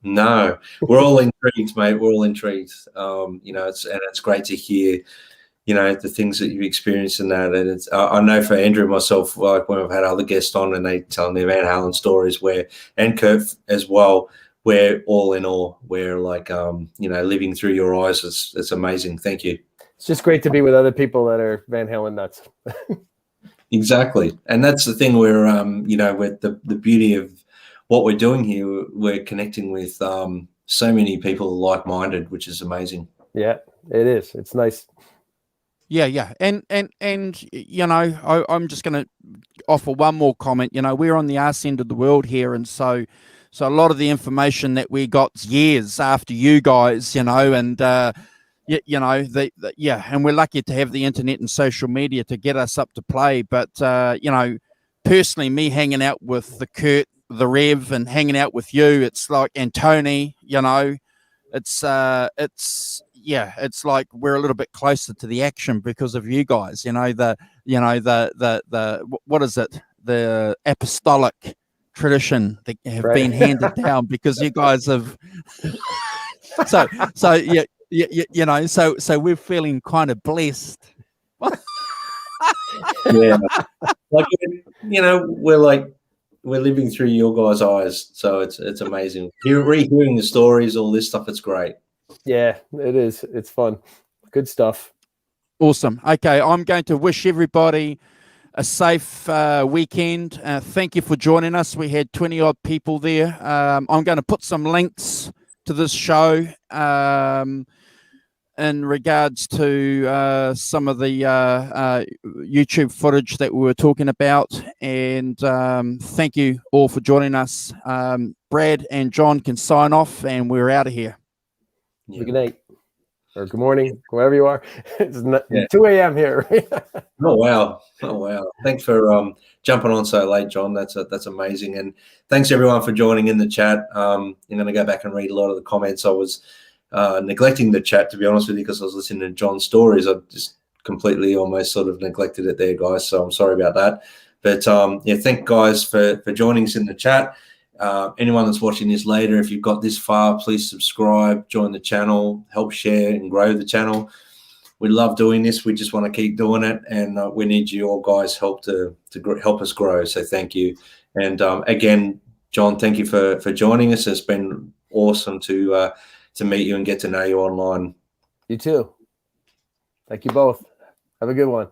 No, we're all intrigued, mate. We're all intrigued. It's great to hear, the things that you've experienced in that. And it's, I know for Andrew and myself, like when we've had other guests on and they tell their Van Halen stories, and Kurt as well, we're all in awe. We're like, living through your eyes. It's amazing. Thank you. It's just great to be with other people that are Van Halen nuts. Exactly. And that's the thing where, with the beauty of what we're doing here, we're connecting with so many people like-minded, which is amazing. Yeah, it is. It's nice. Yeah. And I'm just going to offer one more comment. We're on the arse end of the world here. And so a lot of the information that we got years after you guys, and and we're lucky to have the internet and social media to get us up to play. But, personally, me hanging out with the Kurt, the Rev, and hanging out with you, it's like, and Tony, it's like we're a little bit closer to the action because of you guys. What is it? The apostolic tradition that have been handed down because you guys have. So we're feeling kind of blessed. Yeah, like, you know, we're living through your guys' eyes, so it's amazing. Rehearing the stories, all this stuff, it's great. Yeah, it is. It's fun. Good stuff. Awesome. Okay, I'm going to wish everybody a safe weekend. Thank you for joining us. We had 20 odd people there. I'm going to put some links to this show in regards to some of the YouTube footage that we were talking about. And thank you all for joining us. Brad and John can sign off, and we're out of here. Yeah. Good night or good morning, wherever you are. It's 2 a.m. here. Oh wow! Thanks for jumping on so late, John. That's amazing, and thanks everyone for joining in the chat. I'm going to go back and read a lot of the comments. I was neglecting the chat, to be honest with you, because I was listening to John's stories. I just completely almost sort of neglected it there, guys. So I'm sorry about that. But yeah, thank guys for joining us in the chat. Anyone that's watching this later, if you've got this far, please subscribe, join the channel, help share and grow the channel. We love doing this. We just want to keep doing it, and we need your guys' help to help us grow. So thank you. And again, John, thank you for joining us. It's been awesome to meet you and get to know you online. You too. Thank you both. Have a good one.